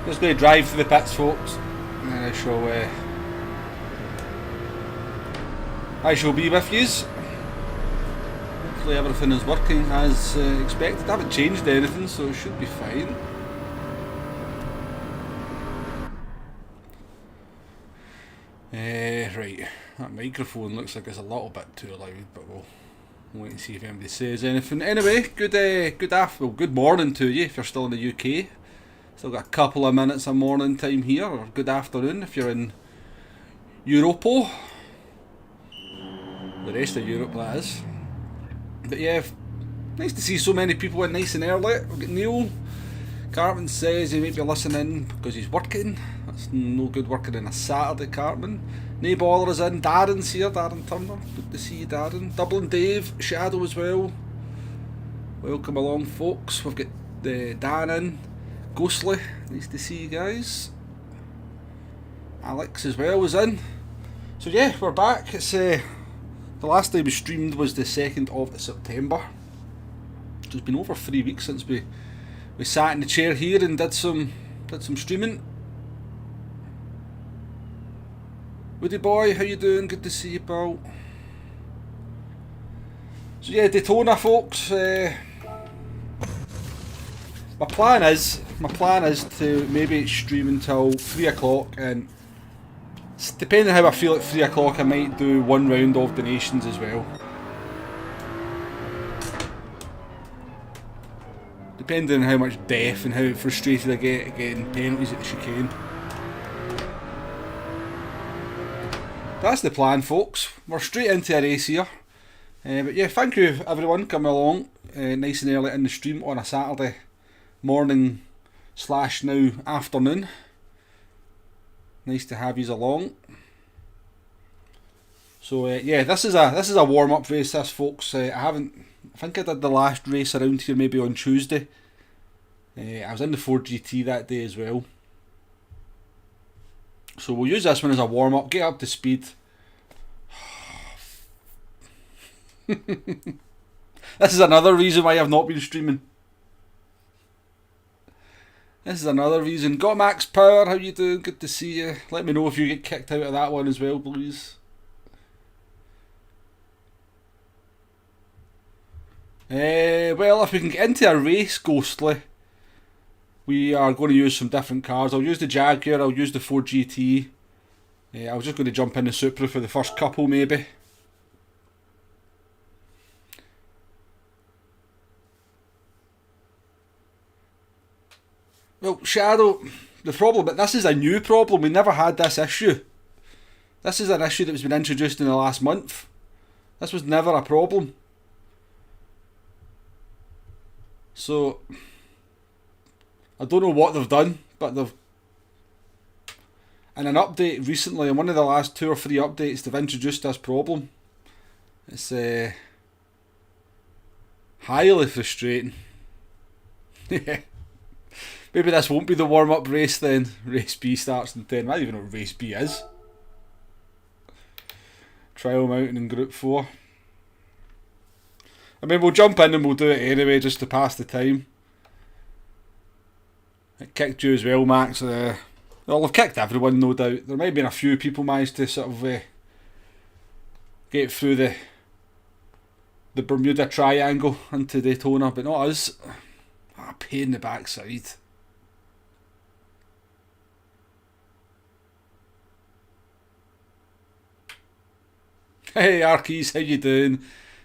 Just going to drive to the pits, folks, and then I shall be with yous. Hopefully everything is working as expected. I haven't changed anything, so it should be fine. Right, that microphone looks like it's a little bit too loud, but we'll wait and see if anybody says anything. Anyway, good morning to you if you're still in the UK. Still got a couple of minutes of morning time here, or good afternoon if you're in Europo. The rest of Europe, that is. But yeah, nice to see so many people in nice and early. We've got Neil. Cartman says he might be listening because he's working. That's no good working on a Saturday, Cartman. Nae Baller is in. Darren's here, Darren Turner. Good to see you, Darren. Dublin Dave, Shadow as well. Welcome along, folks. We've got Dan in. Ghostly, nice to see you guys. Alex as well is in. So yeah, we're back. It's the last time we streamed was the 2nd of September. So it's been over 3 weeks since we sat in the chair here and did some streaming. Woody boy, how you doing? Good to see you, pal. So yeah, Daytona, folks. My plan is to maybe stream until 3 o'clock, and depending on how I feel at 3 o'clock, I might do one round of donations as well. Depending on how much death and how frustrated I get getting penalties at the chicane. That's the plan, folks. We're straight into a race here. But yeah, thank you everyone coming along nice and early in the stream on a Saturday morning / now afternoon. Nice to have yous along. So yeah, this is a warm up race, this, folks. I think I did the last race around here maybe on Tuesday. I was in the Ford GT that day as well. So we'll use this one as a warm up, get up to speed. This is another reason why I've not been streaming. This is another reason. Got Max Power, how you doing? Good to see you. Let me know if you get kicked out of that one as well, please. Well, if we can get into a race, Ghostly, we are going to use some different cars. I'll use the Jaguar, I'll use the Ford GT. I was just going to jump in the Supra for the first couple, maybe. Well, Shadow, the problem, but this is a new problem. We never had this issue. This is an issue that was been introduced in the last month. This was never a problem. So, I don't know what they've done, but they've, in an update recently, in one of the last 2 or 3 updates, they've introduced this problem. It's highly frustrating. Yeah. Maybe this won't be the warm-up race then. Race B starts in 10. I don't even know what Race B is. Trial Mountain in Group 4. I mean, we'll jump in and we'll do it anyway, just to pass the time. It kicked you as well, Max. Well, I've kicked everyone, no doubt. There might have been a few people managed to sort of get through the Bermuda Triangle into Daytona, but not us. Ah, pain in the backside. Hey Arkeys, how you doing?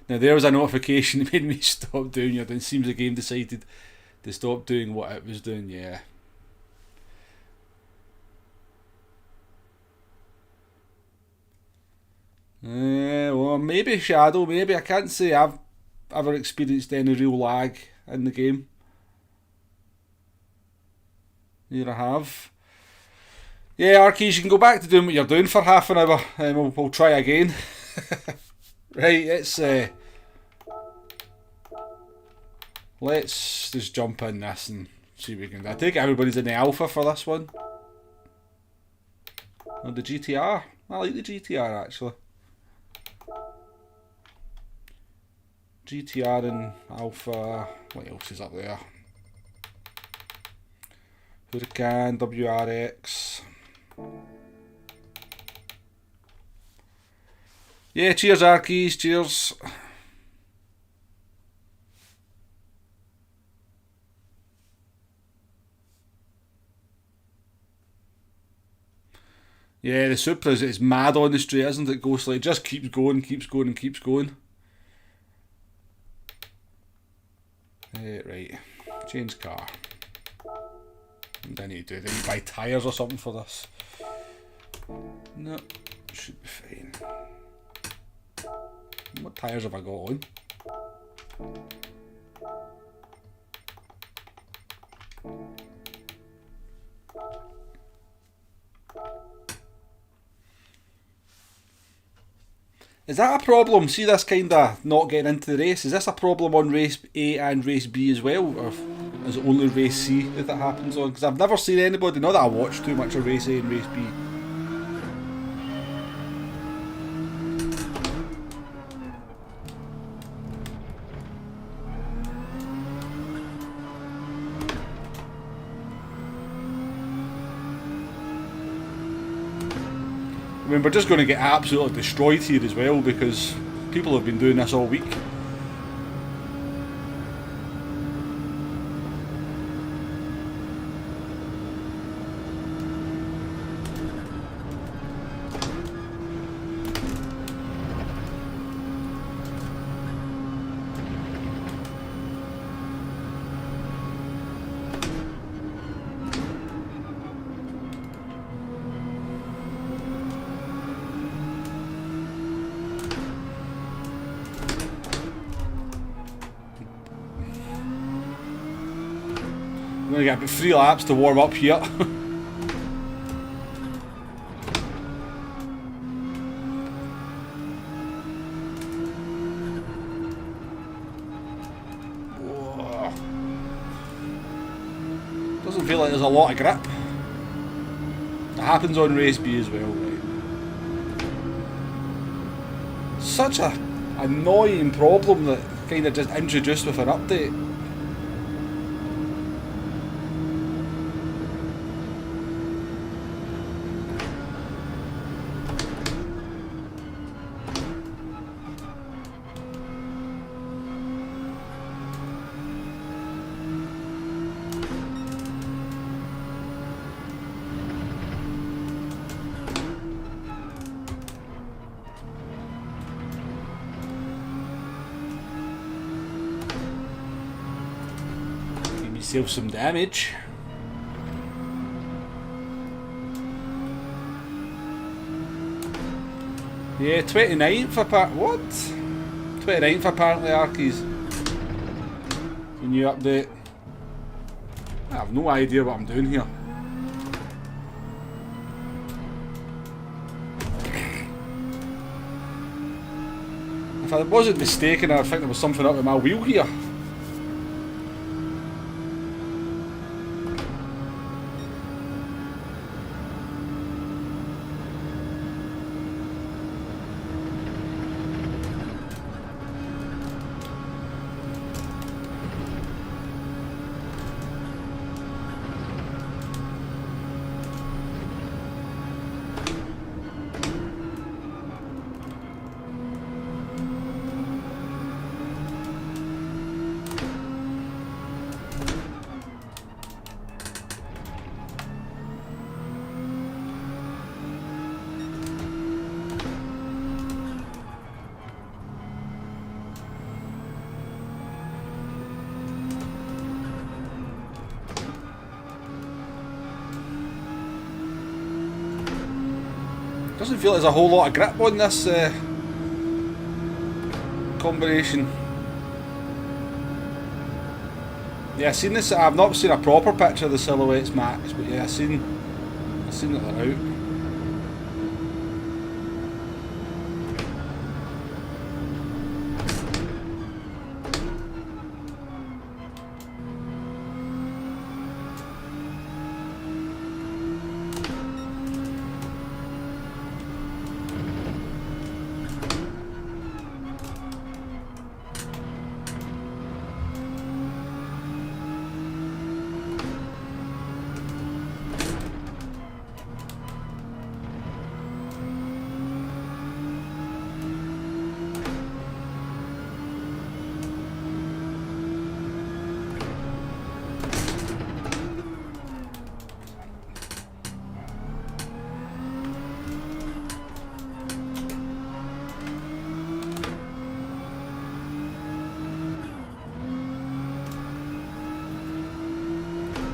Now there was a notification that made me stop doing it. It seems the game decided to stop doing what it was doing, yeah. Well, maybe Shadow, maybe. I can't say I've ever experienced any real lag in the game. Here I have. Yeah, Arkeys, you can go back to doing what you're doing for half an hour, and we'll try again. Right, let's just jump in this and see what we can do. I think everybody's in the alpha for this one. Oh, the GTR. I like the GTR actually. GTR and alpha. What else is up there? Huracan, WRX. Yeah, cheers Arkies, cheers. Yeah, the Supra is mad on the straight, isn't it, Ghostly? It just keeps going, keeps going, and keeps going. Right, change car. I need to do it. Buy tyres or something for this. No, should be fine. What tyres have I got on? Is that a problem? See this kind of not getting into the race? Is this a problem on race A and race B as well? Or is it only race C that it happens on? Because I've never seen anybody, not that I watch too much of race A and race B. I mean, we're just going to get absolutely destroyed here as well because people have been doing this all week. I'm going to get about 3 laps to warm up here. Doesn't feel like there's a lot of grip. It happens on race B as well, right? Such a annoying problem that kind of just introduced with an update. Yourself some damage. Yeah, 29th apart. What? 29th apparently, Arkies. The new update. I have no idea what I'm doing here. If I wasn't mistaken, I'd think there was something up with my wheel here. Doesn't feel like there's a whole lot of grip on this combination. Yeah, I've seen this. I've not seen a proper picture of the silhouettes, Max, but yeah, I've seen that they're out.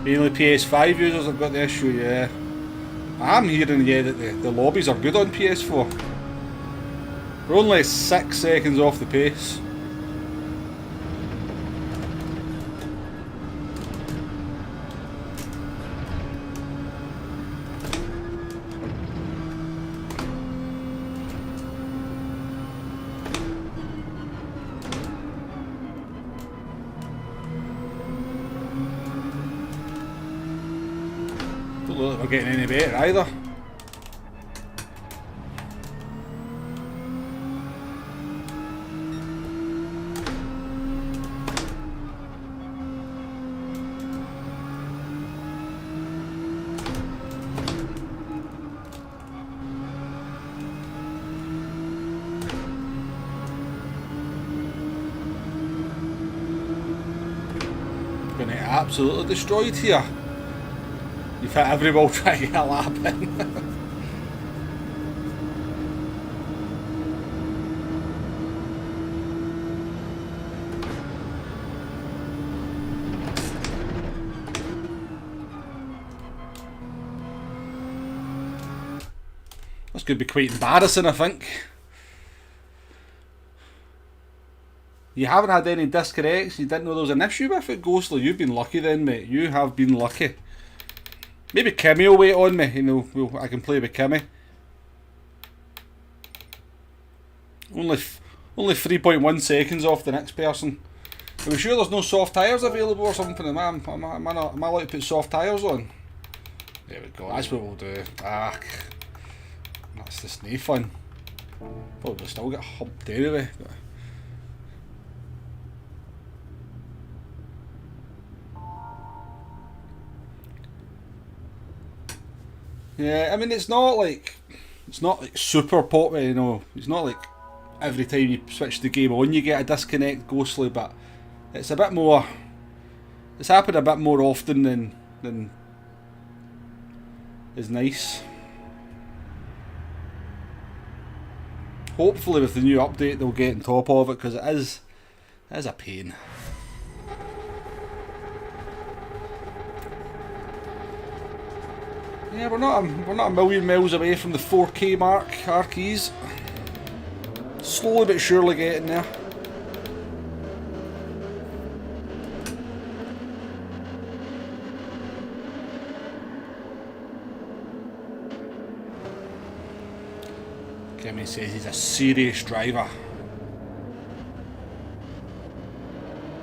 Mainly PS5 users have got the issue, yeah. I'm hearing, yeah, that the lobbies are good on PS4. We're only 6 seconds off the pace. Don't look like we're getting any better either. Going to get absolutely destroyed here. You've hit every ball trying to get a lap in. This could be quite embarrassing, I think. You haven't had any disconnects? You didn't know there was an issue with it, Ghostly? You've been lucky then, mate. You have been lucky. Maybe Kimmy will wait on me, you know, I can play with Kimmy. Only 3.1 seconds off the next person. Are we sure there's no soft tyres available or something? Am I allowed to put soft tyres on? There we go, that's what we'll do. Ah, that's just no fun. Probably still get humped anyway. But yeah, I mean it's not like super popular, you know. It's not like every time you switch the game on you get a disconnect, Ghostly, but it's a bit more. It's happened a bit more often than is nice. Hopefully with the new update they'll get on top of it, because it is a pain. Yeah, we're not a million miles away from the 4K mark, Arkeys. Slowly but surely getting there. Kimmy says he's a serious driver.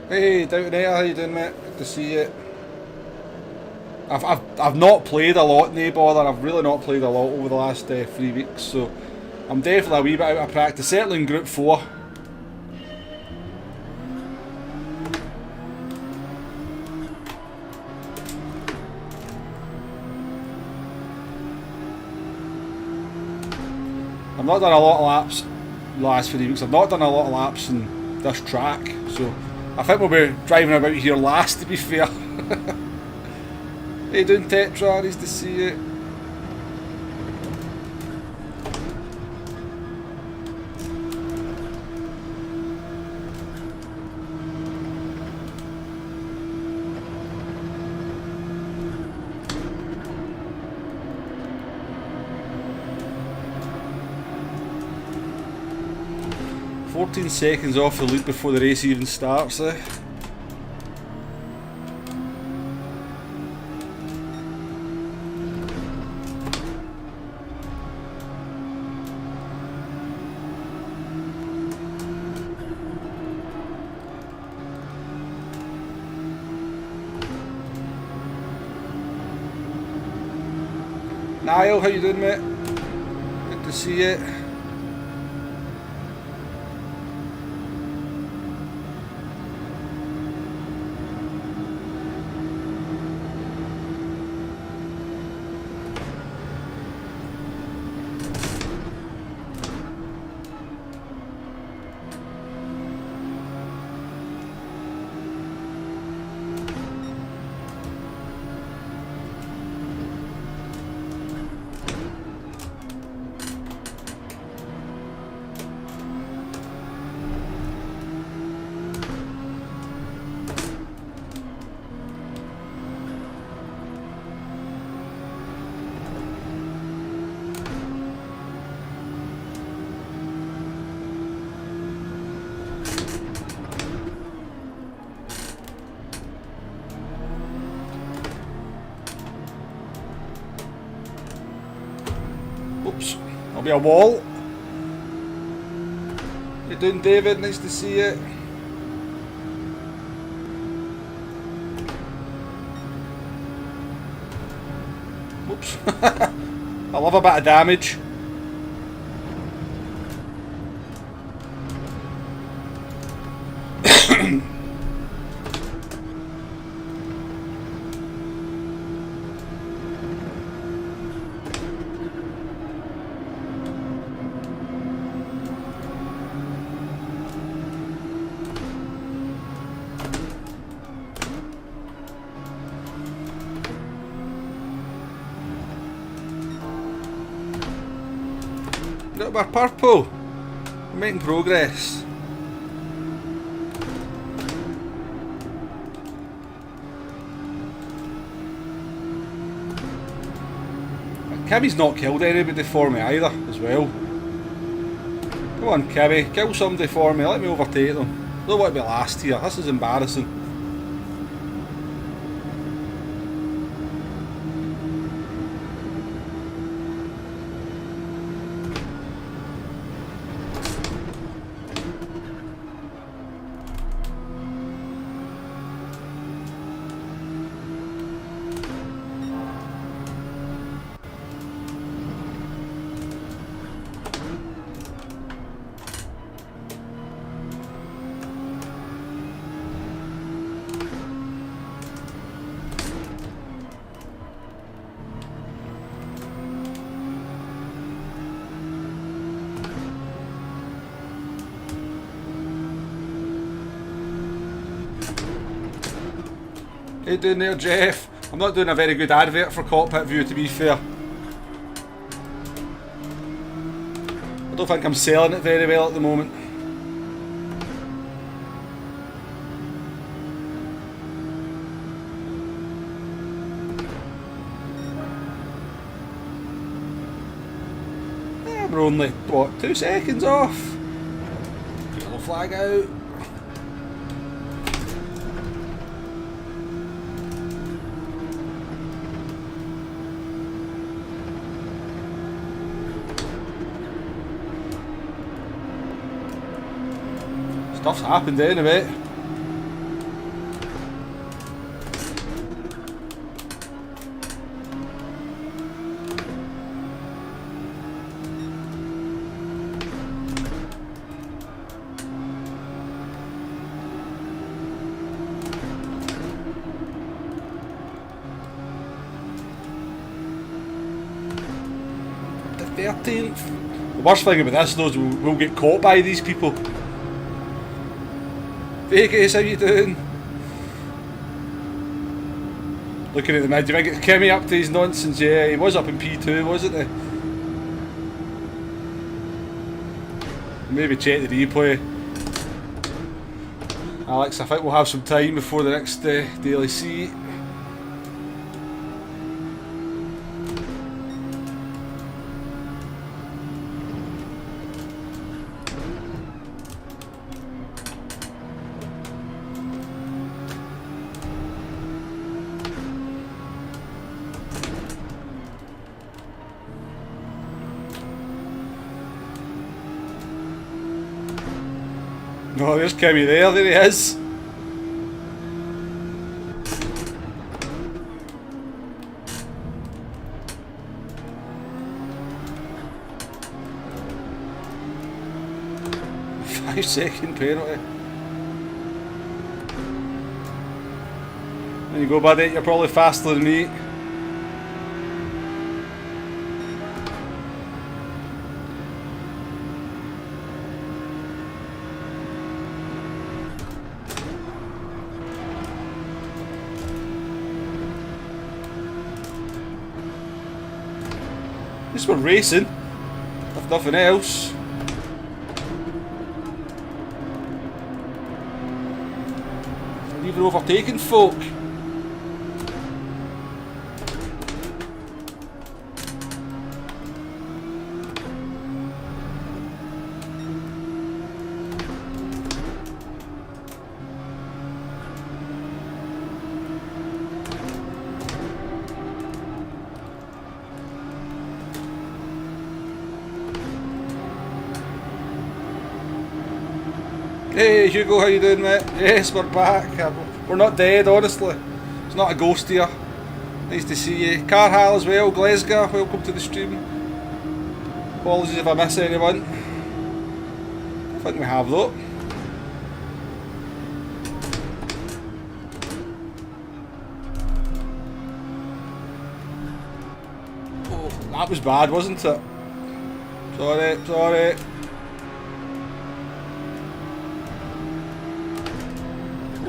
Hey, Daytona, how you doing, mate? Good to see you. I've not played a lot, no bother. I've really not played a lot over the last 3 weeks, so I'm definitely a wee bit out of practice. Certainly in Group 4. I've not done a lot of laps the last 3 weeks. I've not done a lot of laps in this track, so I think we'll be driving about here last, to be fair. How you doing, Tetra? Nice to see you. "14 seconds off the lead before the race even starts, eh?" Niall, how you doing, mate? Good to see you. There'll be a wall. How you doing, David? Nice to see you. Oops. I love a bit of damage. We're purple. We're making progress. Kimmy's not killed anybody for me either, as well. Come on, Kimmy, kill somebody for me. Let me overtake them. I don't want to be last here. This is embarrassing. How you doing there, Jeff? I'm not doing a very good advert for Cockpit View, to be fair. I don't think I'm selling it very well at the moment. Yeah, we're only, what, 2 seconds off? Yellow flag out. Stuff's happened anyway. The 13th. The worst thing about this though is we'll get caught by these people. Vegas, how you doing? Looking at the mid, do you think it's Kimmy up to his nonsense? Yeah, he was up in P2, wasn't he? Maybe check the replay. Alex, I think we'll have some time before the next daily seat. Oh, there's Kimmy there he is. Five-second penalty. There you go, buddy, you're probably faster than me. At least we're racing, if nothing else. We're even overtaking folk. Hey Hugo, how you doing, mate? Yes, we're back. We're not dead, honestly. It's not a ghost here. Nice to see you. Carhal as well, Glasgow, welcome to the stream. Apologies if I miss anyone. I think we have though. Oh, that was bad, wasn't it? Sorry.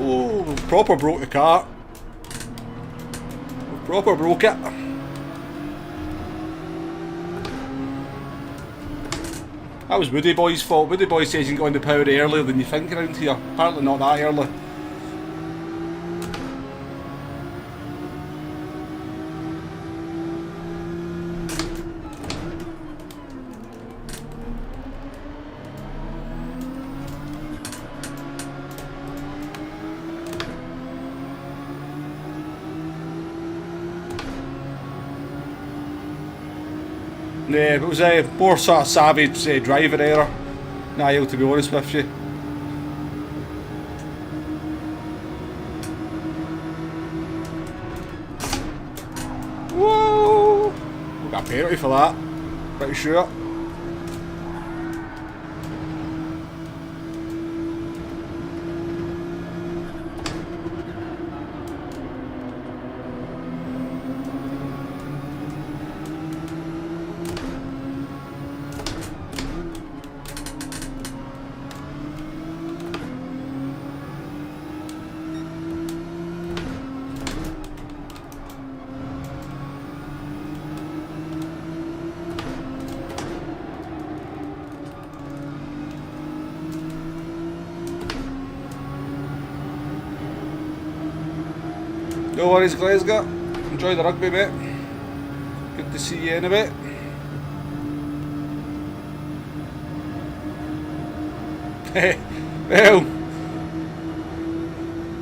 Oh, we've proper broke the car. We've proper broke it. That was Woody Boy's fault. Woody Boy says you can go into power earlier than you think around here. Apparently not that early. Yeah, it was a more sort of savage driver error, Niall, to be honest with you. Whoa! We got a penalty for that, pretty sure. No worries, Glasgow. Enjoy the rugby, mate. Good to see you in a bit. Well,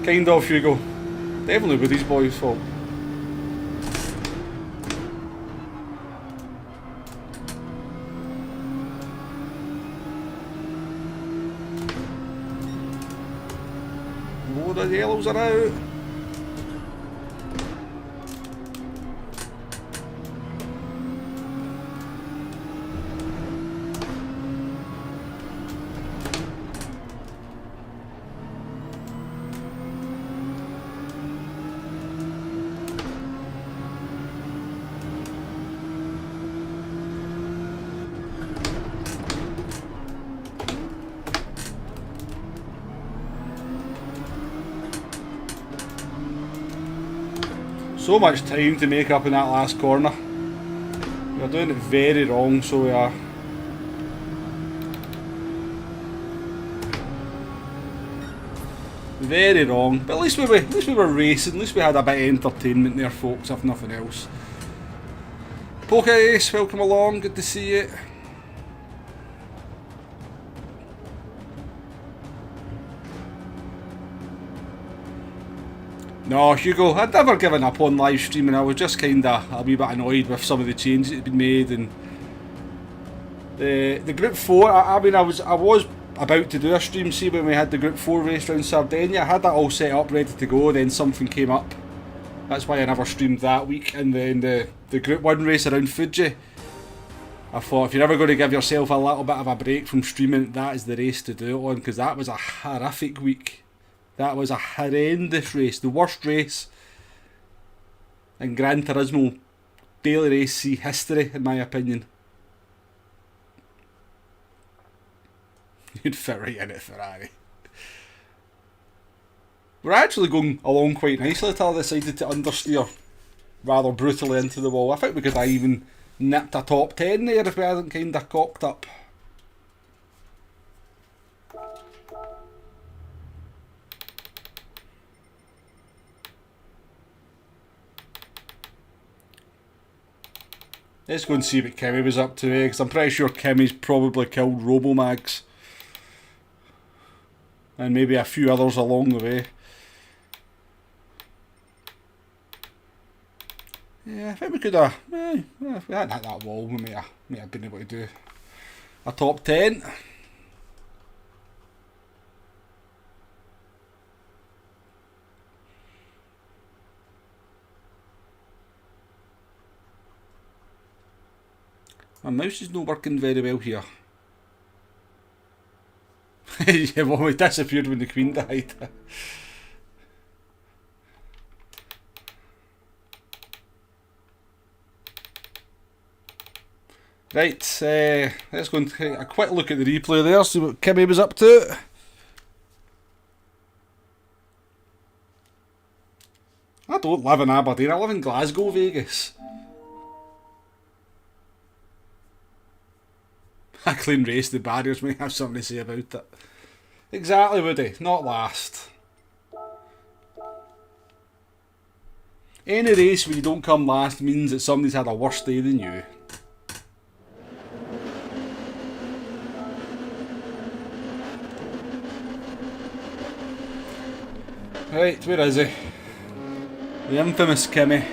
kind of, Hugo. Definitely with these boys' fault. Load of yellows are out. So much time to make up in that last corner. We're doing it very wrong, so we are. Very wrong. But at least we were racing, at least we had a bit of entertainment there, folks, if nothing else. Poke Ace, welcome along, good to see you. No, Hugo, I'd never given up on live streaming. I was just kinda a wee bit annoyed with some of the changes that had been made, and the Group 4. I mean, I was about to do a stream. See, when we had the Group 4 race round Sardinia, I had that all set up, ready to go. Then something came up. That's why I never streamed that week. And then the Group 1 race around Fuji, I thought if you're ever going to give yourself a little bit of a break from streaming, that is the race to do it on, because that was a horrific week. That was a horrendous race, the worst race in Gran Turismo daily race C history, in my opinion. You'd fit right in at Ferrari. We're actually going along quite nicely until I decided to understeer rather brutally into the wall. I think we could have even nipped a top 10 there if we hadn't kind of cocked up. Let's go and see what Kimmy was up to, because I'm pretty sure Kimmy's probably killed Robomags. And maybe a few others along the way. Yeah, I think we could have... if we hadn't hit that wall, we may have been able to do a top 10. My mouse is not working very well here. Yeah, well, we disappeared when the Queen died. Right, let's go and take a quick look at the replay there, see what Kimmy was up to. I don't live in Aberdeen, I live in Glasgow, Vegas. A clean race, the barriers may have something to say about it. Exactly, Woody, not last. Any race where you don't come last means that somebody's had a worse day than you. Right, where is he? The infamous Kimmy.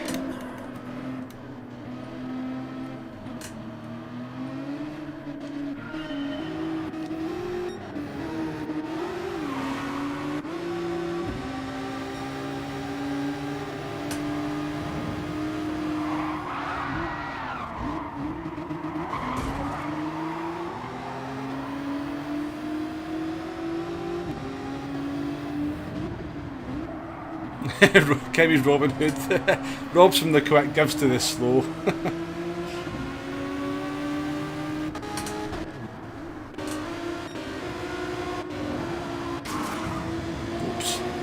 Kimmy's Robin Hood. Robs from the quick, gives to the slow. Oops,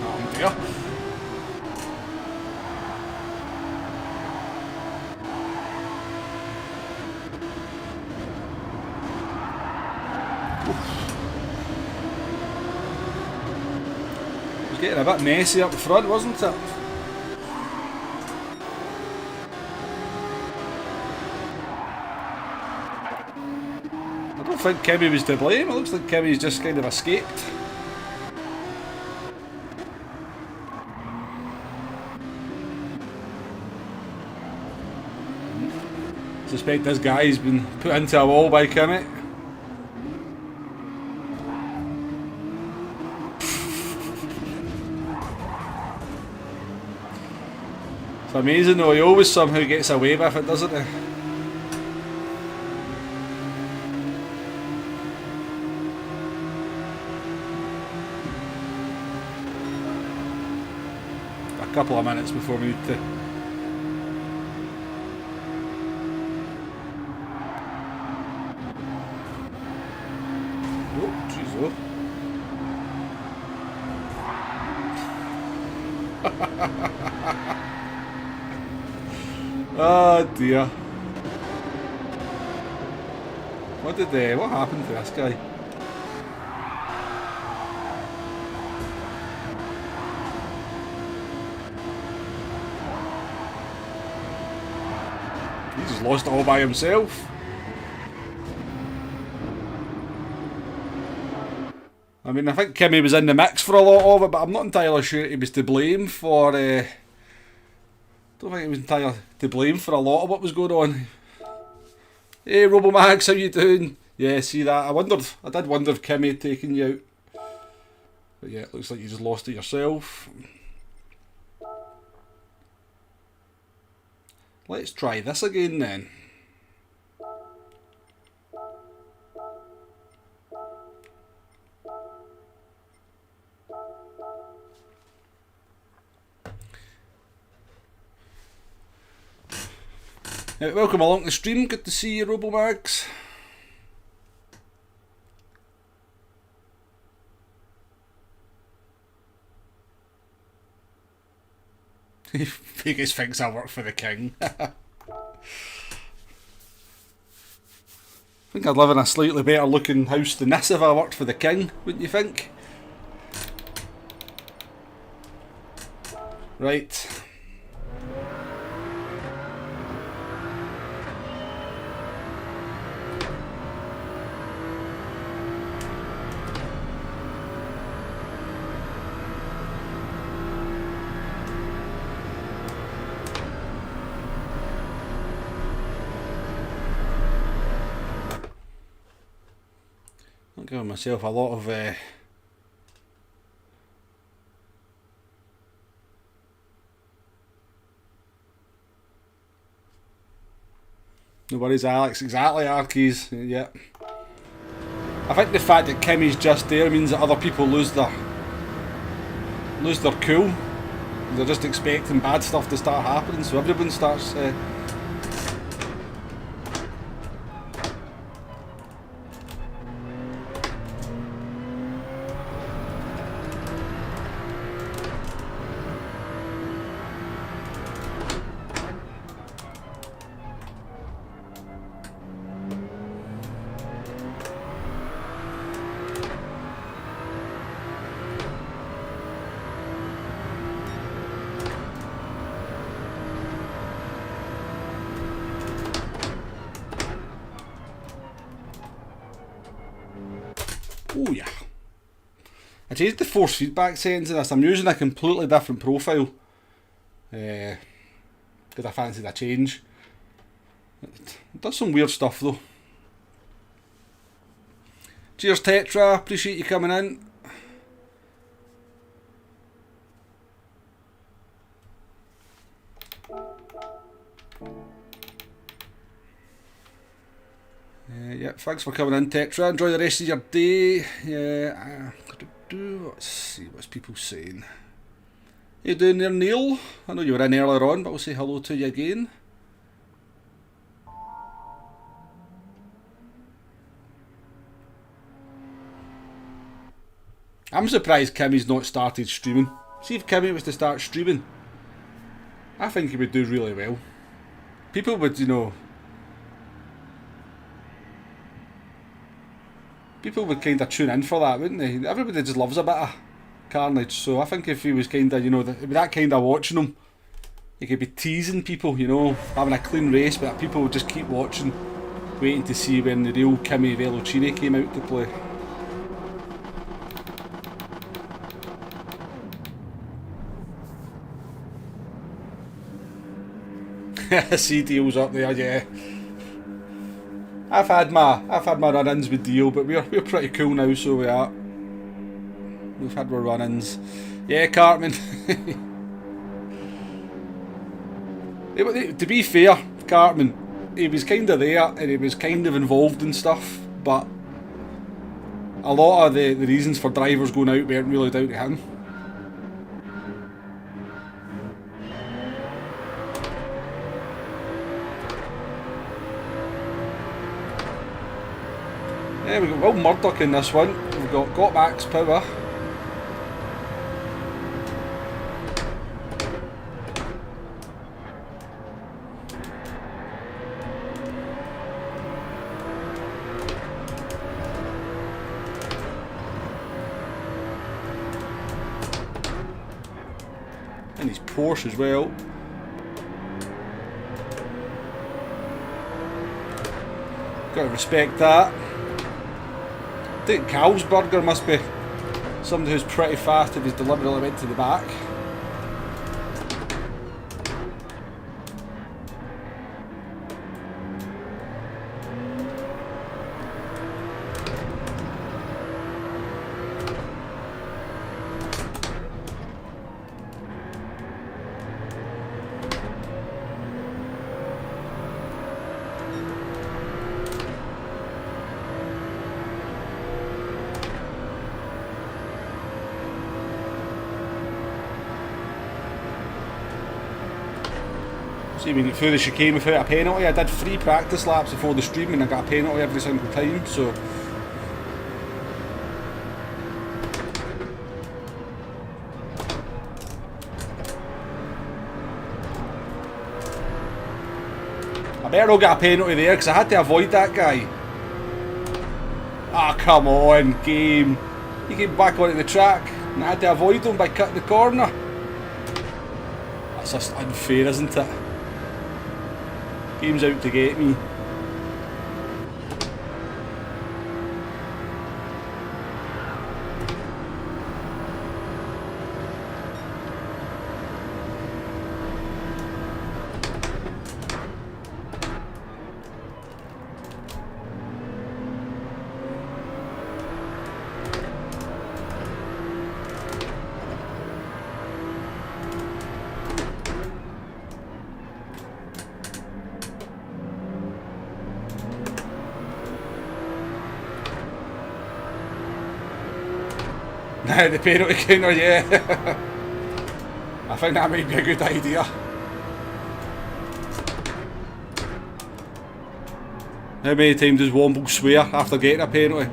oh dear. It was getting a bit messy up the front, wasn't it? I don't think Kimmy was to blame. It looks like Kimmy's just kind of escaped. I suspect this guy's been put into a wall by Kimmy. It's amazing though, he always somehow gets away with it, doesn't he? A couple of minutes before we need to. Oh, jeez, oh. Oh dear. What happened to this guy? He's just lost it all by himself. I mean, I think Kimmy was in the mix for a lot of it, but I'm not entirely sure he was to blame for... don't think he was entirely to blame for a lot of what was going on. Hey, RoboMags, how you doing? Yeah, see that? I did wonder if Kimmy had taken you out. But yeah, it looks like you just lost it yourself. Let's try this again then. Welcome along the stream, good to see you, RoboMags. Vegas thinks I work for the king. I think I'd live in a slightly better looking house than this if I worked for the king, wouldn't you think? Right. I'm giving myself a lot of No worries, Alex. Exactly, Arkeys. Yeah. I think the fact that Kimmy's just there means that other people lose their cool. They're just expecting bad stuff to start happening, so everyone starts. Oh yeah. I changed the force feedback settings in this. I'm using a completely different profile. Because I fancied a change. It does some weird stuff though. Cheers Tetra, appreciate you coming in. Yeah, thanks for coming in, Tetra. Enjoy the rest of your day. Yeah, let's see what's people saying. How you doing there, Neil? I know you were in earlier on, but I'll say hello to you again. I'm surprised Kimmy's not started streaming. See if Kimmy was to start streaming, I think he would do really well. People would, you know, people would kind of tune in for that, wouldn't they? Everybody just loves a bit of carnage, so I think if he was kind of, you know, that kind of watching him, he could be teasing people, you know, having a clean race, but people would just keep watching, waiting to see when the real Kimi Velocini came out to play. See Deal's up there, yeah. I've had my run-ins with Deal, but we're pretty cool now, so we are. We've had our run-ins. Yeah, Cartman. To be fair, Cartman, he was kind of there and he was kind of involved in stuff, but a lot of the reasons for drivers going out weren't really down to him. Yeah, we've got Will Murdoch in this one. We've got max power. And he's Porsche as well. Gotta respect that. I think Carlsberger must be somebody who's pretty fast if he's deliberately went to the back. See, we get through the chicane without a penalty. I did 3 practice laps before the stream and I got a penalty every single time, so... I better not get a penalty there because I had to avoid that guy. Ah, come on, game. He came back onto the track and I had to avoid him by cutting the corner. That's just unfair, isn't it? Game's out to get me. The penalty counter, yeah. I think that might be a good idea. How many times does Womble swear after getting a penalty?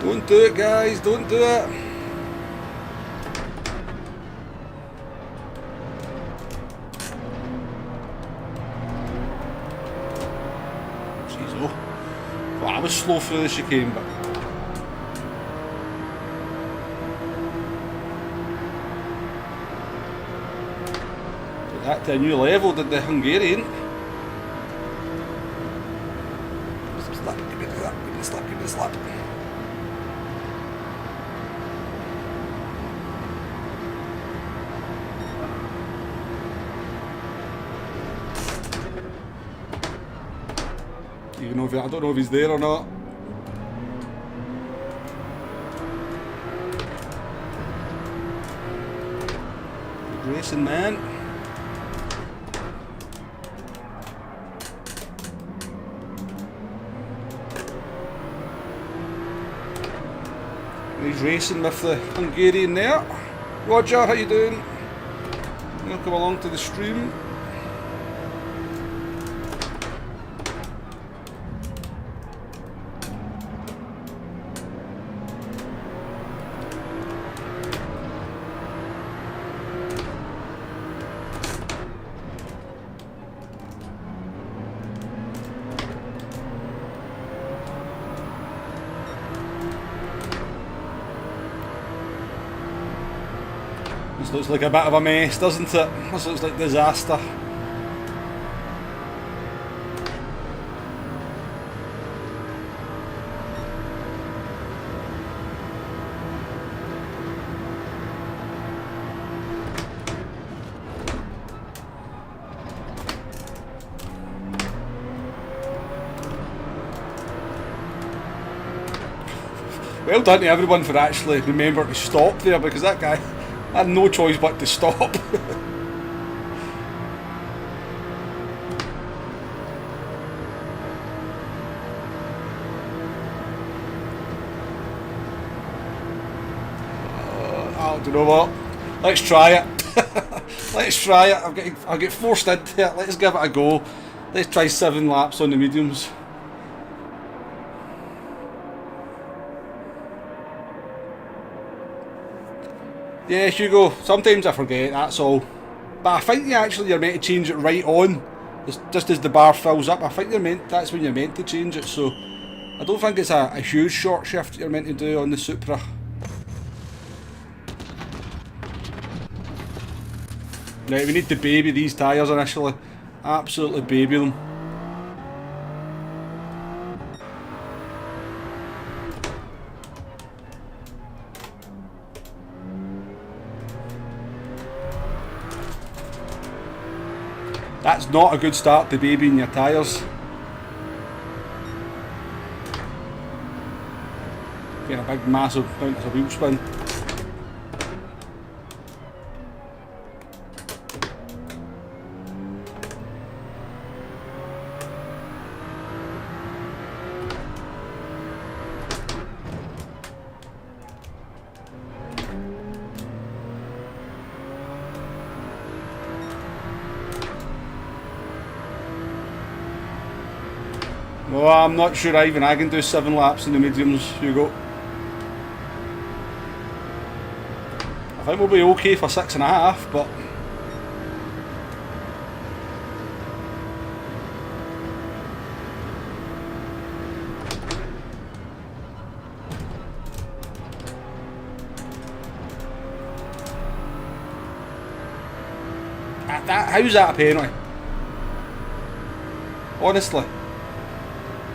Don't do it, guys, don't do it. Jeez, oh. Well, I was slow through the chicane, but... Took that to a new level, did the Hungarian. Slap, give me that, give me the slap, give me the slap. Even though I don't know if he's there or not. Good racing, man. He's racing with the Hungarian there. Roger, how you doing? Welcome along to the stream. This looks like a bit of a mess, doesn't it? This looks like disaster. Well done to everyone for actually remembering to stop there, because that guy had no choice but to stop. I don't know what. Let's try it. Let's try it. I'll get forced into it. Let's give it a go. Let's try 7 laps on the mediums. Yeah, Hugo, sometimes I forget, that's all. But I think you're meant to change it right on, just as the bar fills up. I think that's when you're meant to change it, so I don't think it's a huge short shift you're meant to do on the Supra. Right, we need to baby these tyres initially. Absolutely baby them. That's not a good start to babying your tyres. Getting a big massive amount of wheel spin. Well, I'm not sure I can do 7 laps in the mediums, Hugo. I think we'll be okay for 6.5, but... how's that a penalty? Honestly.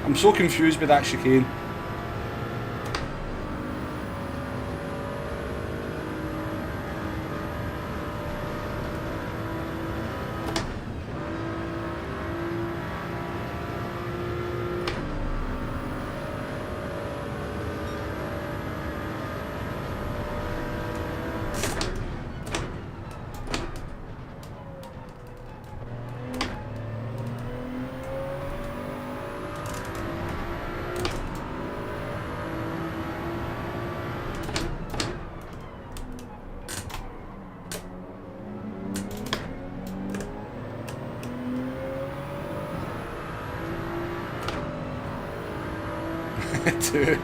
I'm so confused with that chicane. Two.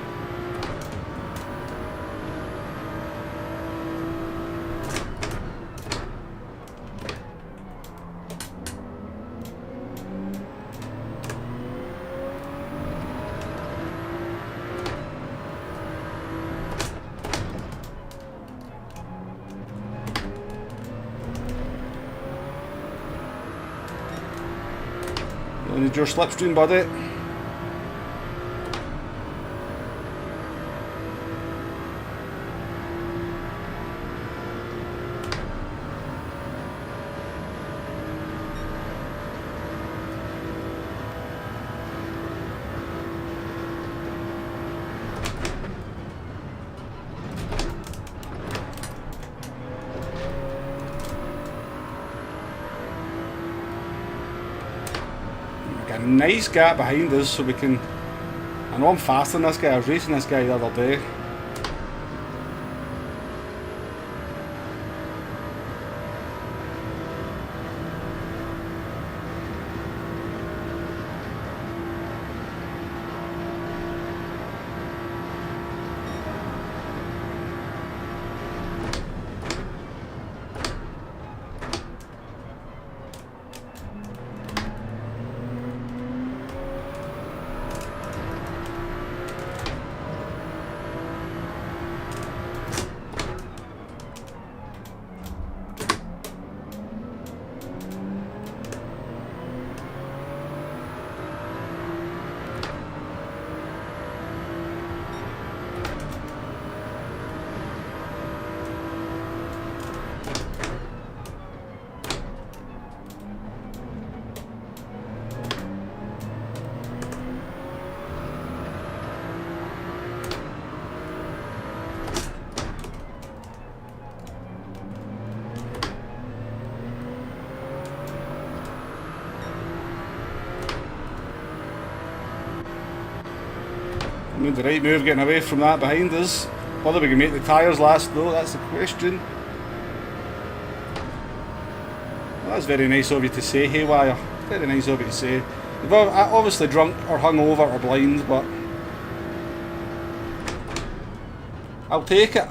You need your slipstream, buddy. A nice gap behind us so we can... I know I'm faster than this guy. I was racing this guy the other day. Made the right move getting away from that behind us. Whether we can make the tyres last though, that's the question. Well, that's very nice of you to say, Haywire. Very nice of you to say. You've obviously drunk or hungover or blind, but I'll take it.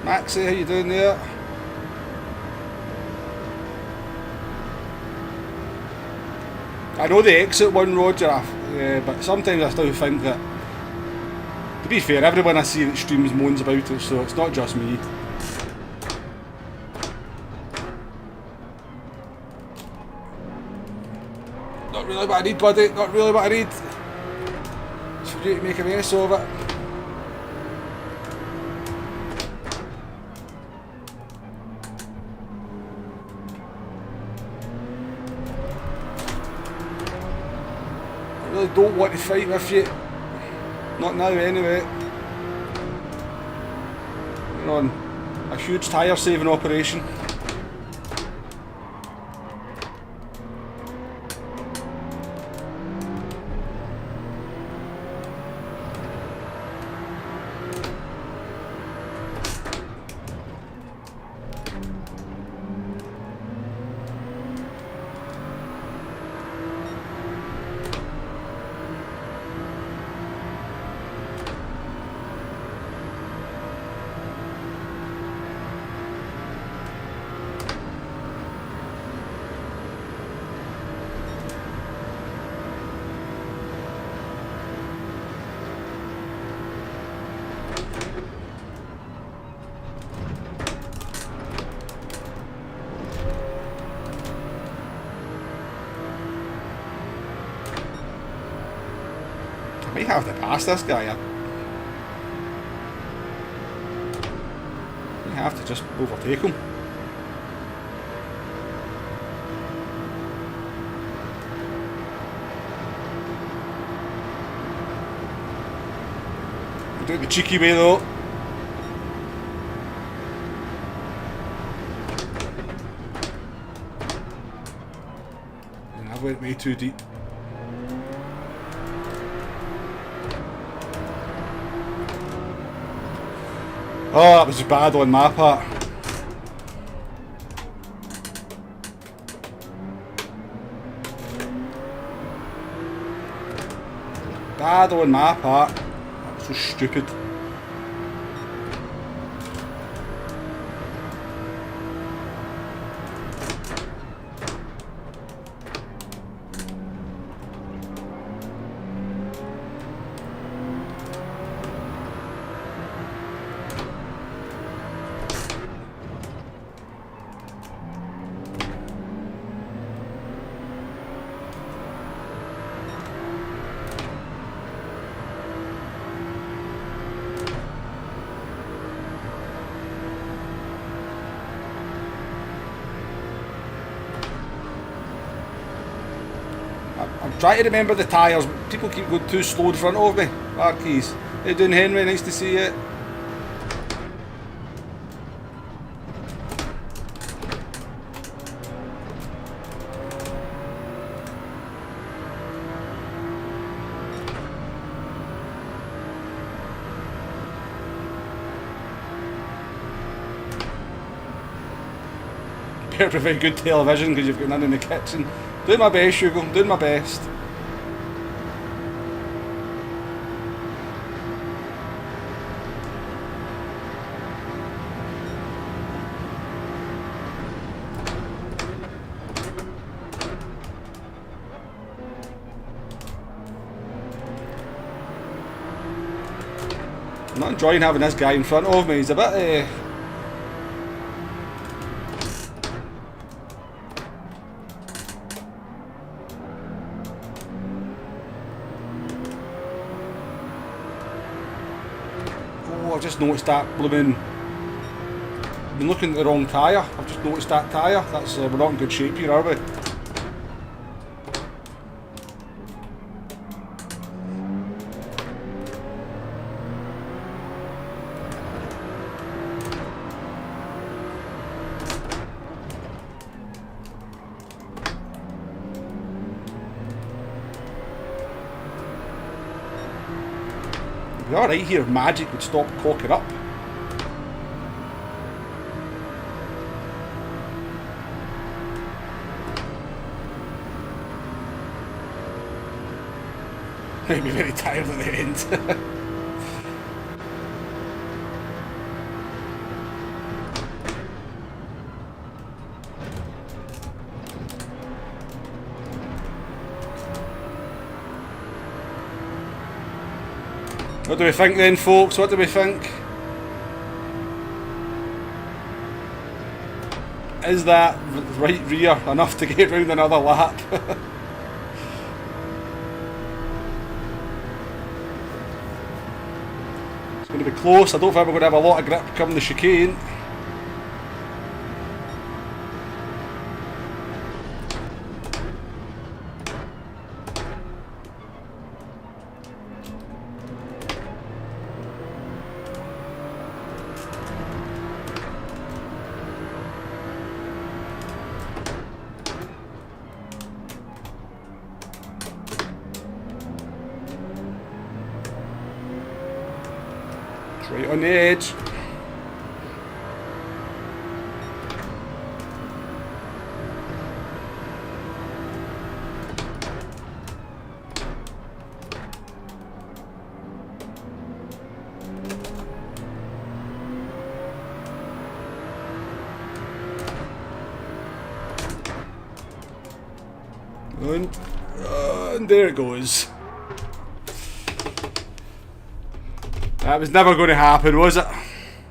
Maxie, how you doing there? I know the exit one, Roger, but sometimes I still think that, to be fair, everyone I see that streams moans about it, so it's not just me. Not really what I need, buddy, not really what I need. It's for you to make a mess of it. I really don't want to fight with you. Not now anyway. We're on a huge tyre saving operation. I might have to pass this guy. I have to just overtake him. Do it the cheeky way though. And I went way too deep. Oh, that was bad on my part. Bad on my part. That was so stupid. I'm trying to remember the tyres. People keep going too slow in front of me. Marquis. How you doing, Henry? Nice to see you. Better provide good television because you've got none in the kitchen. Doing my best, Hugo. Doing my best. I'm not enjoying having this guy in front of me. He's a bit I've just noticed that blooming. I've been looking at the wrong tyre. I've just noticed that tyre. That's we're not in good shape here, are we? It'd be alright here if magic would stop cocking up. Made me very tired at the end. What do we think then, folks? What do we think? Is that right rear enough to get round another lap? It's going to be close. I don't think we're going to have a lot of grip coming the chicane. Right on the edge. And there it goes. That was never going to happen, was it?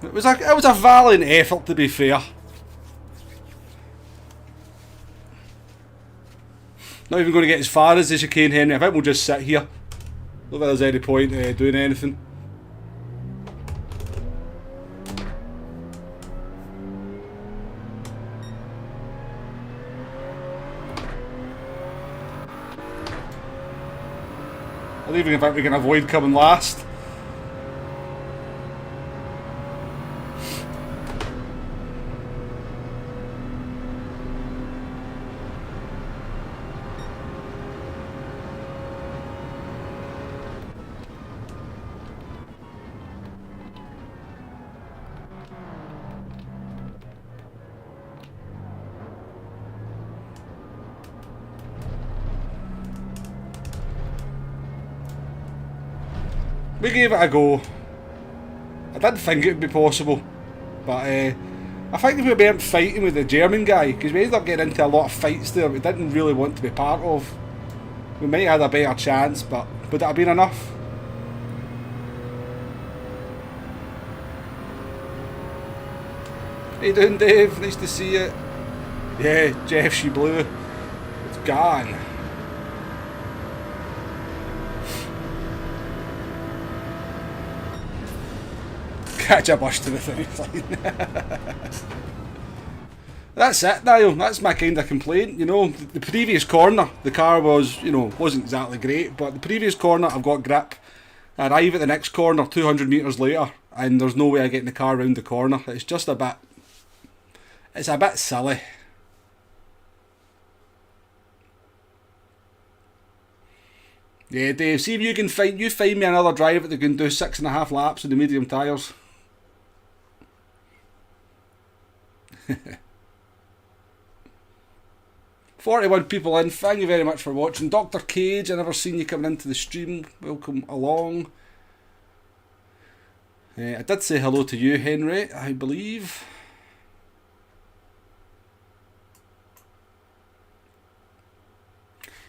It was a valiant effort, to be fair. Not even going to get as far as the chicane, Henry. I think we'll just sit here. Don't think there's any point doing anything. I don't even think we can avoid coming last. we gave it a go. I didn't think it would be possible, but I think if we weren't fighting with the German guy, because we ended up getting into a lot of fights there we didn't really want to be part of, we might have had a better chance, but would it have been enough? How you doing, Dave? Nice to see you. Yeah, Jeff, she blew. It's gone. Catch a bus to the finish line. That's it, Niall. That's my kind of complaint. You know, the previous corner, the car was, you know, wasn't exactly great, but the previous corner, I've got grip. I arrive at the next corner 200 metres later, and there's no way of getting the car around the corner. It's just a bit... It's a bit silly. Yeah, Dave, see if you can find me another driver that can do 6.5 laps with the medium tyres. 41 people in, thank you very much for watching. Dr. Cage, I never seen you coming into the stream, welcome along. I did say hello to you, Henry, I believe.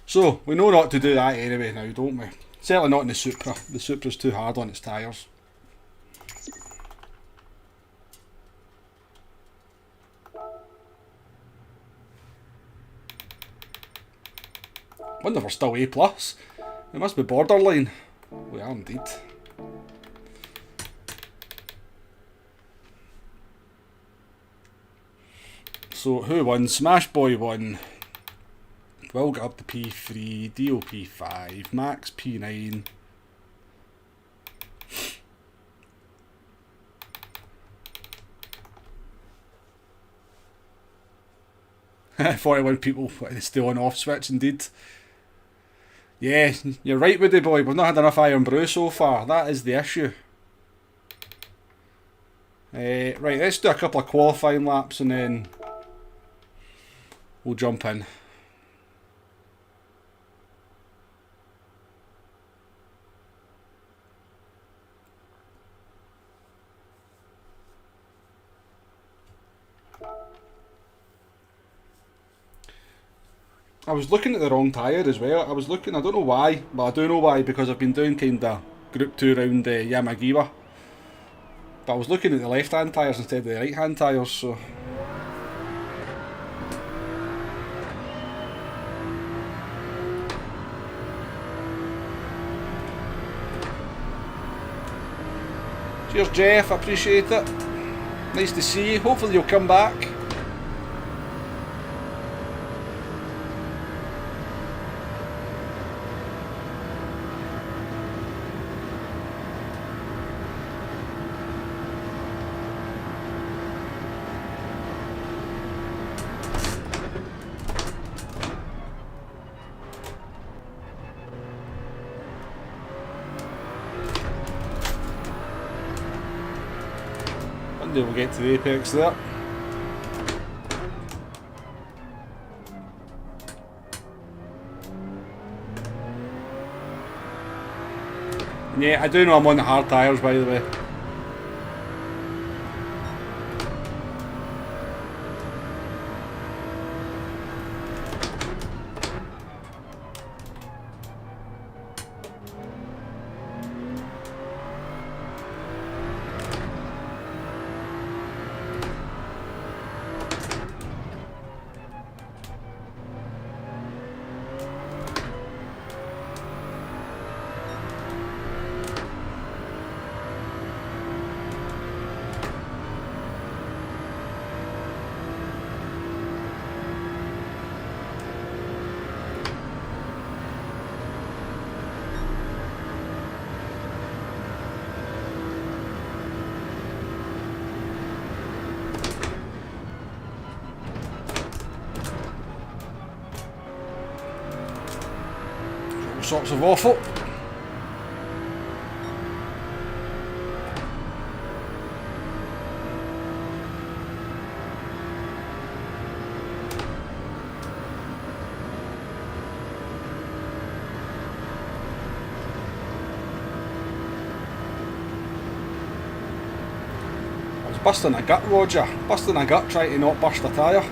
So, we know not to do that anyway now, don't we? Certainly not in the Supra. The Supra's too hard on its tyres. Wonder if we're still A+. It must be borderline. We are indeed. So, who won? Smash Boy won. Will get up to P3, Dio P5, Max P9. "41 people still on off switch, indeed." Yeah, you're right, Woody boy. We've not had enough Iron Brew so far. That is the issue. Right, let's do a couple of qualifying laps and then we'll jump in. I was looking at the wrong tyre as well. I don't know why, but I do know why, because I've been doing kind of Group 2 around Yamagiwa. But I was looking at the left-hand tyres instead of the right-hand tyres, so... Cheers, Jeff, I appreciate it. Nice to see you. Hopefully you'll come back. We'll get to the apex there. Yeah, I do know I'm on the hard tyres, by the way. Sorts of awful. Busting a gut, Roger. Busting a gut trying to not burst a tyre.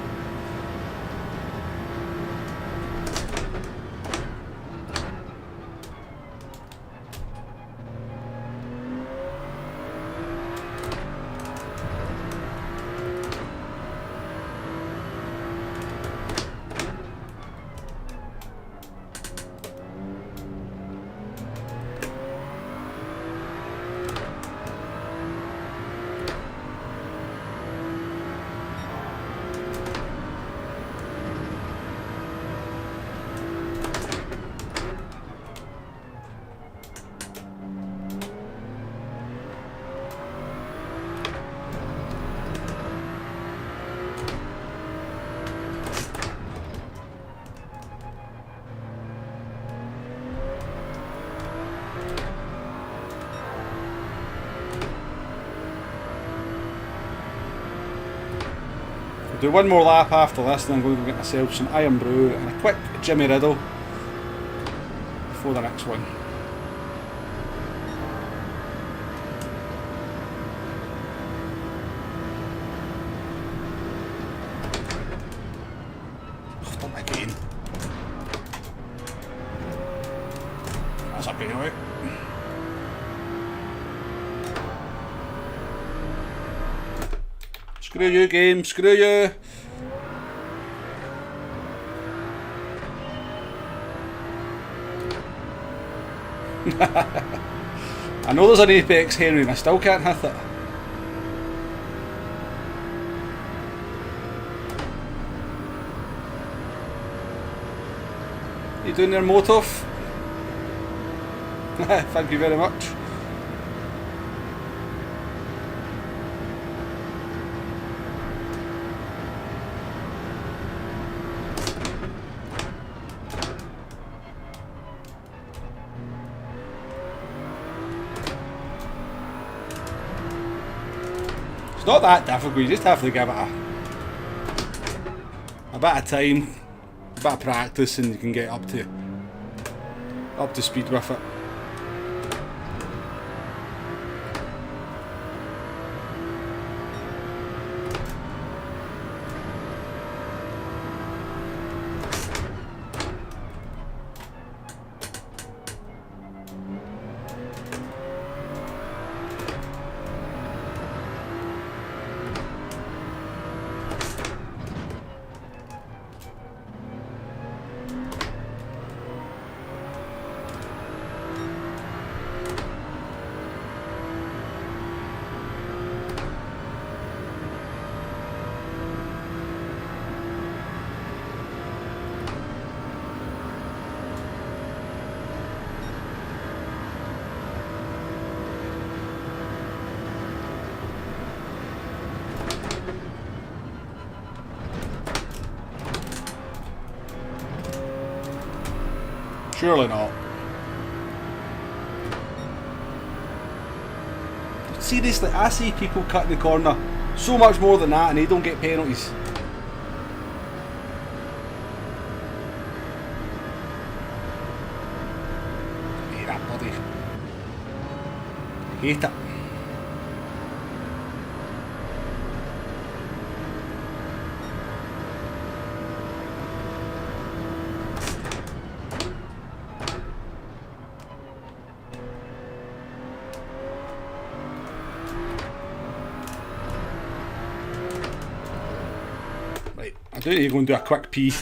Do one more lap after this, and I'm going to go get myself some Iron Brew and a quick Jimmy Riddle before the next one. Oh, done again. That's a bailout. Screw you, game, screw you. I know there's an apex, Henry, and I still can't hit it. You doing there, Motov? Thank you very much. It's not that difficult, you just have to give it a bit of time, a bit of practice, and you can get up to speed with it. Surely not. Seriously, I see people cutting the corner so much more than that and they don't get penalties. I hate that bloody. I hate it. I do need to go and do a quick pee.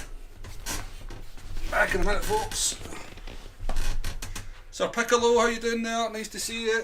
Back in a minute, folks. Sir Piccolo, how you doing there? Nice to see you.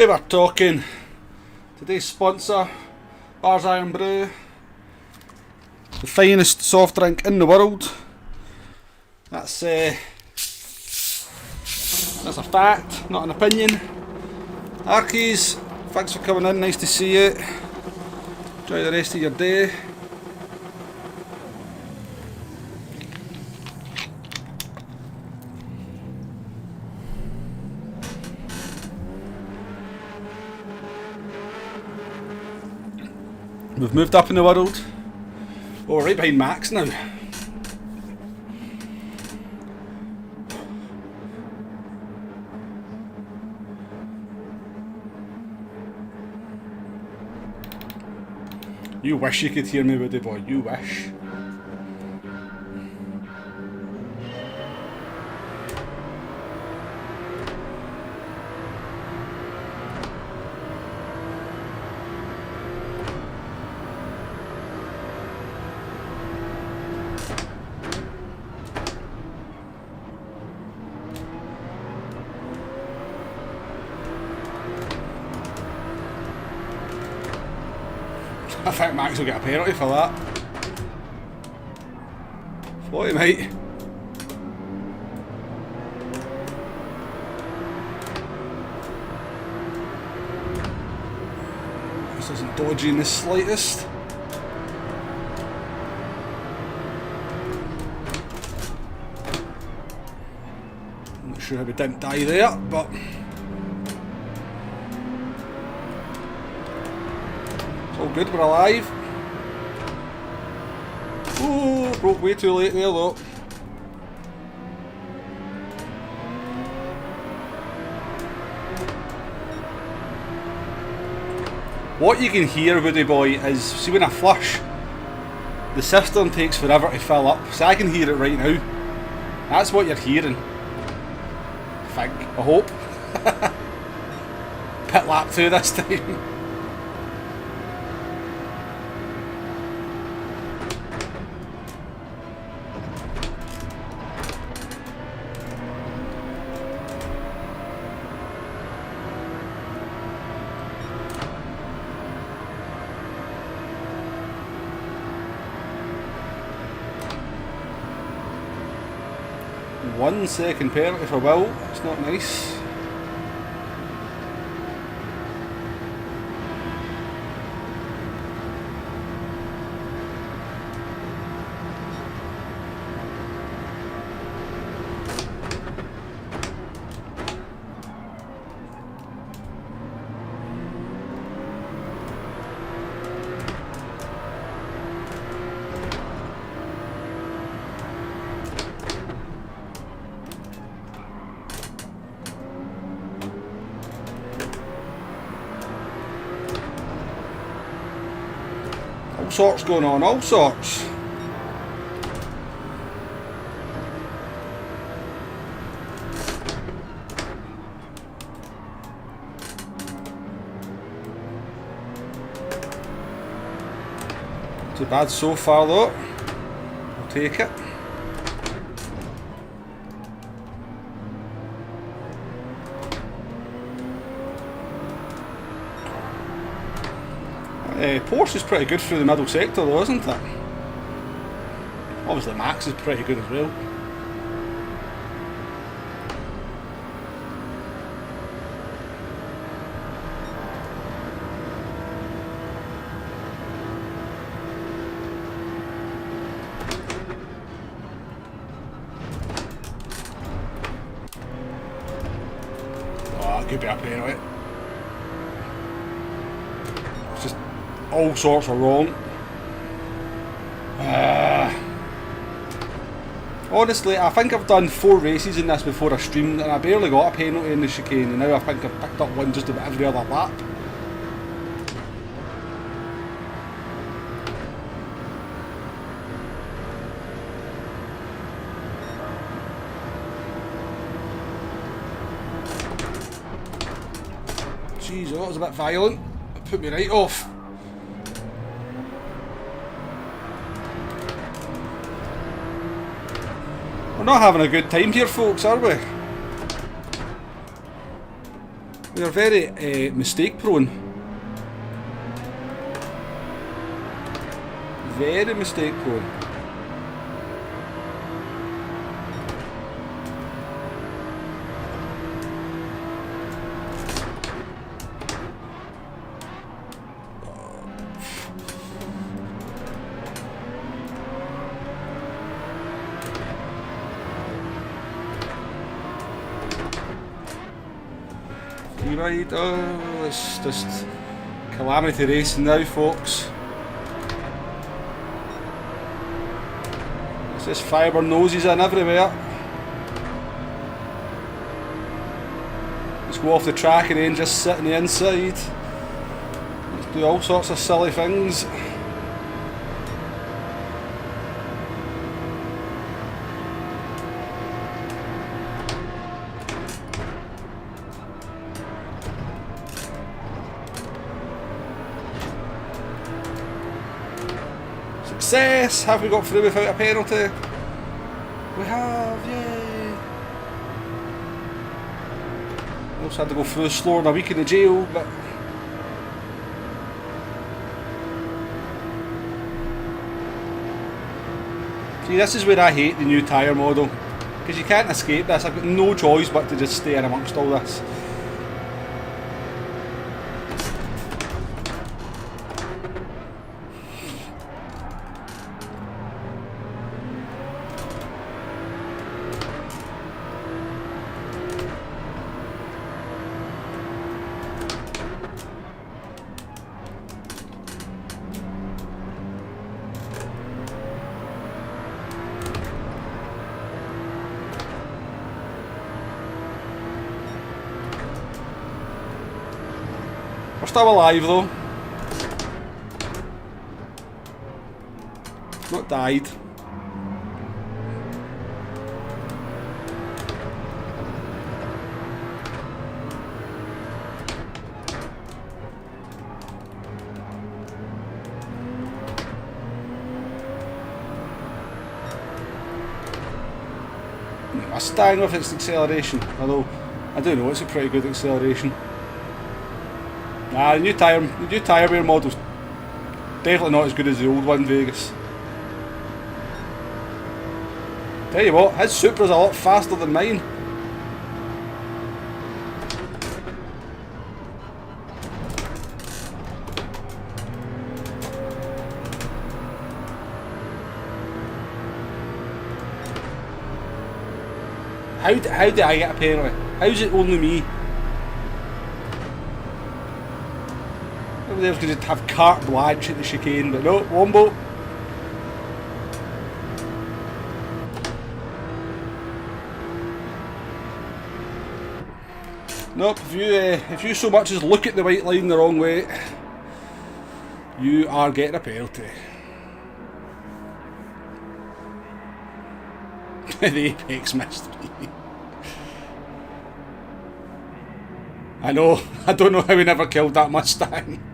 Hey, we're talking. Today's sponsor, Bars Iron Brew. The finest soft drink in the world. That's a fact, not an opinion. Arkies, thanks for coming in, nice to see you. Enjoy the rest of your day. We've moved up in the world. Oh, we're right behind Max now. You wish you could hear me, Woody boy, you wish. I think Max will get a penalty for that. Thought he might. This isn't dodgy in the slightest. I'm not sure how we didn't die there, but all good, we're alive. Ooh, broke way too late there though. What you can hear, Woody boy, is, see when I flush, the cistern takes forever to fill up. So I can hear it right now. That's what you're hearing. I think, I hope. Pit lap 2 this time. One second penalty for Will, it's not nice. All sorts going on, all sorts. Too bad so far though. I'll take it. Porsche is pretty good through the middle sector though, isn't it? Obviously Max is pretty good as well. Oh, that could be a penalty. It's just all sorts of wrong. Honestly, I think I've done 4 races in this before I streamed and I barely got a penalty in the chicane, and now I think I've picked up one just about every other lap. Jeez, that was a bit violent. It put me right off. We're not having a good time here, folks, are we? We are very mistake prone. Very mistake prone. Right, oh, it's just calamity racing now, folks. It's just fibre noses in everywhere. Let's go off the track and then just sit on the inside. Let's do all sorts of silly things. Success! Have we got through without a penalty? We have, yay! We also had to go through slower than a week in the jail, but... See, this is where I hate the new tyre model. Because you can't escape this. I've got no choice but to just stay in amongst all this. We're still alive though. Not died. Mustang with its acceleration, although I don't know, it's a pretty good acceleration. Nah, the new tyre wear model's definitely not as good as the old one in Vegas. Tell you what, his Supra's a lot faster than mine. How did I get a penalty? How's it only me? Everybody else could just have carte blanche at the chicane, but no, Wombo. Nope, if you so much as look at the white line the wrong way, you are getting a penalty. The apex mystery. I know, I don't know how we never killed that Mustang.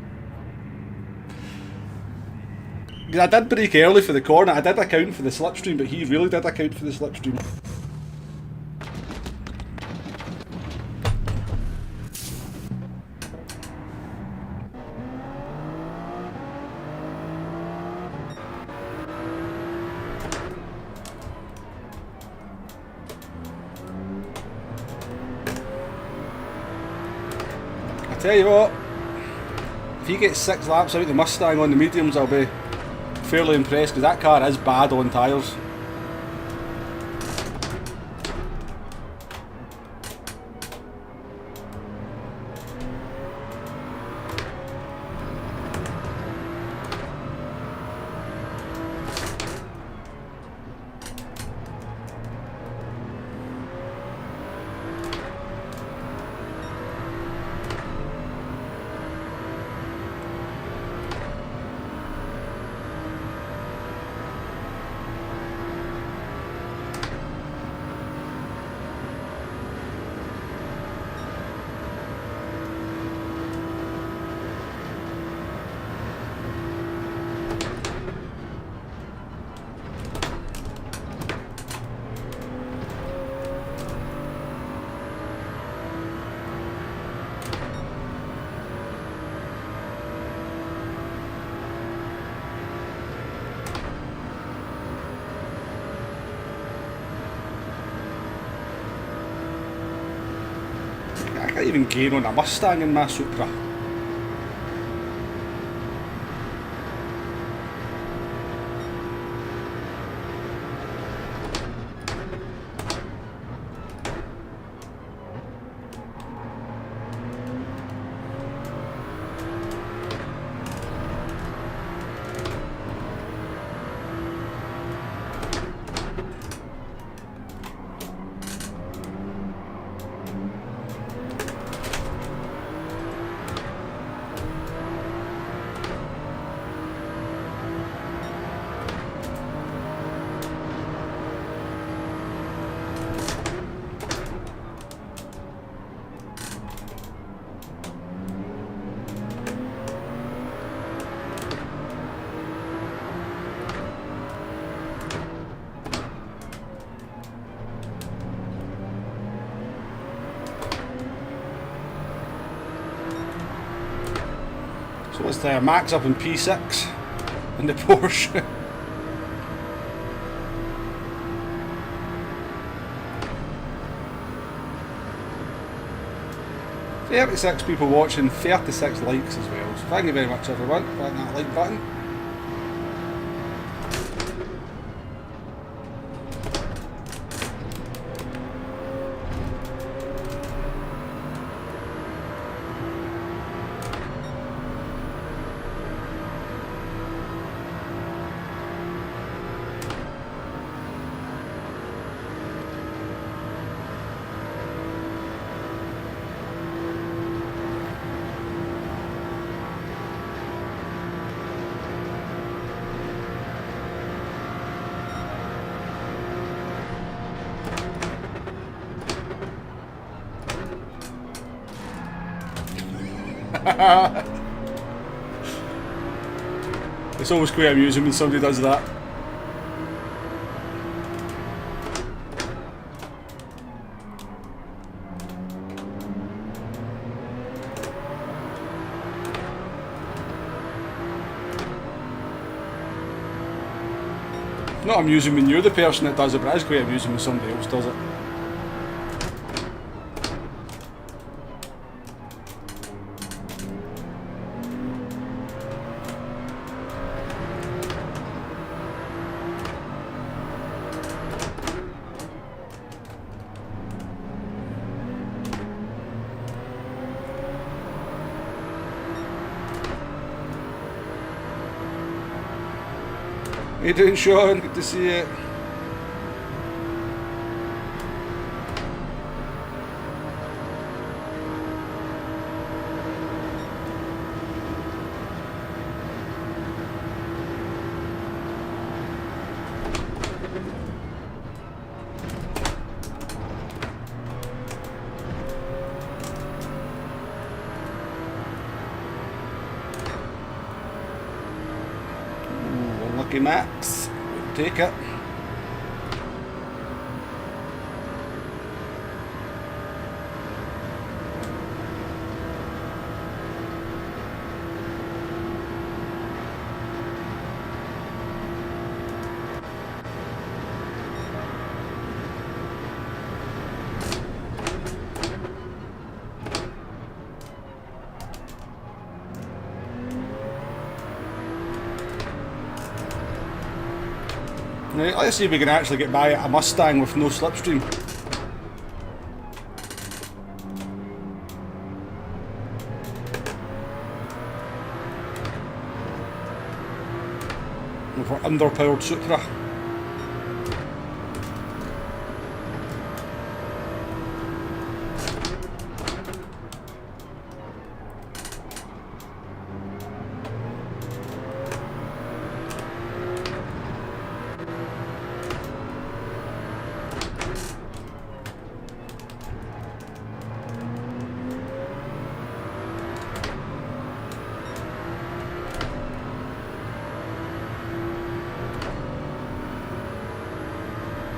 I did break early for the corner, I did account for the slipstream, but he really did account for the slipstream. I tell you what, if he gets 6 laps out of the Mustang on the mediums, I'll be fairly impressed, because that car is bad on tyres. I even gain on a Mustang in my Supra. So let's max up in P6 in the Porsche. "36 people watching, 36 likes as well. So thank you very much everyone for hitting that like button. It's always quite amusing when somebody does that. Not amusing when you're the person that does it, but it is quite amusing when somebody else does it. How you doing, Sean? Good to see you. Unlucky Max. Take it. Right, let's see if we can actually get by a Mustang with no slipstream. With our underpowered Supra.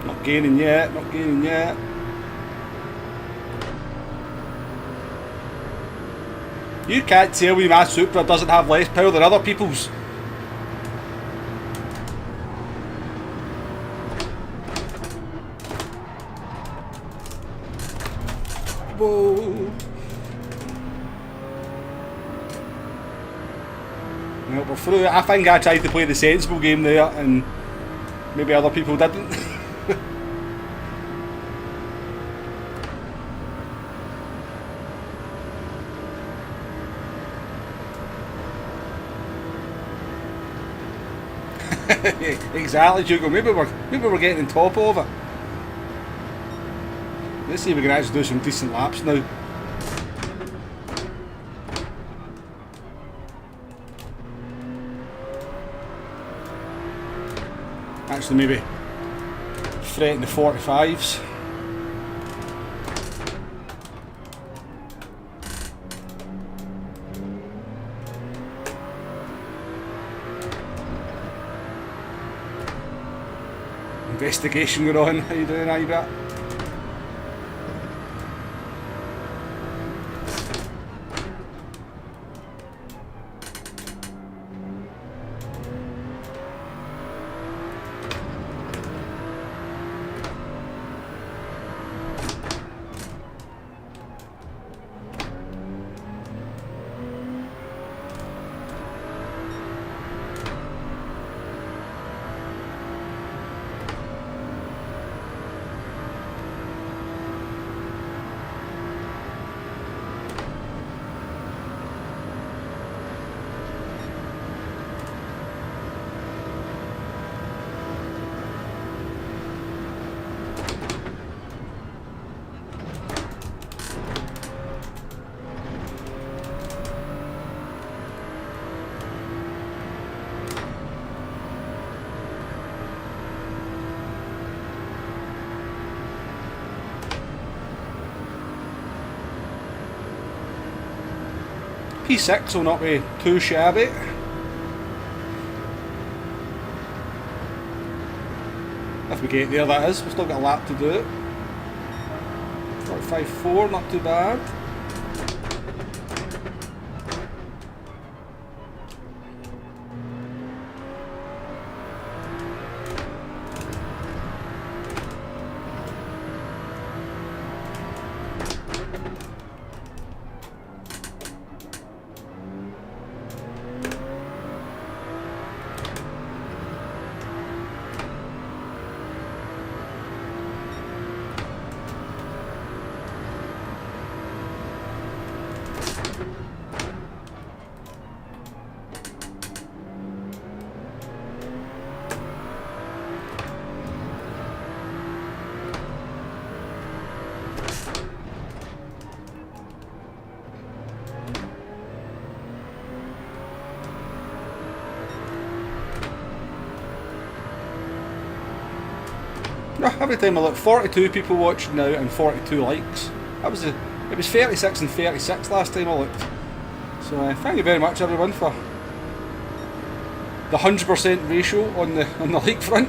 Not gaining yet, not gaining yet. You can't tell me my Supra doesn't have less power than other people's. Whoa. Well, we're through. I think I tried to play the sensible game there, and maybe other people didn't. Exactly, Hugo. Maybe we're getting on top of it. Let's see if we can actually do some decent laps now. Actually, maybe threaten the 45s. Investigation going on. How you doing, Ibra? P6 will not be too shabby. If we get there, that is. We've still got a lap to do it. 45.4, not too bad. Every time I look, 42 people watching now and 42 likes. It was 36 and 36 last time I looked. So thank you very much everyone for the 100% ratio on the like front.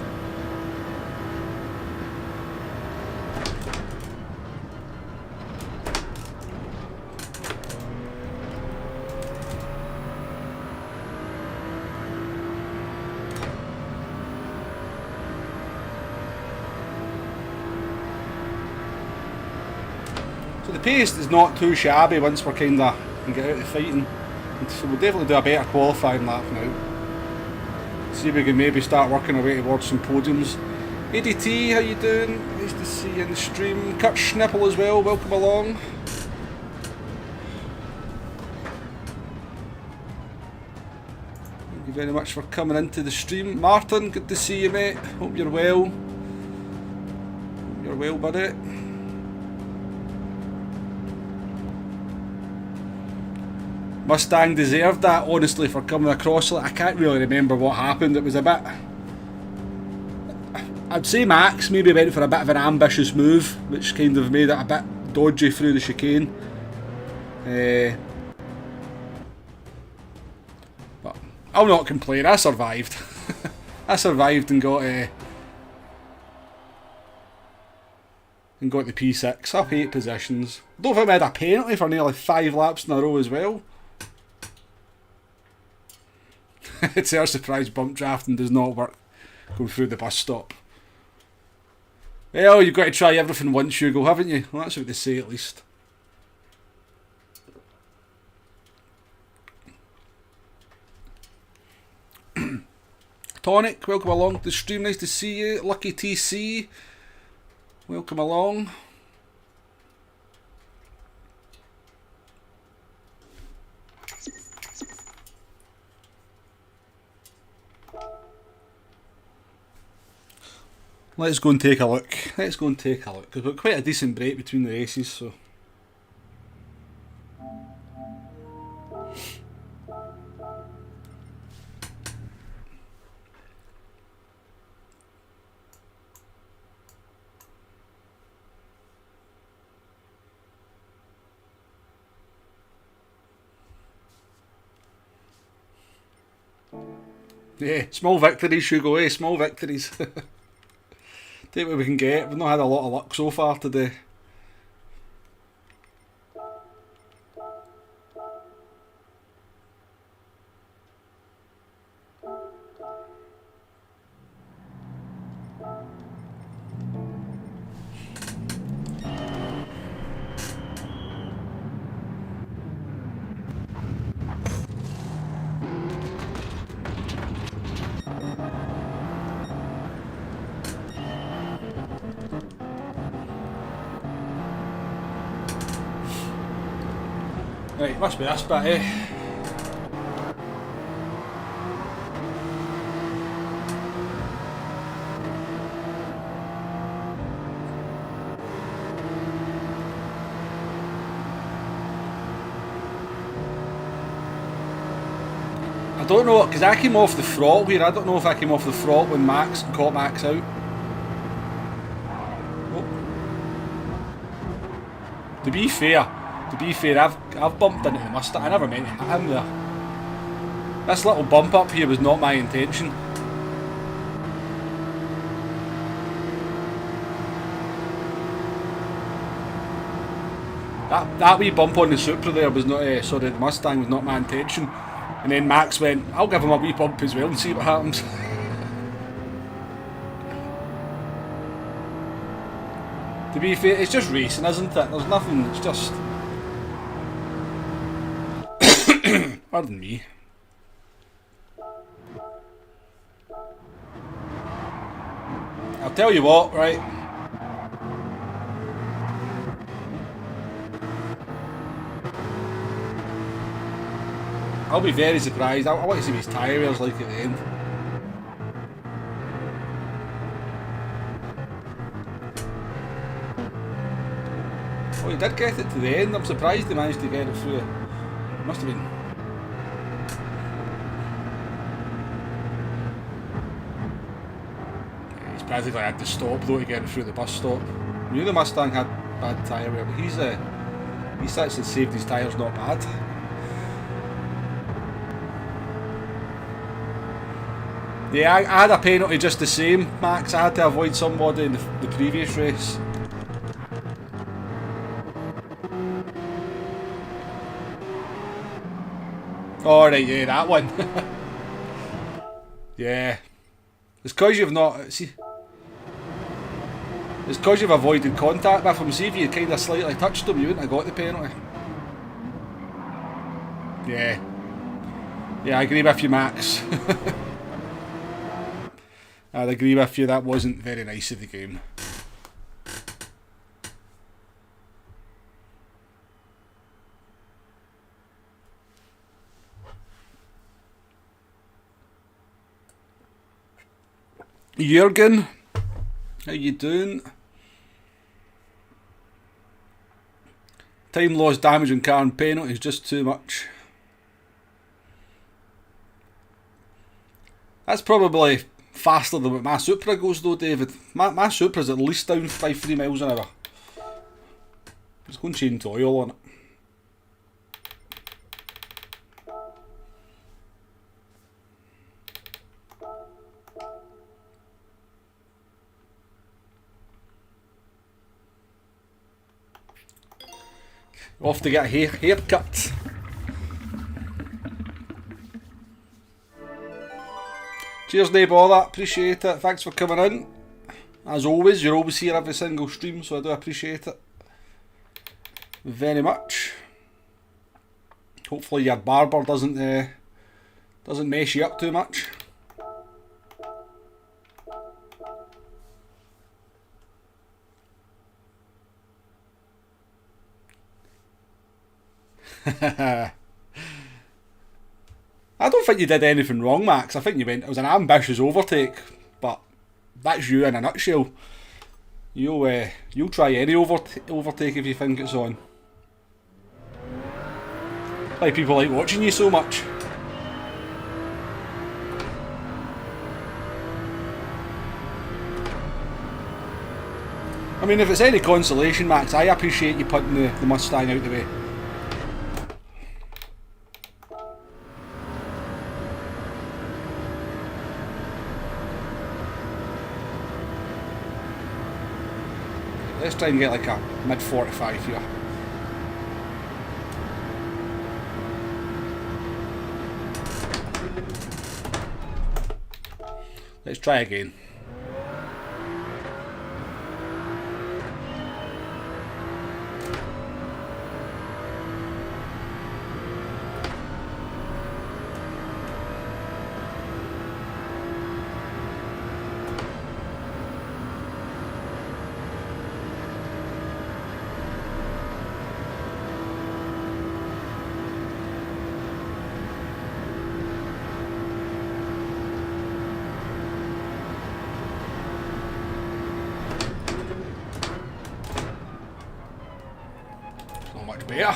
So the pace is not too shabby once we're kind of can get out of the fighting. So we'll definitely do a better qualifying lap now. See if we can maybe start working our way towards some podiums. ADT, how you doing? Nice to see you in the stream. Kurt Schnipple as well, welcome along. Thank you very much for coming into the stream. Martin, good to see you mate. Hope you're well. Hope you're well, buddy. Mustang deserved that, honestly, for coming across it. I can't really remember what happened. It was a bit... I'd say Max maybe went for a bit of an ambitious move, which kind of made it a bit dodgy through the chicane. But I'll not complain, I survived. I survived and got the P6, up 8 positions. Don't think we had a penalty for nearly 5 laps in a row as well. It's our surprise bump drafting does not work going through the bus stop. Well, you've got to try everything once, Hugo, haven't you? Well, that's what they say at least. Tonic, welcome along to the stream. Nice to see you. Lucky TC, welcome along. Let's go and take a look. Let's go and take a look, because we've got quite a decent break between the races, so. Yeah, small victories, Hugo, eh? Small victories. Take what we can get. We've not had a lot of luck so far today. Right, must be this bit, eh? I don't know, because I came off the throttle here. I don't know if I came off the throttle when Max caught Max out. Oh. To be fair, I've bumped into the Mustang. I never meant to hit him there. This little bump up here was not my intention. That wee bump on the Supra there was not, sorry, the Mustang was not my intention. And then Max went, I'll give him a wee bump as well and see what happens. To be fair, it's just racing, isn't it? There's nothing, it's just... Pardon me. I'll tell you what, right? I'll be very surprised. I want to see what his tyre wear's like at the end. Oh, he did get it to the end. I'm surprised he managed to get it through. Must have been. Yeah, he's practically had to stop though to get it through the bus stop. I knew the Mustang had bad tyre wear, but he's actually saved his tyres not bad. Yeah, I had a penalty just the same, Max. I had to avoid somebody in the previous race. Alright, yeah, that one. Yeah. It's because you've not... See, it's because you've avoided contact with him. See, if you kind of slightly touched him, you wouldn't have got the penalty. Yeah. Yeah, I agree with you, Max. I'd agree with you, that wasn't very nice of the game. Jürgen, how you doing? Time loss, damage on car and penalty is just too much. That's probably faster than what my Supra goes though, David. My Supra's at least down by 3 miles an hour. Let's go and change the oil on it. Off to get a haircut. Cheers, no bother. Appreciate it. Thanks for coming in. As always, you're always here every single stream, so I do appreciate it very much. Hopefully your barber doesn't mess you up too much. I don't think you did anything wrong, Max. I think you went, it was an ambitious overtake, but that's you in a nutshell. You'll try any overtake if you think it's on. Why people like watching you so much. I mean, if it's any consolation, Max, I appreciate you putting the Mustang out the way. Let's try and get like a mid-45 here. Let's try again. Yeah.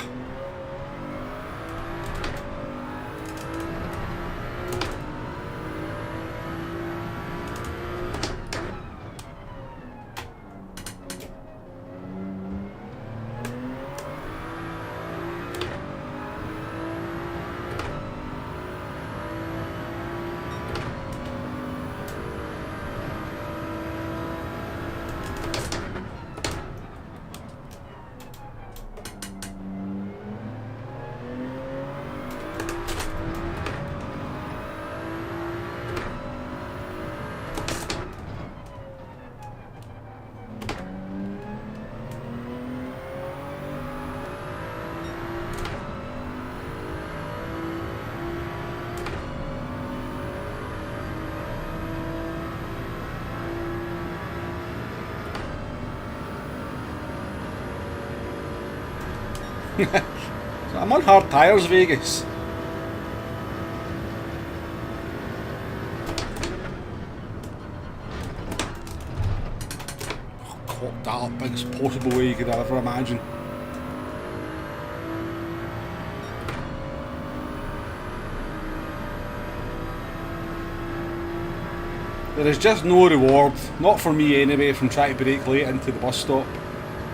So I'm on hard tyres, Vegas. Caught that up biggest possible way you could ever imagine. There is just no reward, not for me anyway, from trying to brake late into the bus stop.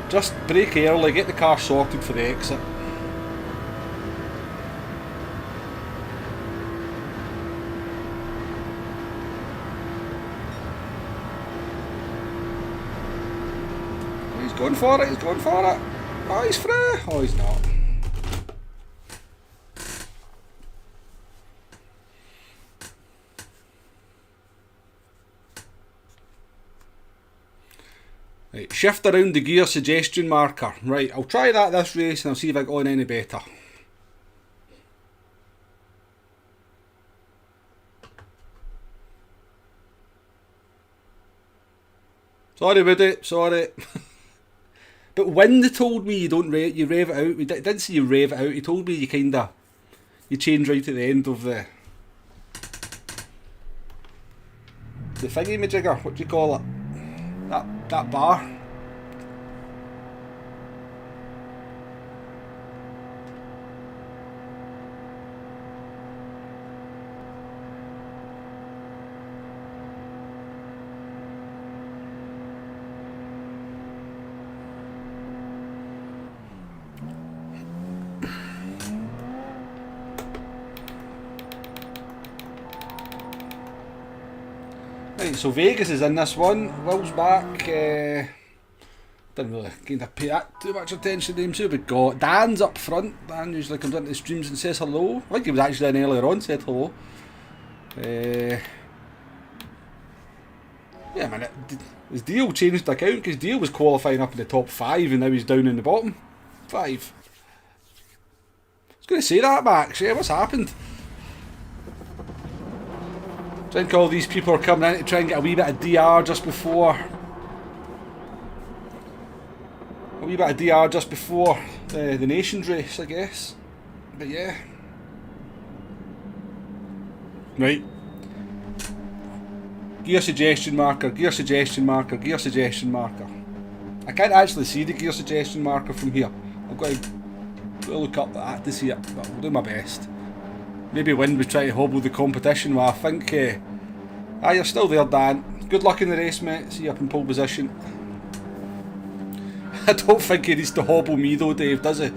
Just brake early, get the car sorted for the exit. He's going for it, he's going for it. Oh, he's free. Oh, he's not. Right, shift around the gear suggestion marker. Right, I'll try that this race and I'll see if I got on any better. Sorry about it, sorry. But when they told me you don't rev, you rev it out, we didn't see you rev it out, he told me you kinda, you change right at the end of the thingy-majigger, what do you call it? That bar. Right, so Vegas is in this one. Will's back. Didn't really kind of pay that too much attention to him. So we got Dan's up front. Dan usually comes into the streams and says hello. I think he was actually in earlier on, said hello. Yeah, man, his deal changed the account because Deal was qualifying up in the top 5 and now he's down in the bottom 5. I was going to say that, Max. Yeah, what's happened? I think all these people are coming in to try and get a wee bit of DR just before. A wee bit of DR just before the Nations race, I guess. But yeah. Right. Gear suggestion marker, gear suggestion marker, gear suggestion marker. I can't actually see the gear suggestion marker from here. I've got to look up that to see it, but I'll do my best. Maybe Wind was trying to hobble the competition, well I think... you're still there, Dan. Good luck in the race, mate. See you up in pole position. I don't think he needs to hobble me though, Dave, does he?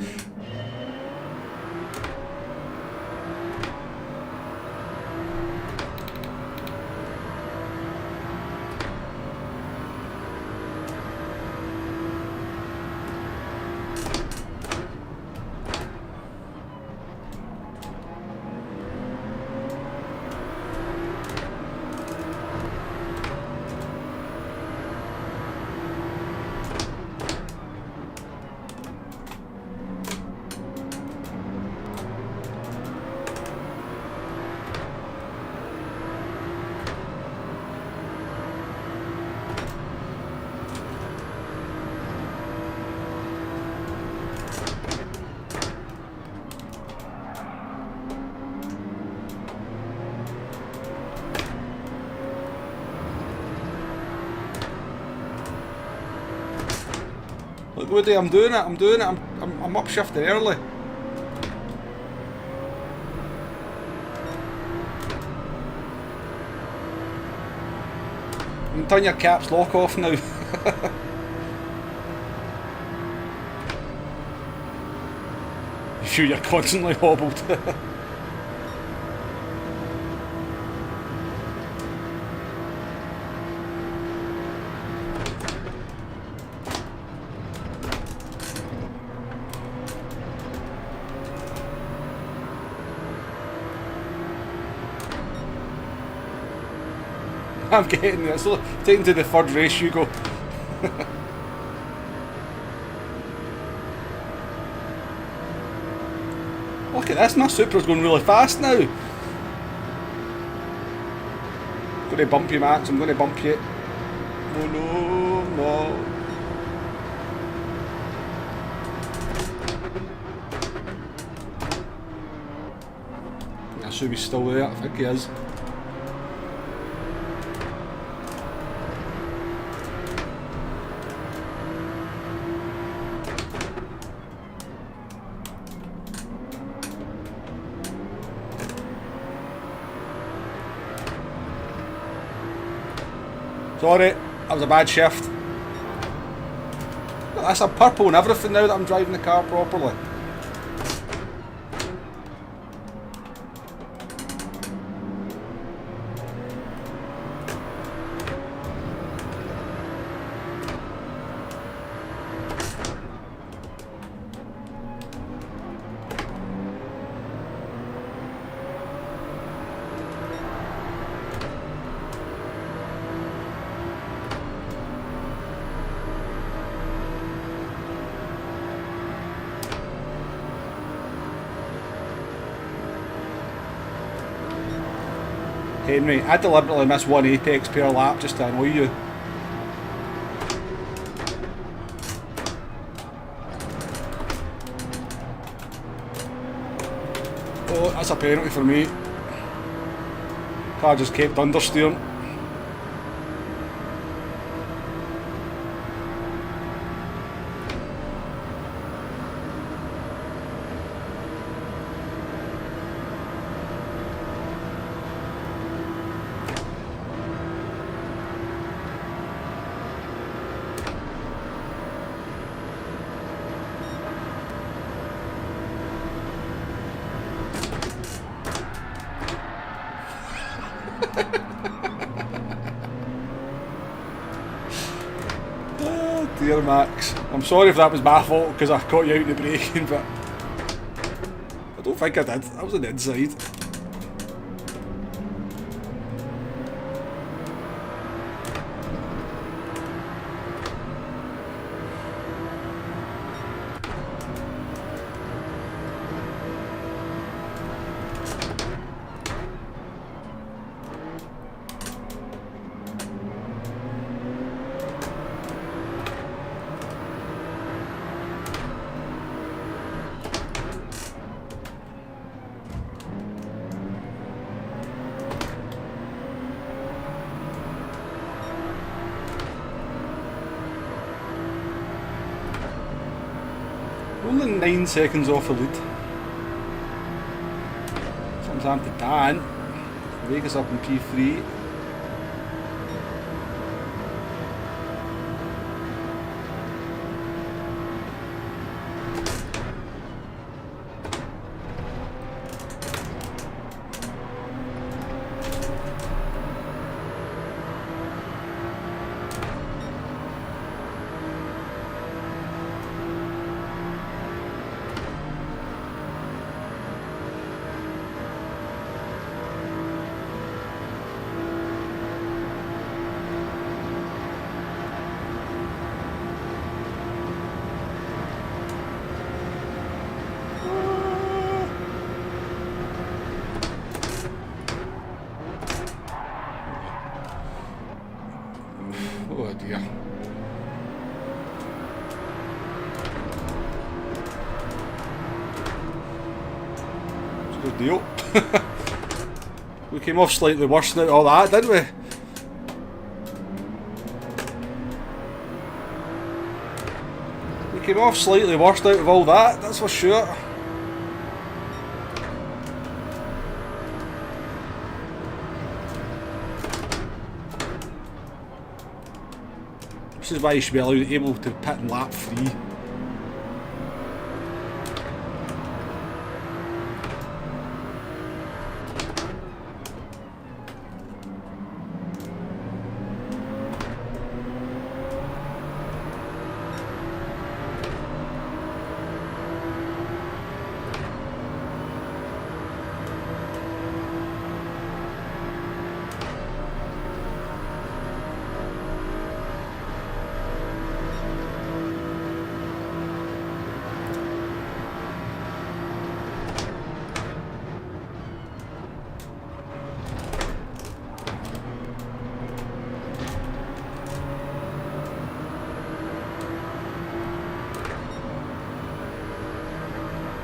Look, Woody, I'm doing it, I'm upshifting early. You can turn your caps lock off now. You sure you're constantly hobbled? I'm getting there. So taking to the third race, you go. Look at this, my Supra's going really fast now. I'm going to bump you, Max. I'm going to bump you. Oh no, no. I assume he's still there. I think he is. Sorry, that was a bad shift. That's a purple and everything now that I'm driving the car properly. Henry, I deliberately missed one apex per lap just to annoy you. Oh, that's a penalty for me. Car just kept understeering. Oh dear, Max. I'm sorry if that was my fault because I caught you out in the braking, but I don't think I did. I was on the inside. Only 9 seconds off the lead. Something's happened to Dan. Vegas up in P3. Oh dear. It's a good deal. We came off slightly worse than all that, didn't we? We came off slightly worse out of all that, that's for sure. This is why you should be able to pit in lap 3.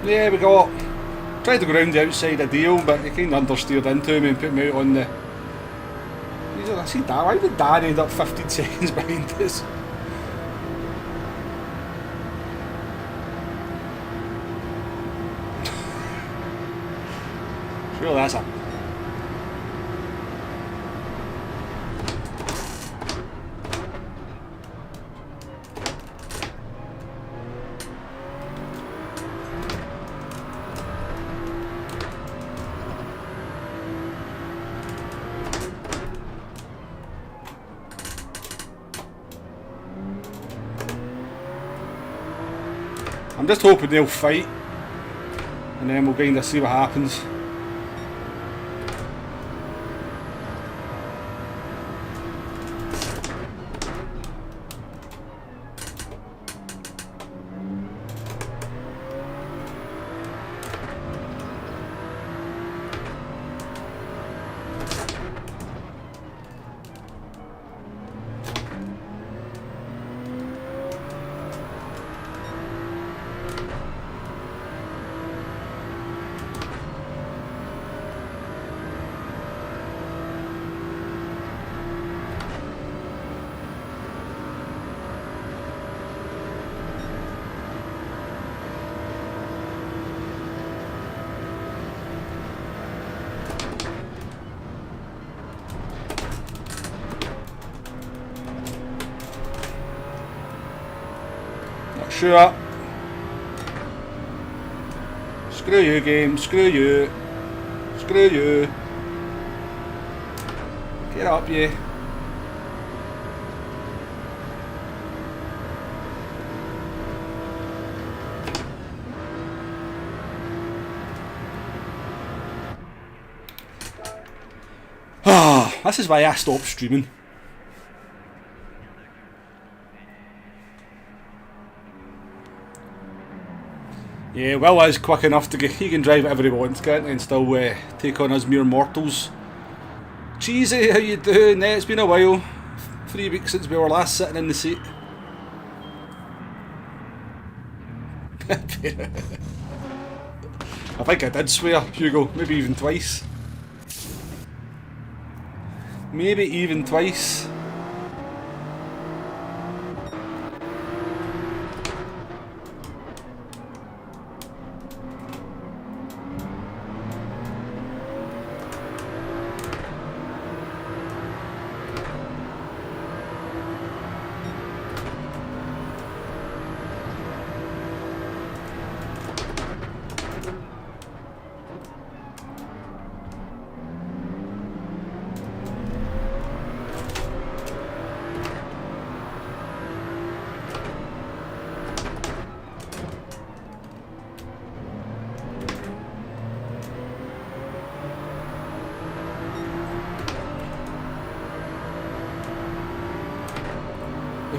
Yeah, we got tried to go round the outside of Deal, but he kind of understeered into me and put me out on the. I see that. Why did Dan end up 15 seconds behind us? Sure, that's a. I'm just hoping they'll fight, and then we'll kind of see what happens. Sure. Screw you, game. Screw you. Screw you. Get up, you. This is why I stopped streaming. Yeah, Will is quick enough to get. He can drive whatever he wants, can't he, and still take on us mere mortals. Cheesy, how you doing? It's been a while. 3 weeks since we were last sitting in the seat. I think I did swear, Hugo. Maybe even twice. Maybe even twice.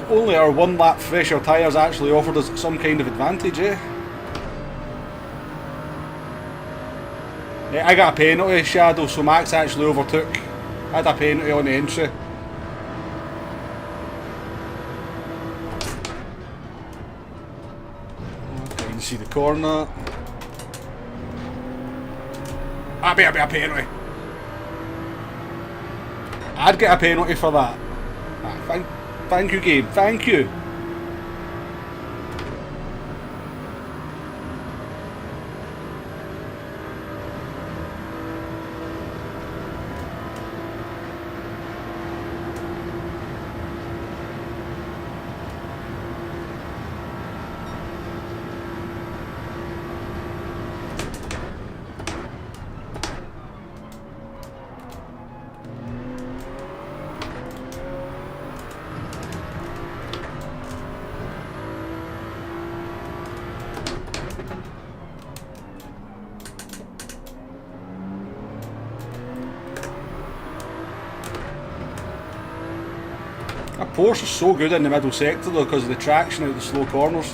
only our 1 lap fresher tyres actually offered us some kind of advantage, eh? Yeah, I got a penalty, Shadow, so Max actually overtook. I had a penalty on the entry. Okay, you can see the corner. That'd be a penalty. I'd get a penalty for that. Thank you, game. Thank you. That Porsche is so good in the middle sector though because of the traction out the slow corners.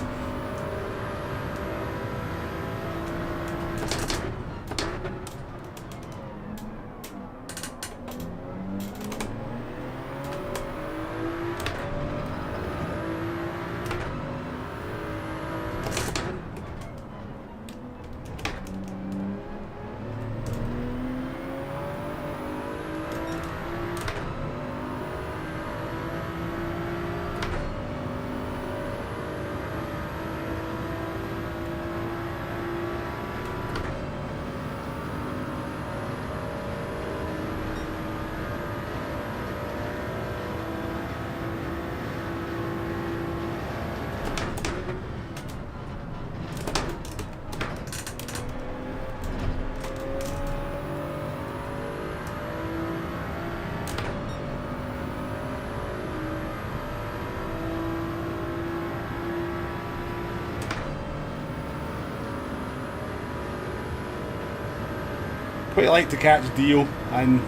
Quite like to catch Dio and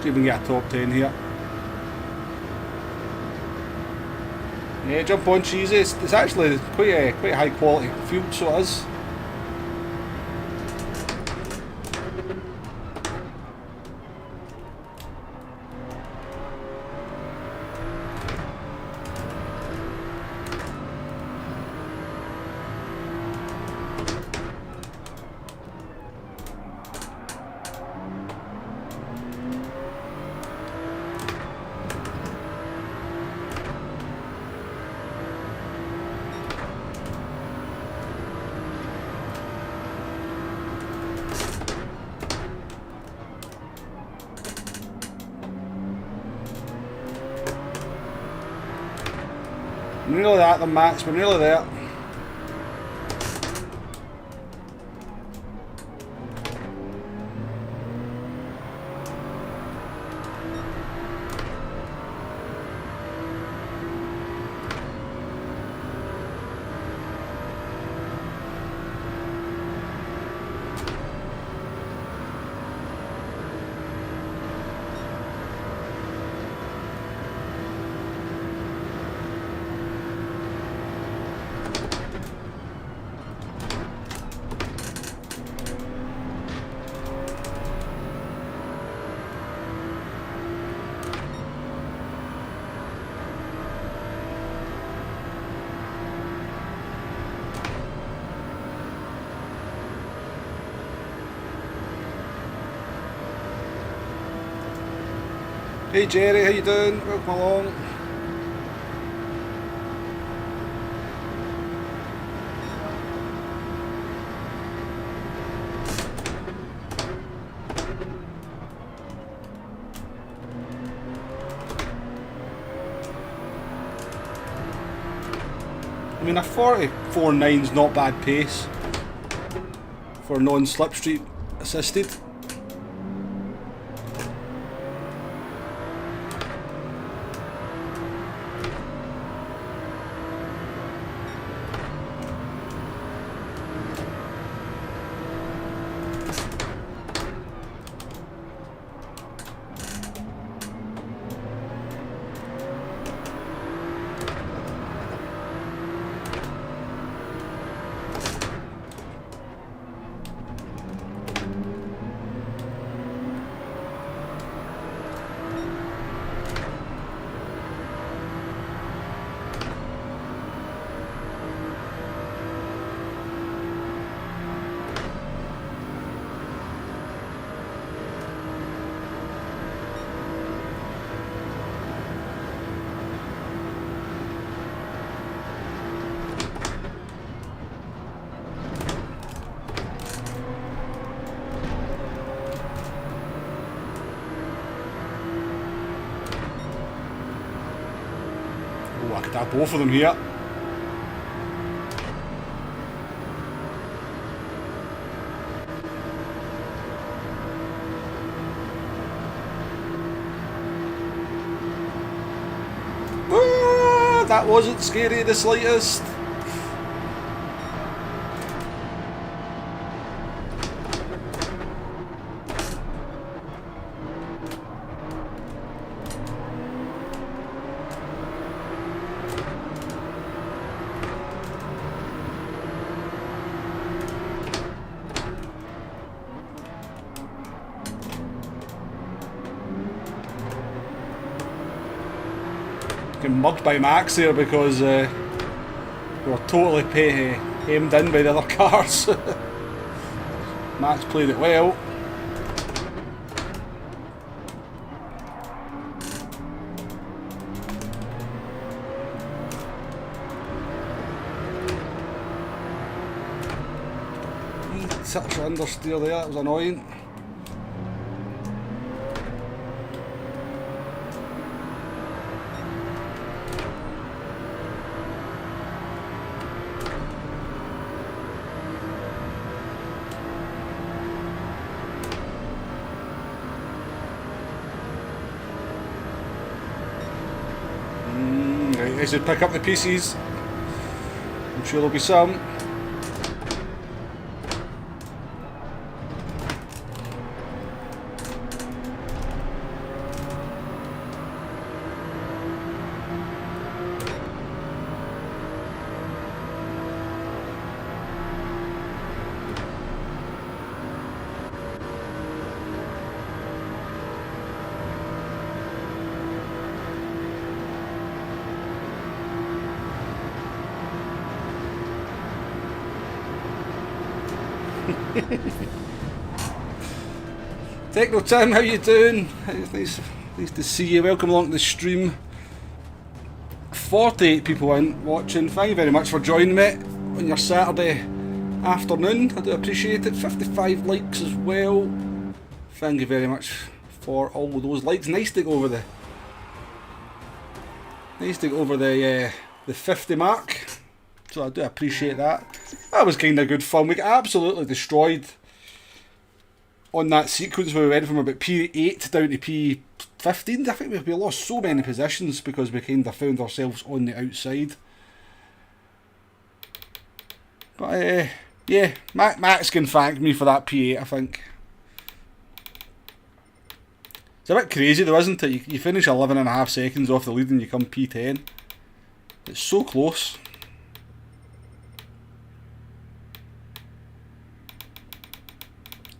see if we can get a top 10 here. Yeah, jump on Cheesy. It's actually quite a high quality field, so it is. We're nearly at them, Max, we're nearly there. Hey Jerry, how you doing? Welcome along. I mean, a 44.9's not bad pace for non-slipstream assisted. could have both of them here. That wasn't scary the slightest. Mugged by Max there because we were totally hemmed in by the other cars. Max played it well. Such understeer there, that was annoying. I should pick up the pieces. I'm sure there'll be some. Techno Tim, how you doing? Nice to see you. Welcome along to the stream. 48 people in watching. Thank you very much for joining me on your Saturday afternoon. I do appreciate it. 55 likes as well. Thank you very much for all those likes. Nice to go over the 50 mark. So I do appreciate that. That was kind of good fun. We got absolutely destroyed on that sequence where we went from about P8 down to P15. I think we lost so many positions because we kind of found ourselves on the outside. But yeah, Max can thank me for that P8, I think. It's a bit crazy though, isn't it? You finish 11.5 seconds off the lead and you come P10. It's so close.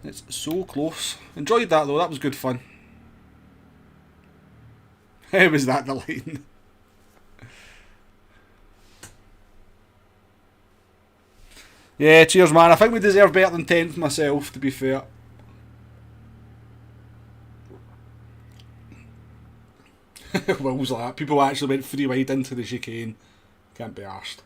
It's so close. Enjoyed that though, that was good fun. How was that the line? Yeah, cheers man. I think we deserve better than 10th myself, to be fair. Will's like that. People actually went 3 wide into the chicane. Can't be arsed.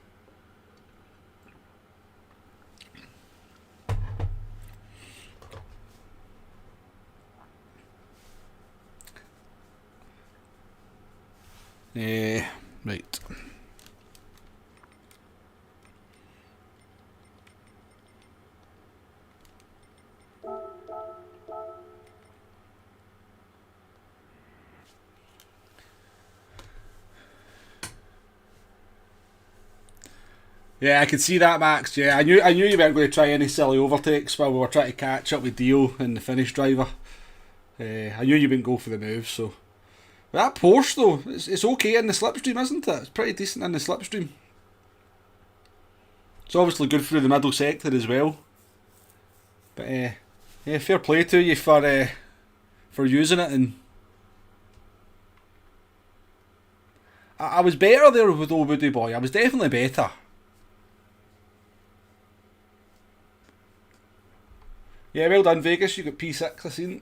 Right. Yeah, I could see that, Max. Yeah, I knew you weren't going to try any silly overtakes while we were trying to catch up with Dio and the finish driver. I knew you wouldn't go for the move, so. But that Porsche though, it's okay in the slipstream, isn't it? It's pretty decent in the slipstream. It's obviously good through the middle sector as well. But yeah, fair play to you for using it. And I was better there with old Woody Boy. I was definitely better. Yeah, well done Vegas. You got P6, I seen.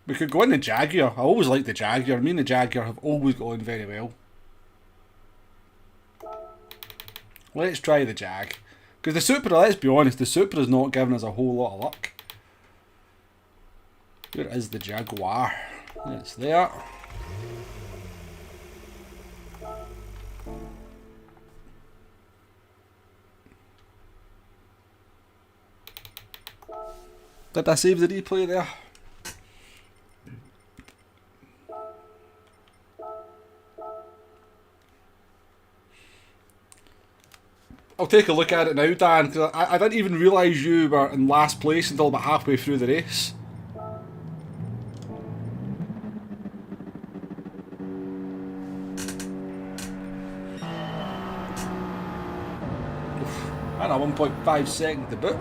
We could go in the Jaguar. I always like the Jaguar. Me and the Jaguar have always gone very well. Let's try the Jag. Because the Supra, let's be honest, the Supra's not giving us a whole lot of luck. Where is the Jaguar? It's there. Did I save the replay there? I'll take a look at it now, Dan, because I didn't even realise you were in last place until about halfway through the race. And a 1.5 second to boot.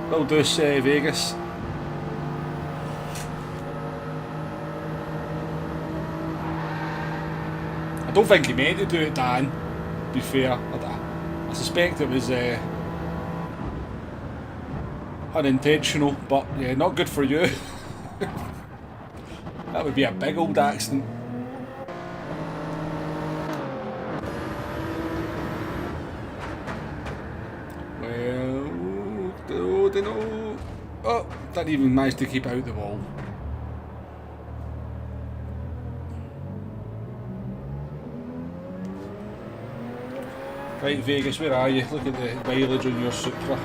We'll do Vegas. I don't think he meant to do it, Dan, to be fair. I suspect it was unintentional, but yeah, not good for you. That would be a big old accident. Oh, didn't even manage to keep out the wall. Right, Vegas, where are you? Look at the mileage on your Supra.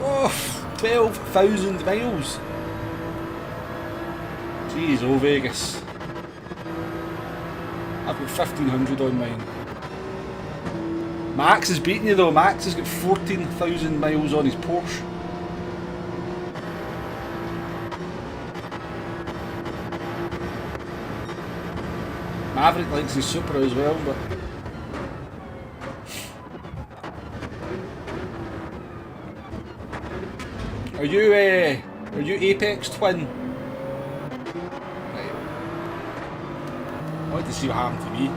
Oh, 12,000 miles. Jeez, oh Vegas. I've got 1,500 on mine. Max is beating you though. Max has got 14,000 miles on his Porsche. Maverick likes his Supra as well, but are you Apex Twin? Right. I want to see what happened to me.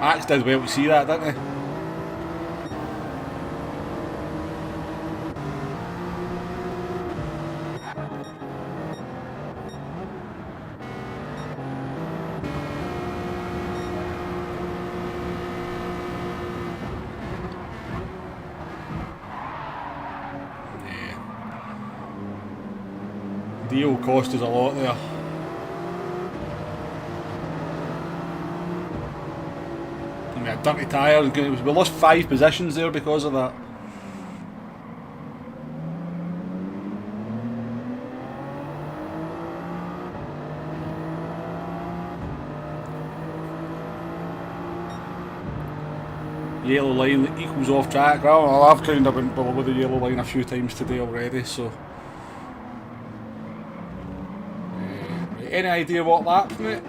Max did well to see that, didn't he? Yeah. Deal cost us a lot there. A dirty tyre. We lost 5 positions there because of that. Yellow line equals off track. Well, I've kind of went below the yellow line a few times today already, so. Any idea what lap, mate?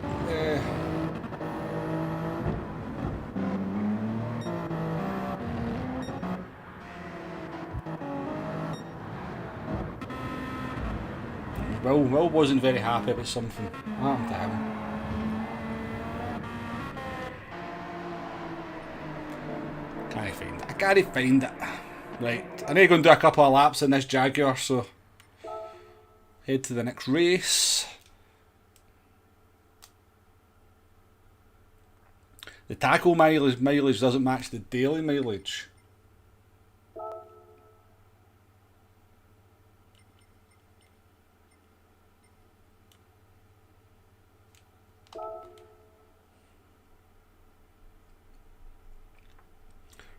Will wasn't very happy about something. What happened to him? Can't find it. I can't find it. Right, I need to go and do a couple of laps in this Jaguar, so head to the next race. The tackle mileage doesn't match the daily mileage.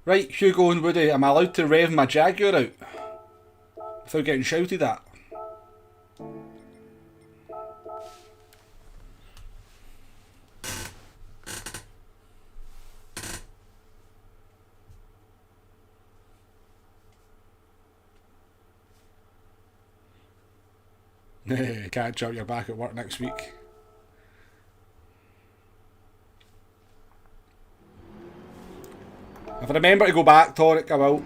Right, Hugo and Woody, am I allowed to rev my Jaguar out without getting shouted at? Catch up, you're back at work next week. If I remember to go back, Toric, I will.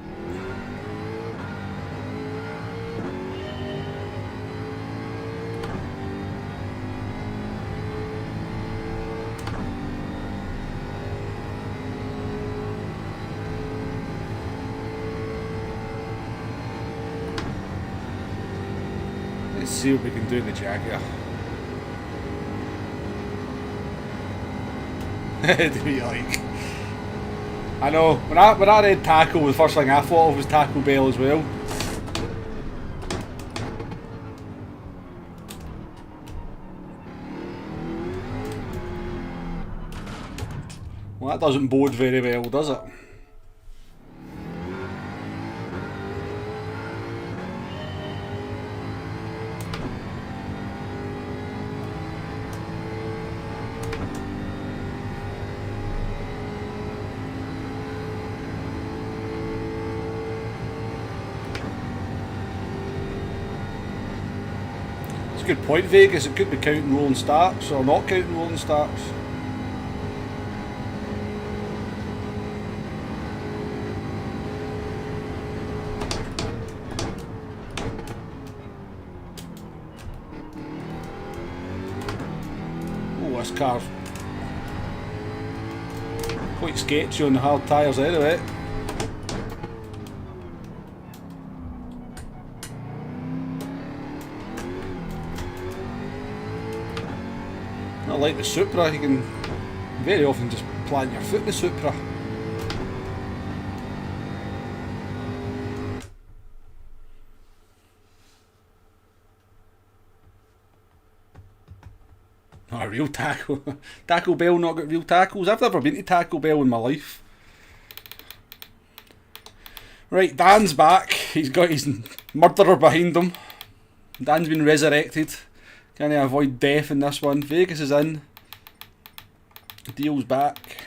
Let's see what we can do in the Jaguar. Do you like? I know, when I read tackle, the first thing I thought of was Taco Bell as well. Well, that doesn't bode very well, does it? Good point, Vegas. It could be counting rolling starts or not counting rolling starts. Oh, this car's quite sketchy on the hard tyres anyway. Not like the Supra, you can very often just plant your foot in the Supra. Not a real taco. Taco Bell not got real tacos. I've never been to Taco Bell in my life. Right, Dan's back. He's got his murderer behind him. Dan's been resurrected. Can he avoid death in this one? Vegas is in. Deal's back.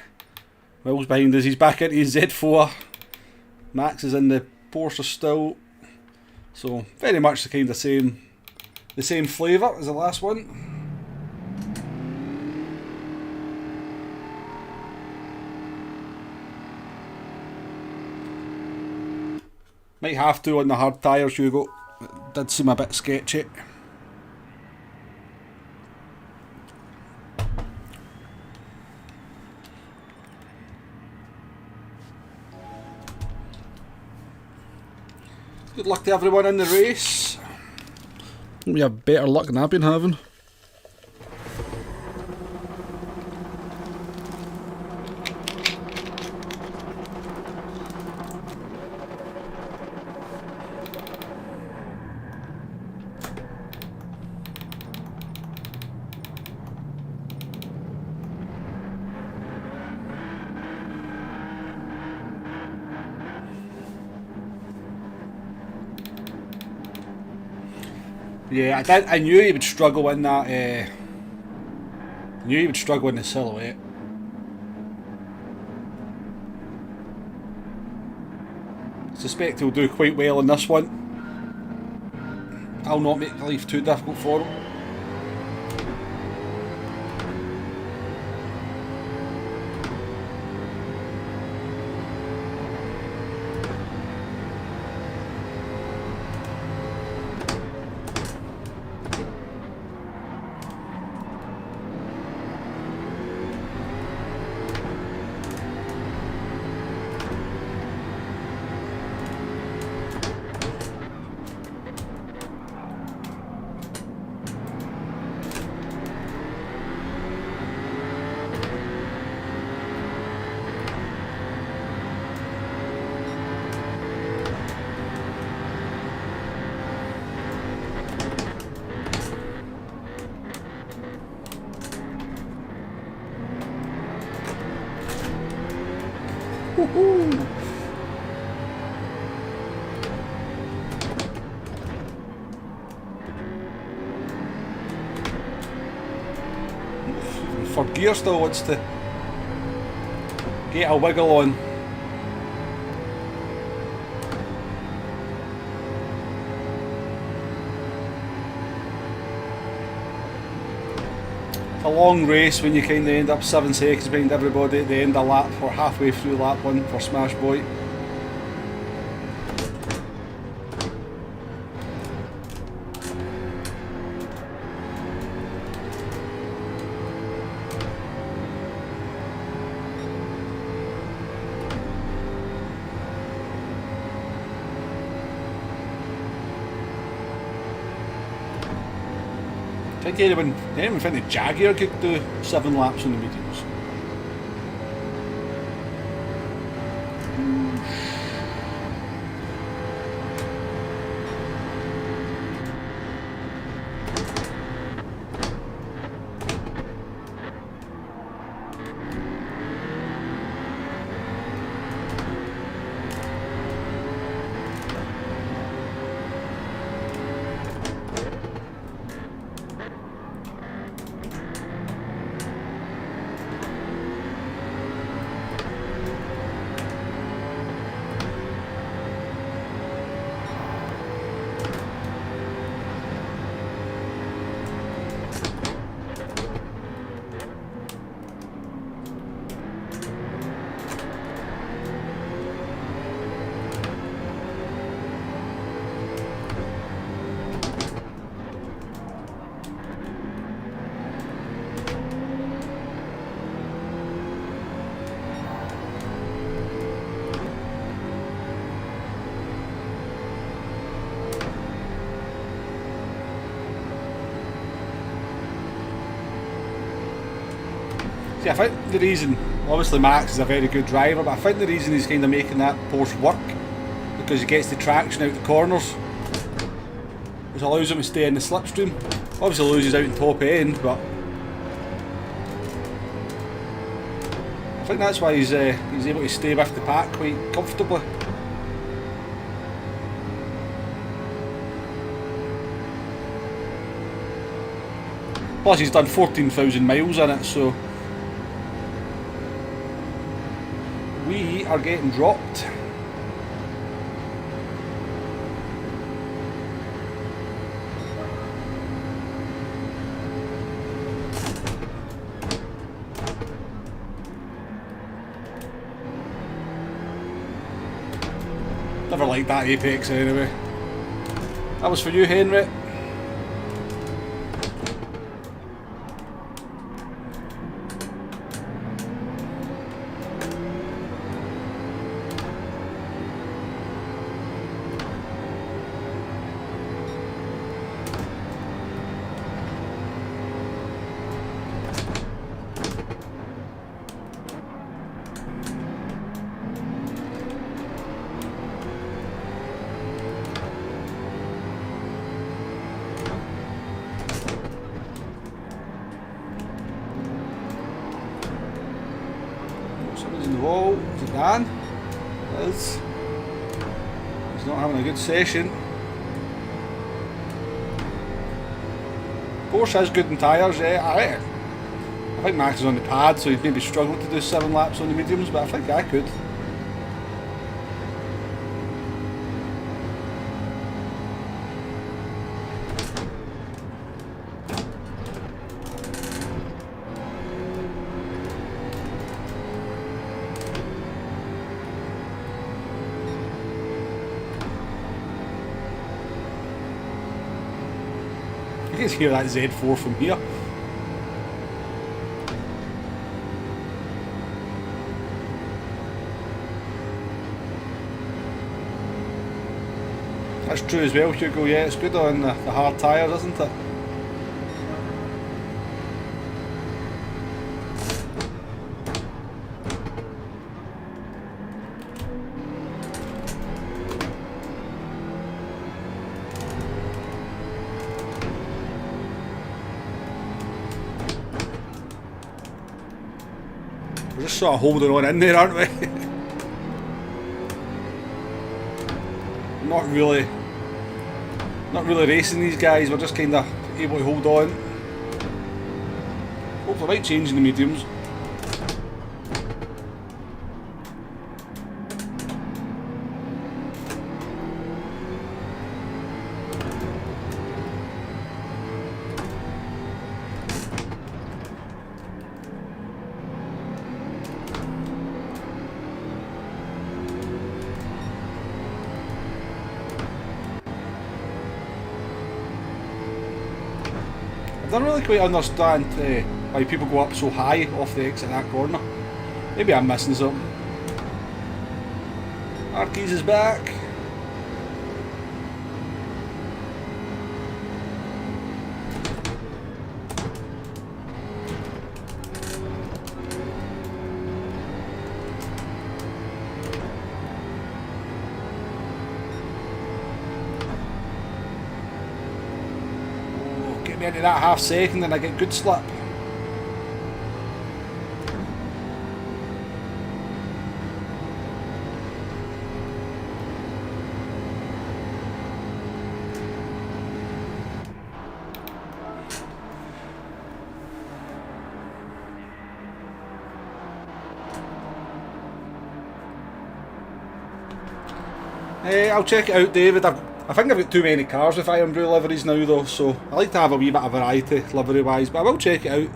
Will's behind us. He's back into his Z4. Max is in the Porsche still. So very much the kind of the same flavour as the last one. Might have to on the hard tyres, Hugo. It did seem a bit sketchy. Good luck to everyone in the race. We have better luck than I've been having. Yeah, I knew he would struggle in that. I knew he would struggle in the silhouette. Suspect he'll do quite well in this one. I'll not make life too difficult for him. Woohoo! For gear still wants to get a wiggle on. It's a long race when you kind of end up 7 seconds behind everybody at the end of lap or halfway through lap 1 for Smash Boy. I think anyone think the Jaguar could do 7 laps on the mediums. See, I think the reason, obviously Max is a very good driver, but I think the reason he's kind of making that Porsche work, because he gets the traction out the corners, which allows him to stay in the slipstream. Obviously loses out in top end, but I think that's why he's able to stay with the pack quite comfortably. Plus he's done 14,000 miles in it, so we are getting dropped. Never liked that apex anyway. That was for you, Henry. Somebody's in the wall. Is it Dan? It is. He's not having a good session. Porsche has good in tyres, yeah. I think Max is on the pad, so he'd maybe struggle to do 7 laps on the mediums, but I think I could. You can hear that Z4 from here. That's true as well, Hugo. Yeah, it's good on the hard tyres, isn't it? We're just sort of holding on in there, aren't we? Not really racing these guys, we're just kind of able to hold on. Hopefully I might change in the mediums. don't really quite understand why people go up so high off the exit of that corner. Maybe I'm missing something. Arkeys is back. Get me into that half second and I get good slip. I'll check it out, David. I think I've got too many cars with Iron Brew liveries now though, so I like to have a wee bit of variety livery wise, but I will check it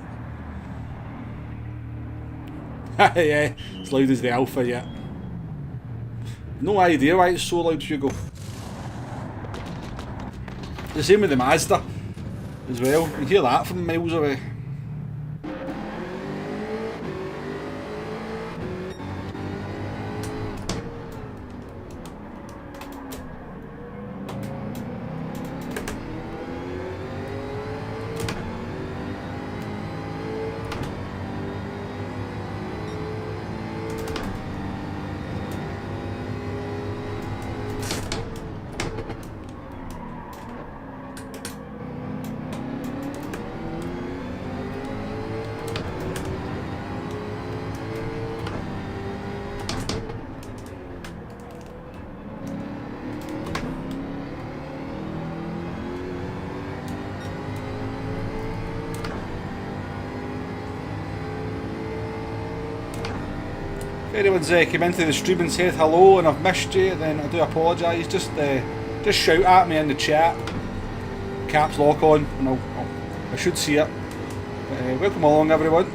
out. Yeah, as loud as the Alpha, yeah. No idea why it's so loud, Hugo. The same with the Mazda as well. You hear that from miles away. If anyone's came into the stream and said hello and I've missed you, then I do apologise. Just shout at me in the chat. Caps lock on, and I should see it. Welcome along, everyone.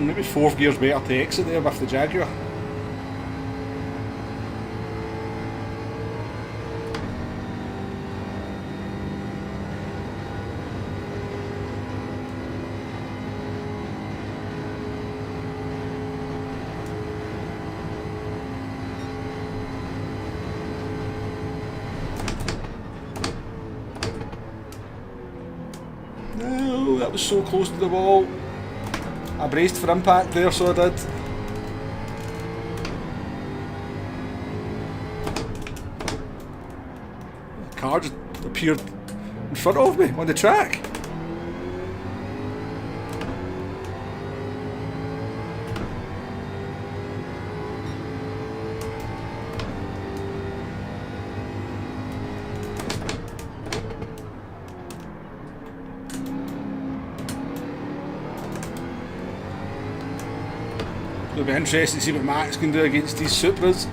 Maybe fourth gear's better to exit there with the Jaguar. No, that was so close to the wall. I braced for impact there, so I did. The car just appeared in front of me on the track. It'll be interesting to see what Max can do against these Supras.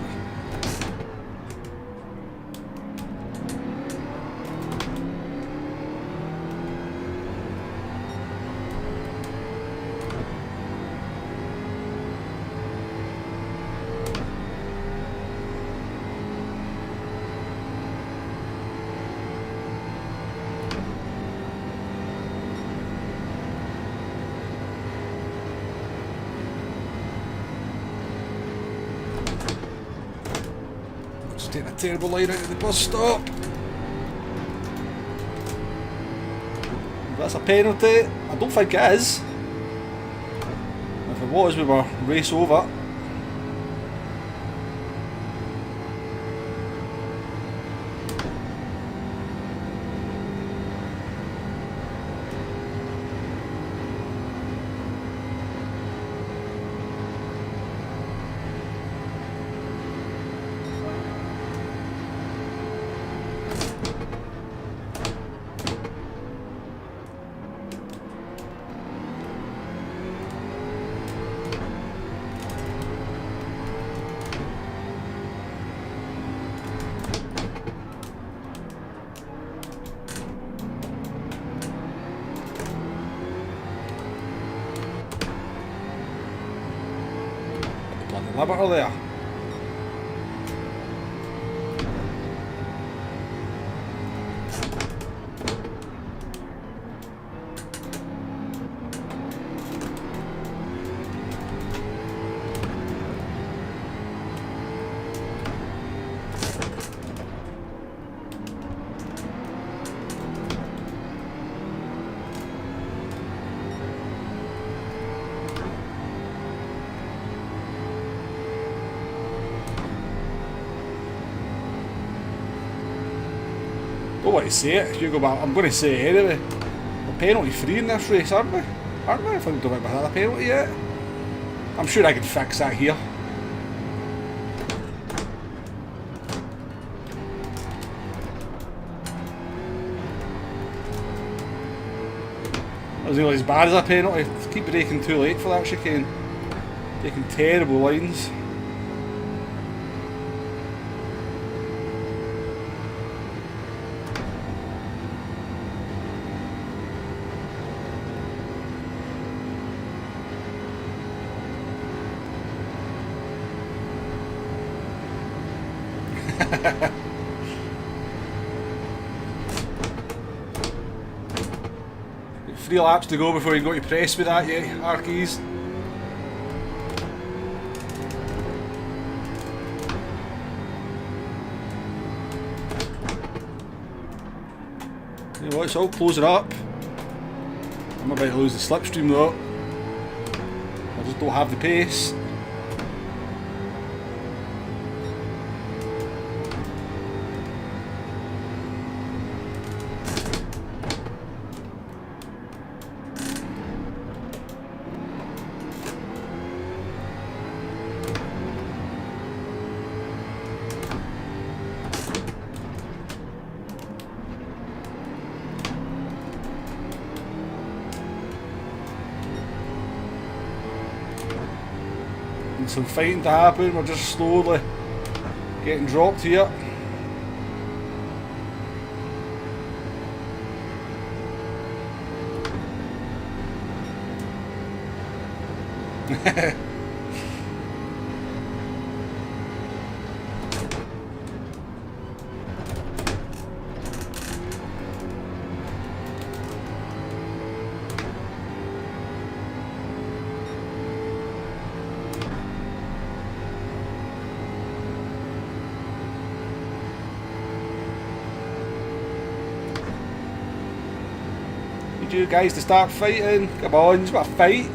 Taking a terrible line out of the bus stop. That's a penalty. I don't think it is. If it was, we were race over. limiter there. Don't want to say it, you go back. I'm going to say it anyway. We're penalty free in this race, aren't we? Aren't we? If I don't think we've had a penalty yet. I'm sure I can fix that here. That wasn't really as bad as a penalty. Keep braking too late for that chicane. Taking terrible lines. Three laps to go before you go to press with that, yeah, Arkeys. You know what, it's all closing up. I'm about to lose the slipstream though. I just don't have the pace. Some fighting to happen, we're just slowly getting dropped here. You guys to start fighting. Come on, just got to fight.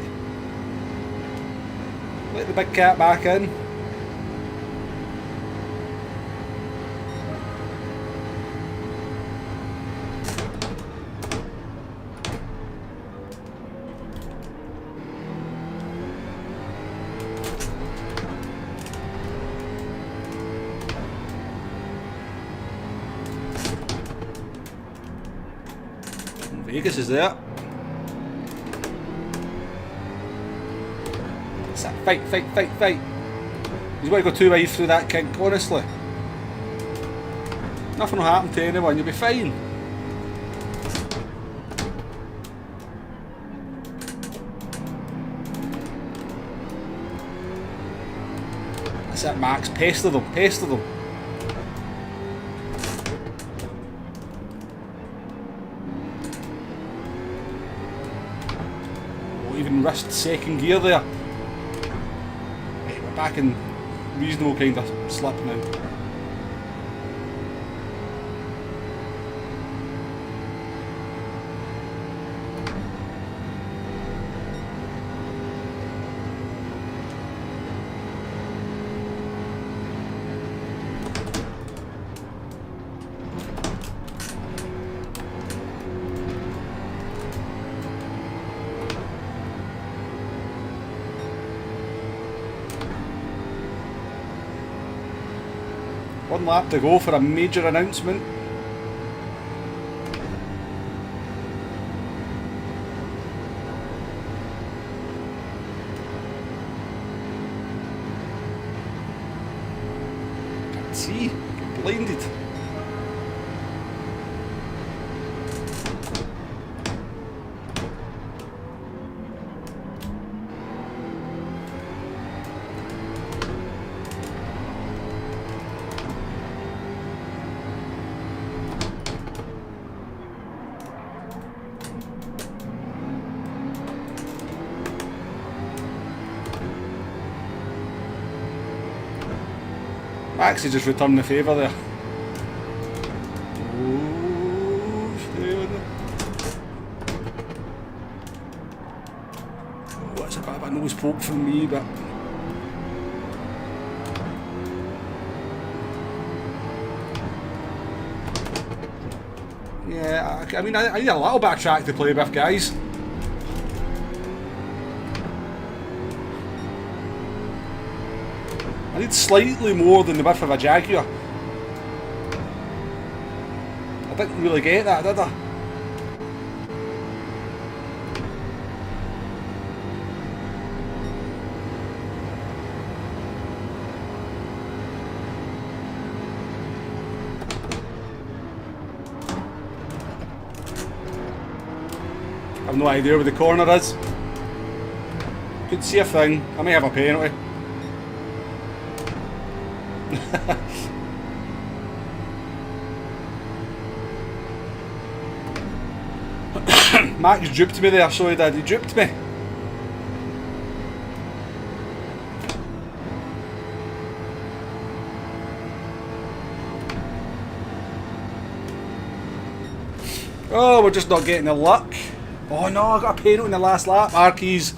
Let the big cat back in. Vegas is there. It's that fight, fight, fight, fight. You want to go too wide through that kink, honestly. Nothing will happen to anyone, you'll be fine. That's it, Max. Pester them, pester them. Even risked second gear there. Right, we're back in reasonable kind of slip now. One lap to go for a major announcement. Can't see, get blinded. Max has just returned the favour there. Oh, stay on it. Oh, that's a bit of a nose poke from me, but... yeah, I mean, I need a little bit of track to play with, guys. I need slightly more than the width of a Jaguar. I didn't really get that, did I? I've no idea where the corner is. Couldn't see a thing. I may have a penalty. Max duped me there, so he did. He duped me. Oh, we're just not getting the luck. Oh no, I got a penalty in the last lap. Arkeys,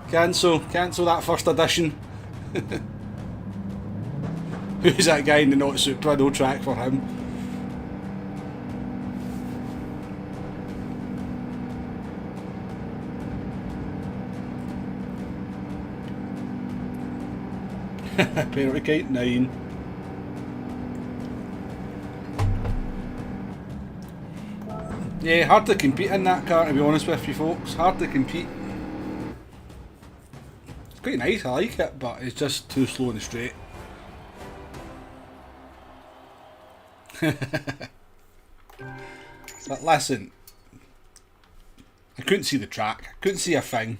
cancel that first edition. Who's that guy in the not suit? No track for him. Penalty count 9. Yeah, hard to compete in that car, to be honest with you folks. Hard to compete. It's quite nice, I like it, but it's just too slow in the straight. But listen, I couldn't see the track. I couldn't see a thing.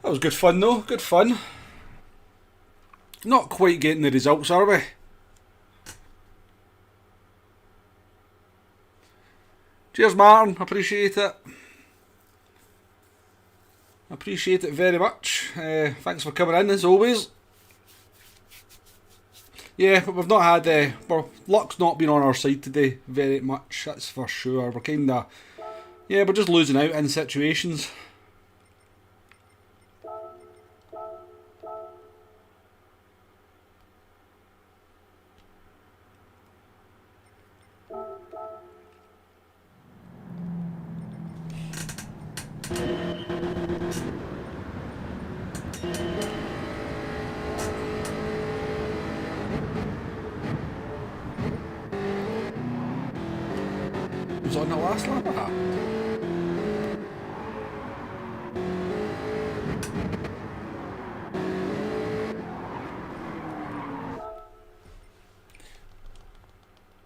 That was good fun though, good fun. Not quite getting the results, are we? Cheers Martin, appreciate it. Appreciate it very much. Thanks for coming in as always. Yeah, but we've not had, luck's not been on our side today very much, that's for sure. We're kinda, yeah, we're just losing out in situations. Was on the last lap of that?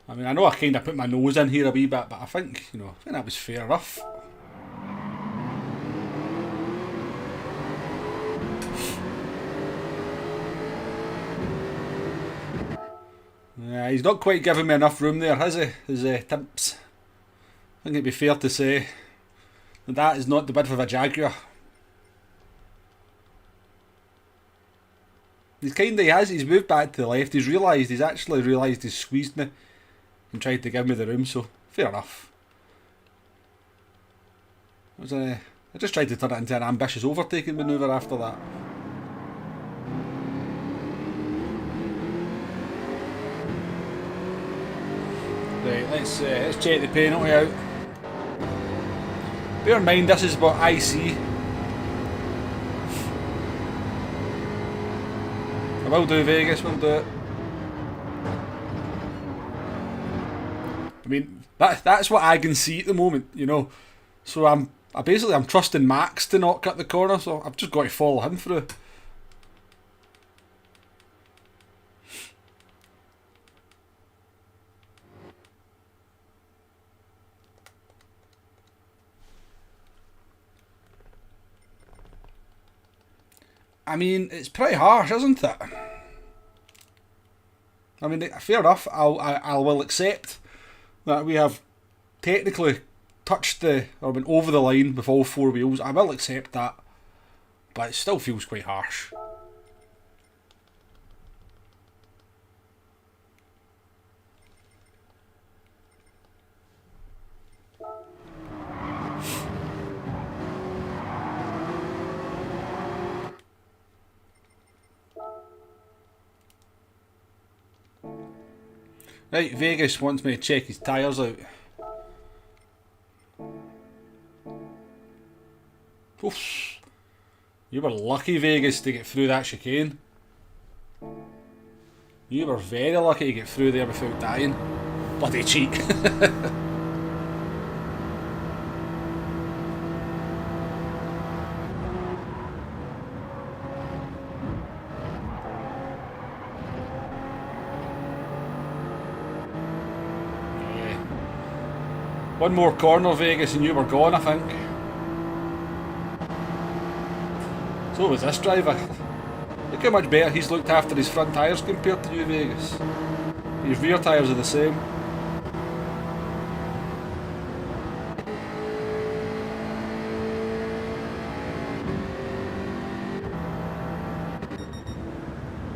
I mean, I know I kind of put my nose in here a wee bit, but I think, you know, I think that was fair enough. Yeah, he's not quite giving me enough room there, has he? His Timps. I think it'd be fair to say that that is not the width of a Jaguar. He's moved back to the left. He's actually realised he's squeezed me and tried to give me the room, so fair enough. I just tried to turn it into an ambitious overtaking manoeuvre after that. Right, let's check the penalty out. Bear in mind this is what I see. I will do Vegas, we'll do it. I mean, that's what I can see at the moment, you know. So I'm trusting Max to not cut the corner, so I've just got to follow him through. I mean, it's pretty harsh, isn't it? I mean, fair enough. I will accept that we have technically touched or been over the line with all four wheels. I will accept that, but it still feels quite harsh. Right, Vegas wants me to check his tyres out. Oof. You were lucky, Vegas, to get through that chicane. You were very lucky to get through there without dying. Bloody cheat. One more corner, Vegas, and you were gone, I think. So was this driver. Look how much better he's looked after his front tyres compared to you, Vegas. His rear tyres are the same.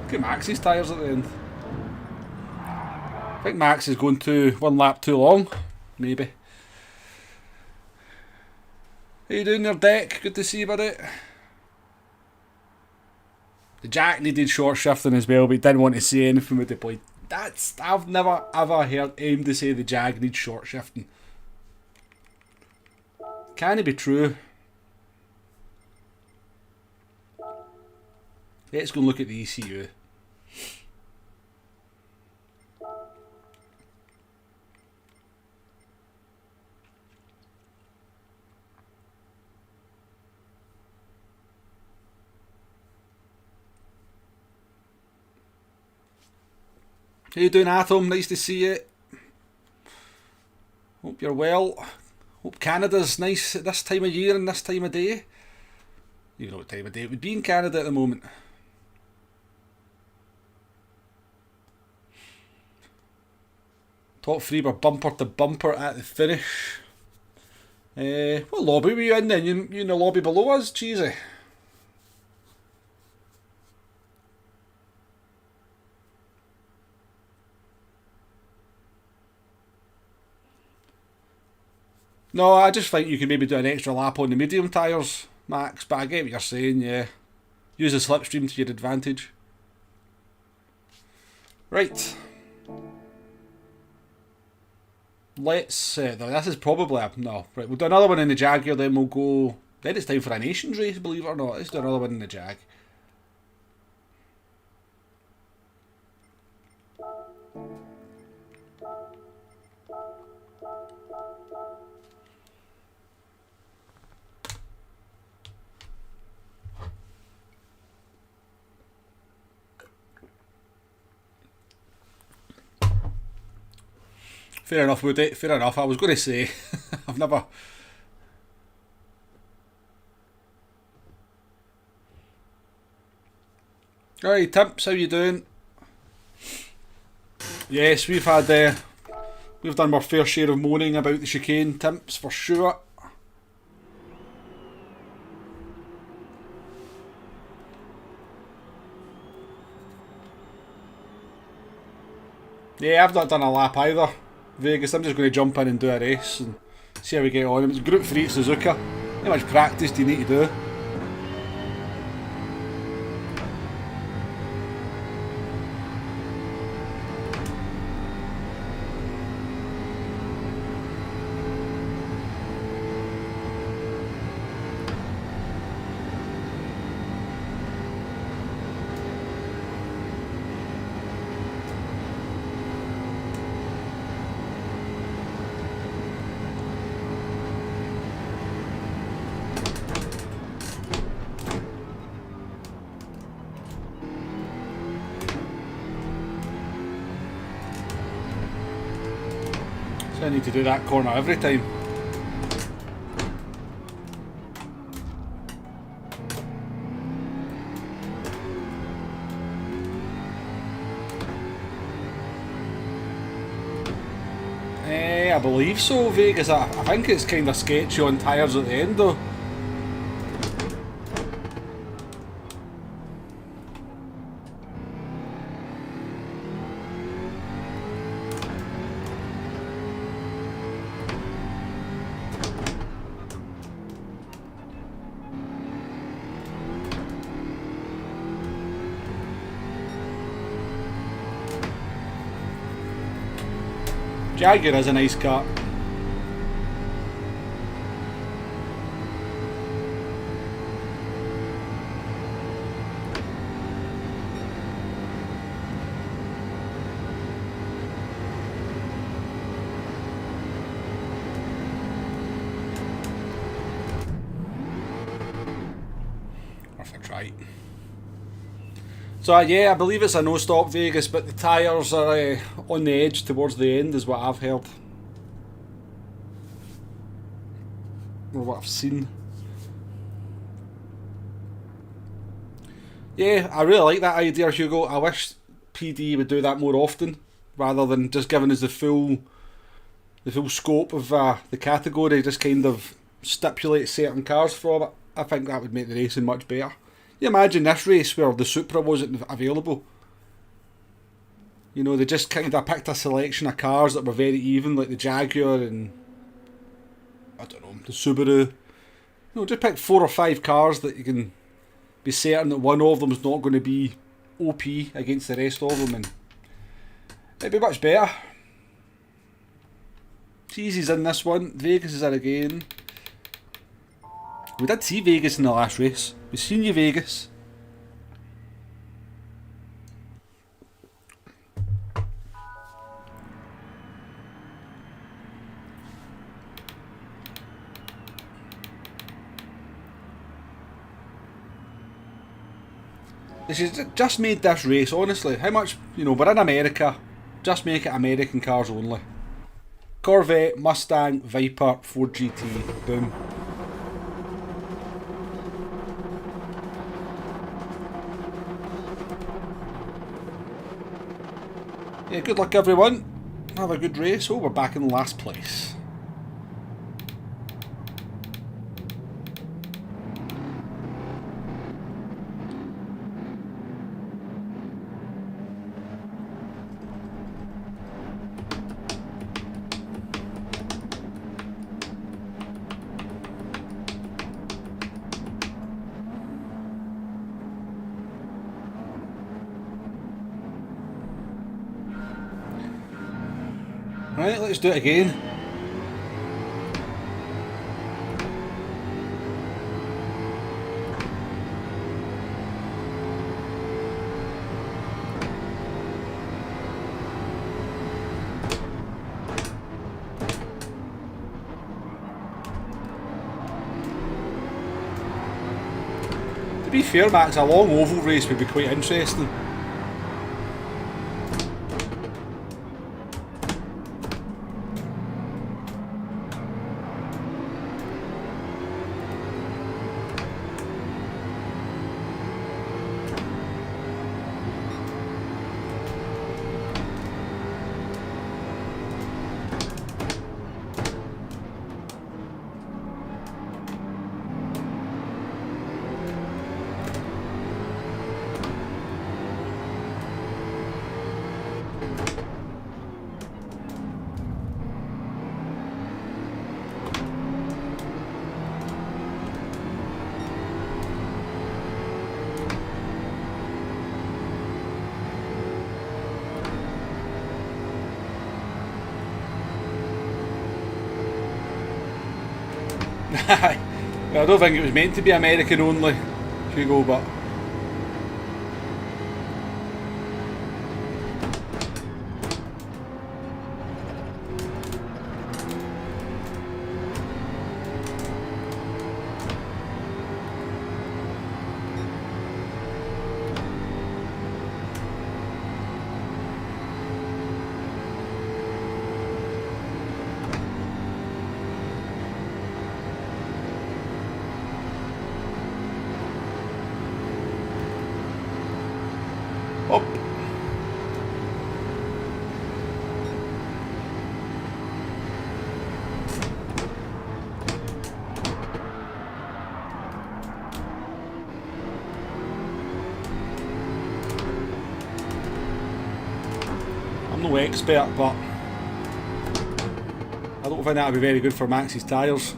Look at Max's tyres at the end. I think Max is going to one lap too long, maybe. How you doing there, Deck? Good to see you, buddy. The Jack needed short shifting as well, but he didn't want to say anything with the blade. I've never ever heard anyone say the Jag needs short shifting. Can it be true? Let's go and look at the ECU. How you doing, Atom? Nice to see you. Hope you're well. Hope Canada's nice at this time of year and this time of day. You know what time of day it would be in Canada at the moment. Top 3 were bumper to bumper at the finish. What lobby were you in then? You in the lobby below us? Cheesy. No, I just think you could maybe do an extra lap on the medium tyres, Max, but I get what you're saying, yeah. Use the slipstream to your advantage. Right. Let's... this is probably... no, right, we'll do another one in the Jag here, then we'll go... Then it's time for a Nations race, believe it or not. Let's do another one in the Jag. Fair enough, Woody. Fair enough. I was going to say, I've never... Alright, Timps, how you doing? Yes, we've had... we've done our fair share of moaning about the chicane, Timps, for sure. Yeah, I've not done a lap either. Vegas, I'm just going to jump in and do a race and see how we get on. It was Group 3 at Suzuka. How much practice do you need to do? I need to do that corner every time. I believe so, Vegas. I think it's kind of sketchy on tyres at the end though. Jaguar is a nice car. Worth a try. So yeah, I believe it's a no-stop Vegas, but the tyres are on the edge towards the end is what I've heard. Or what I've seen. Yeah, I really like that idea, Hugo. I wish PD would do that more often, rather than just giving us the full scope of the category, just kind of stipulate certain cars from it. I think that would make the racing much better. You imagine this race where the Supra wasn't available. You know, they just kind of picked a selection of cars that were very even, like the Jaguar and, I don't know, the Subaru. You know, just pick 4 or 5 cars that you can be certain that one of them is not going to be OP against the rest of them, and it'd be much better. Cheesy's in this one, Vegas is in again. We did see Vegas in the last race. We've seen you, Vegas. This is just made this race, honestly. How much, you know, we're in America. Just make it American cars only. Corvette, Mustang, Viper, Ford GT, boom. Yeah, good luck everyone. Have a good race. Oh, we're back in last place. Right, let's do it again. To be fair, Max, a long oval race would be quite interesting. I don't think it was meant to be American only, Hugo, but I'm no expert, but I don't think that'll be very good for Max's tyres.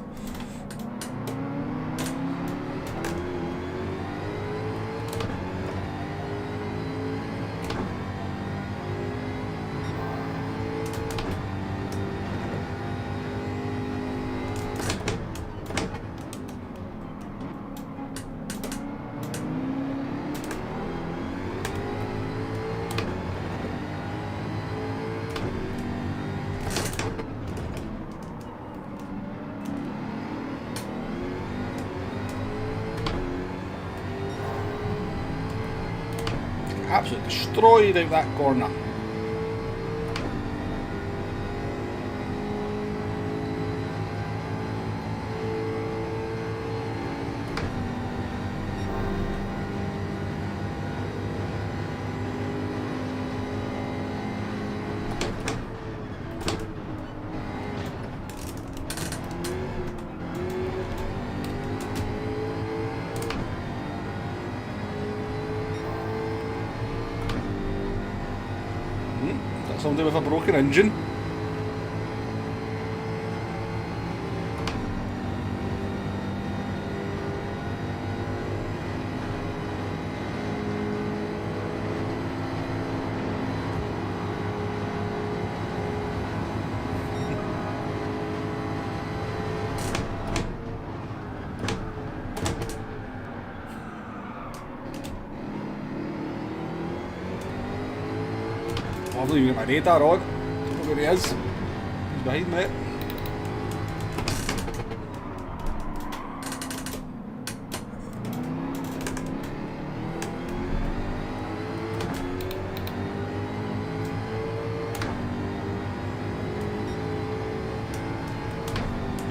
Absolutely destroyed out that corner. Somebody with a broken engine. I've not even got my radar on. Don't know where he is. He's behind me.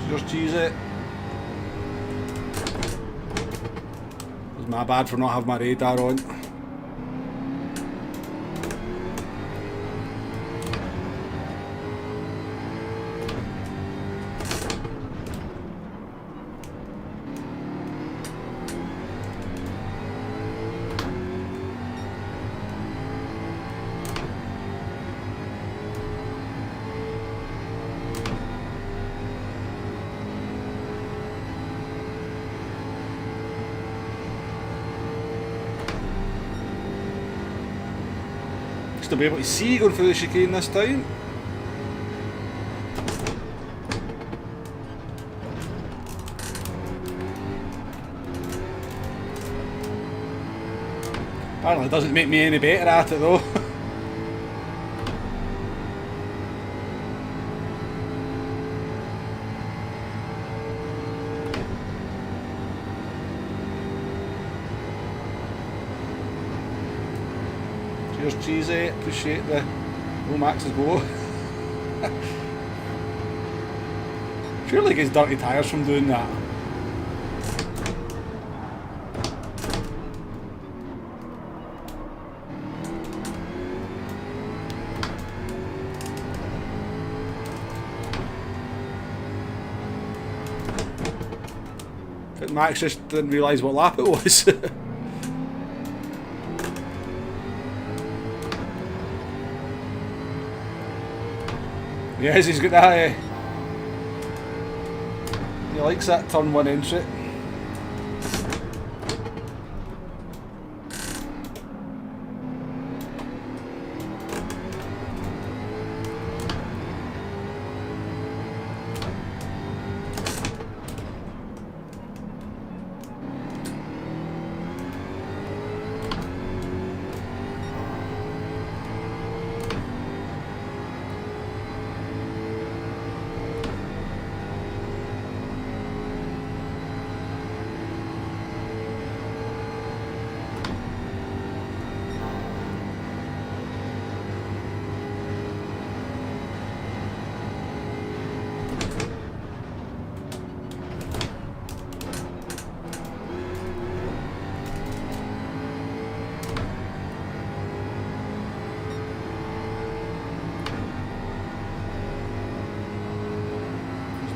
Just cheese it. It's my bad for not having my radar on. To be able to see going through the chicane this time. Apparently it doesn't make me any better at it though. Cheers, Cheesy. Appreciate the Max's go. Surely he gets dirty tyres from doing that. I think Max just didn't realise what lap it was. Yes, he's got that. He likes that turn one entry.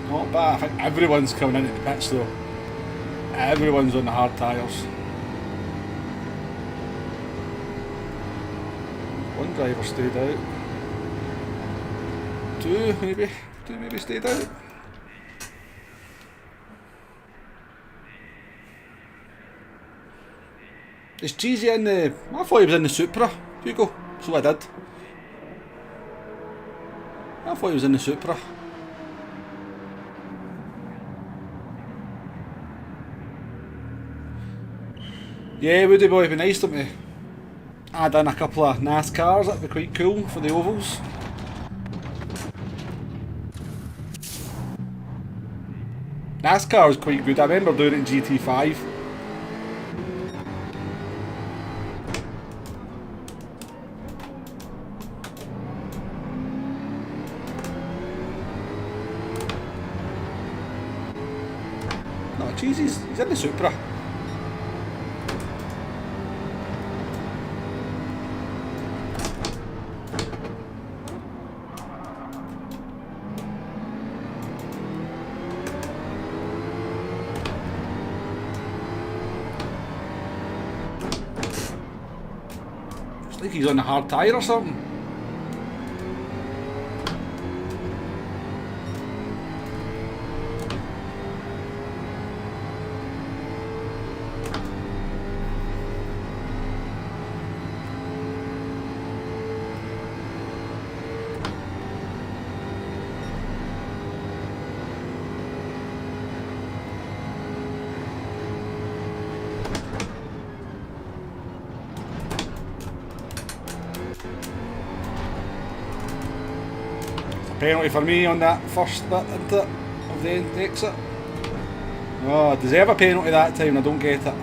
Not bad. I think everyone's coming into the pits though. Everyone's on the hard tyres. One driver stayed out. Two maybe stayed out. Is Cheesy in the... I thought he was in the Supra, Hugo, so I did. I thought he was in the Supra. Yeah, would it be nice to me add in a couple of NASCARs, that'd be quite cool for the ovals. NASCAR is quite good, I remember doing it in GT5. No, jeez, he's in the Supra. Looks like he's on a hard tyre or something. Penalty for me on that first bit into it, of the exit. Oh, I deserve a penalty that time, I don't get it.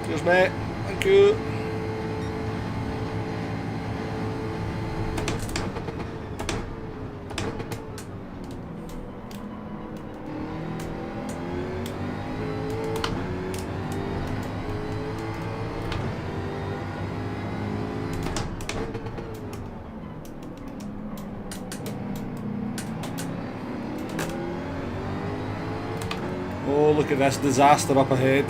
Cheers mate, thank you. Oh, look at this disaster up ahead.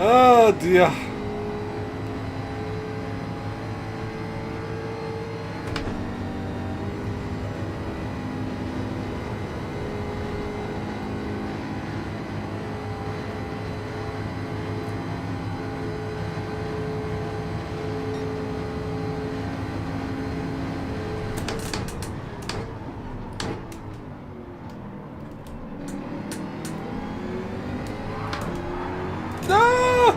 Oh dear. No!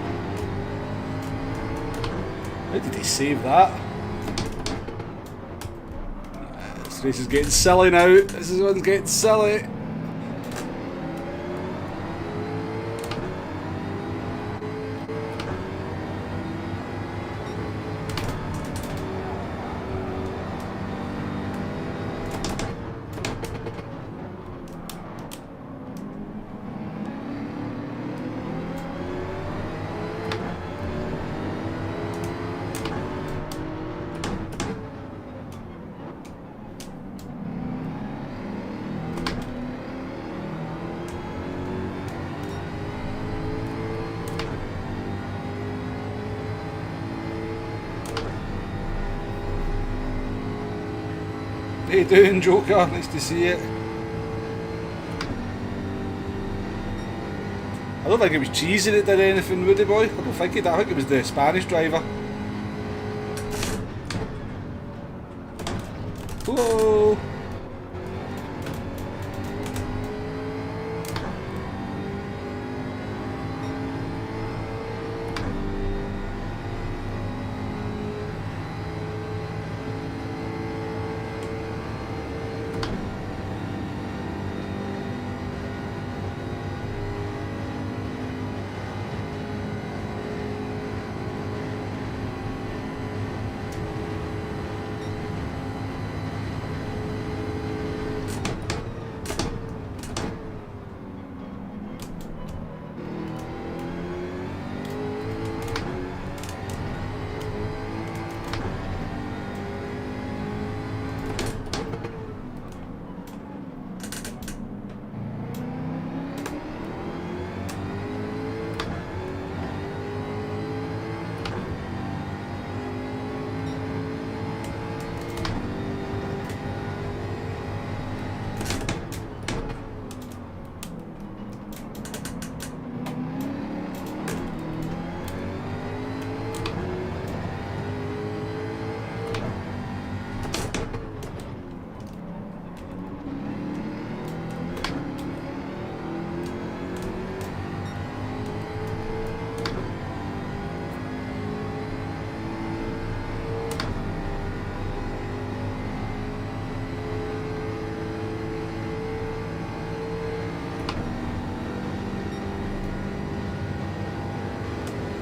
How did he save that? This race is getting silly now. This is one's getting silly. How you doing, Joker? Nice to see you. I don't think it was Cheesy that did anything, would it, boy? I don't think he did. I think it was the Spanish driver. Hello.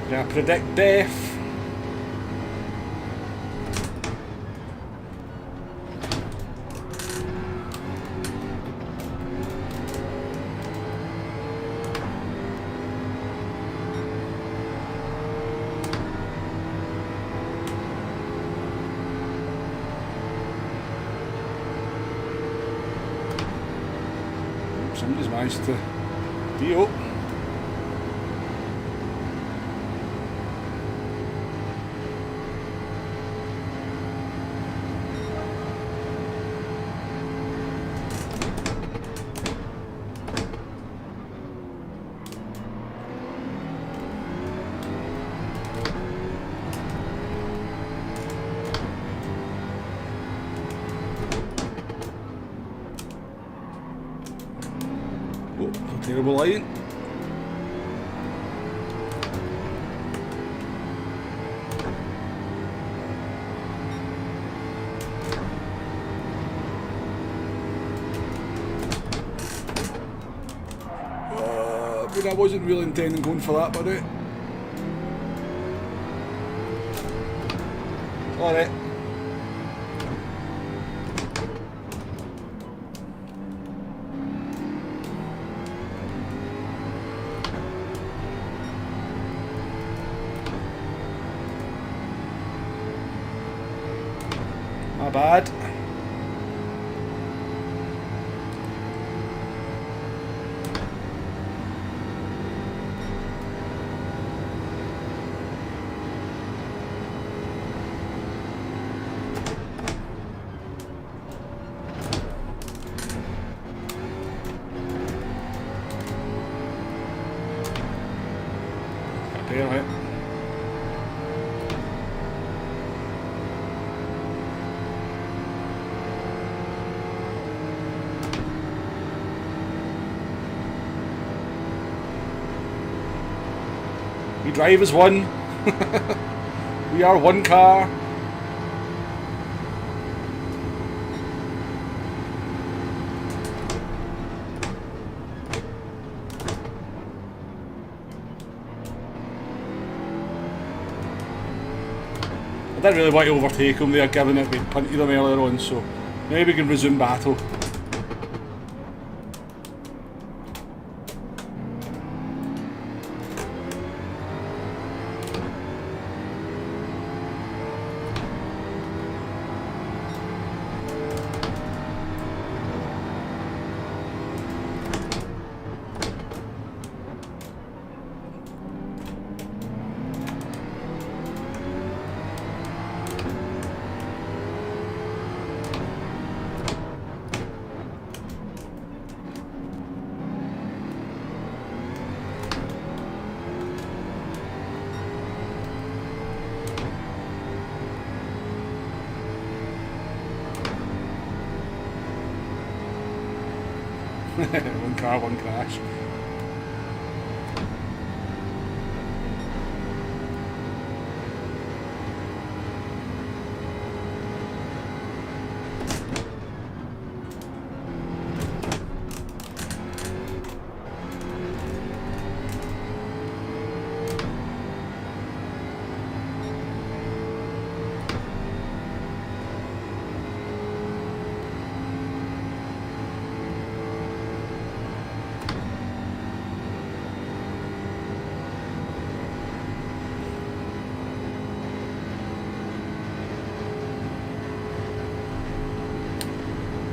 Can I predict death? Somebody's managed to deal. Terrible lighting. But I wasn't really intending going for that, but alright. My bad. Apparently. We drive as one. We are one car. I didn't really want to overtake him there, given that we punted them earlier on, so maybe we can resume battle. One car, one crash.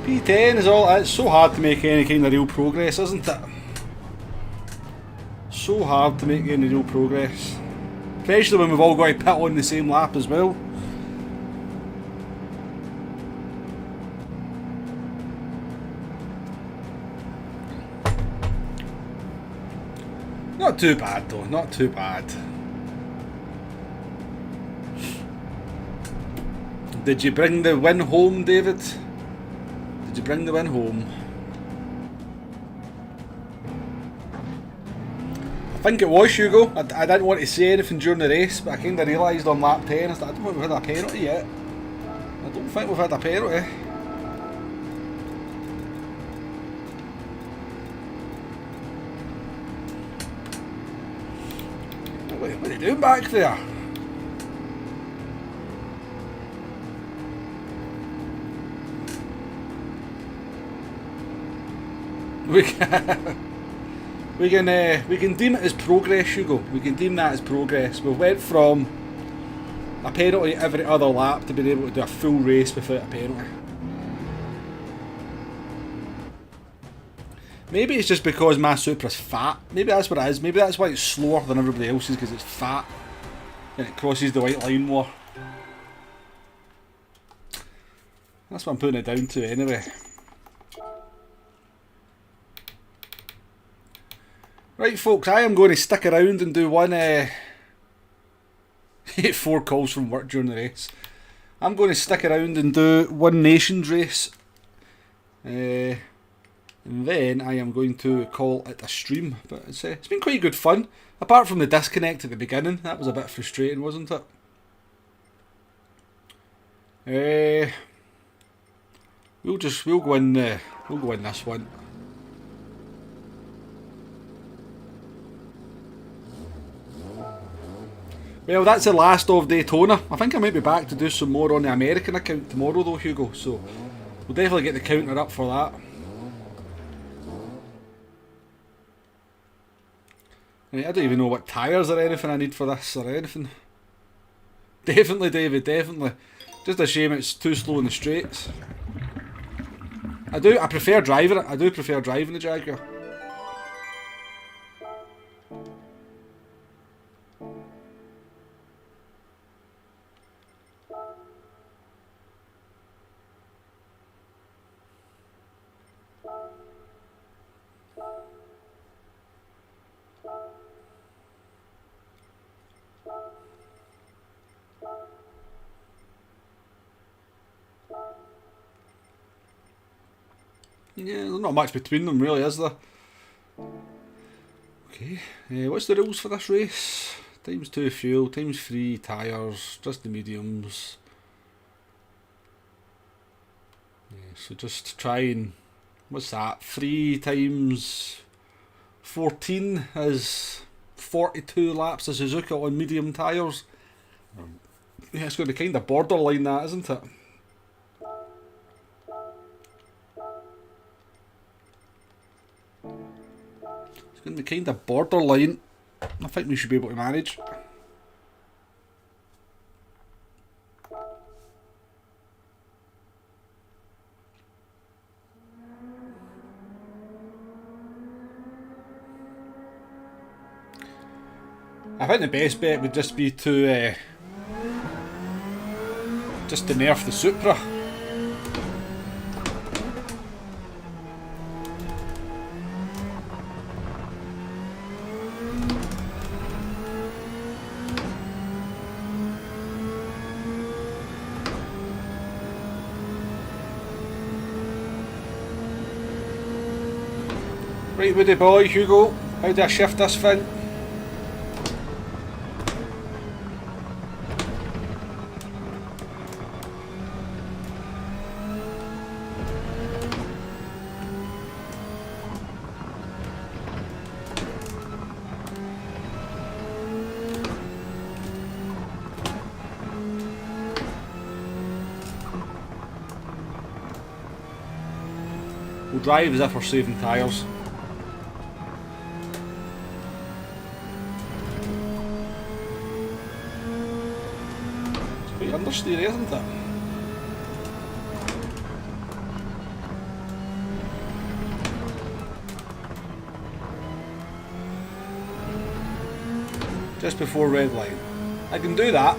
P10 is all. It's so hard to make any kind of real progress, isn't it? So hard to make any real progress. Especially when we've all got to pit on the same lap as well. Not too bad though, not too bad. Did you bring the win home, David? Did you bring the win home? I think it was Hugo. I didn't want to say anything during the race, but I kind of realised on lap 10, I don't think we've had a penalty yet. I don't think we've had a penalty. What are you doing back there? We can deem it as progress, Hugo. We can deem that as progress. We went from a penalty every other lap to being able to do a full race without a penalty. Maybe it's just because my Supra's fat. Maybe that's what it is. Maybe that's why it's slower than everybody else's, because it's fat and it crosses the white line more. That's what I'm putting it down to anyway. Right folks, I am going to stick around and do one 4 calls from work during the race. I'm going to stick around and do one Nations race. And then I am going to call it a stream. But it's been quite good fun. Apart from the disconnect at the beginning, that was a bit frustrating, wasn't it? We'll go in this one. Well, that's the last of Daytona. I think I might be back to do some more on the American account tomorrow though, Hugo, so we'll definitely get the counter up for that. Right, I don't even know what tyres or anything I need for this or anything. Definitely, David, definitely. Just a shame it's too slow in the straights. I prefer driving it. I do prefer driving the Jaguar. Yeah, there's not much between them really, is there? Okay, what's the rules for this race? Times 2 fuel, times 3 tyres, just the mediums. Yeah, so just try and, what's that, 3 times 14 is 42 laps of Suzuka on medium tyres. Yeah, it's going to be kind of borderline that, isn't it? It's going to be kind of borderline. I think we should be able to manage. I think the best bet would just be to nerf the Supra. Right with the boy, Hugo. How do I shift this thing? We'll drive as if we're saving tyres. It's quite understeer, isn't it? Just before red line. I can do that.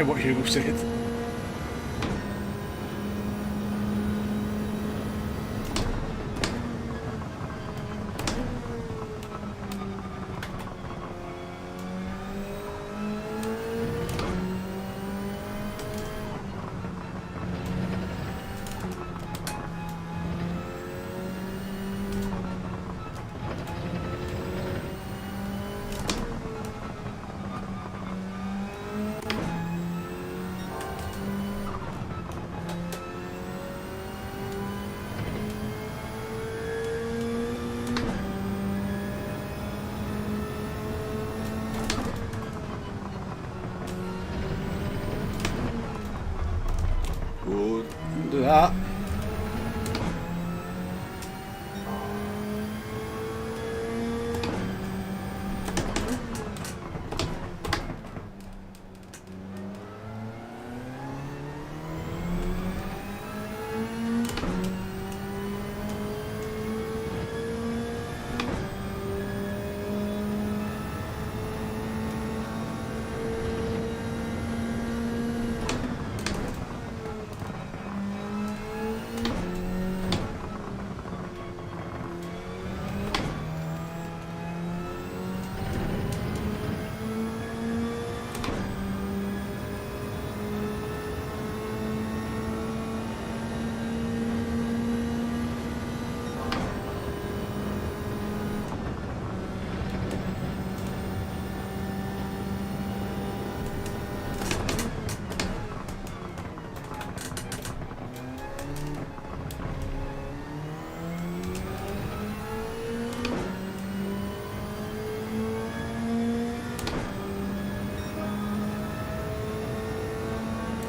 What Hugo said. Good. Do that.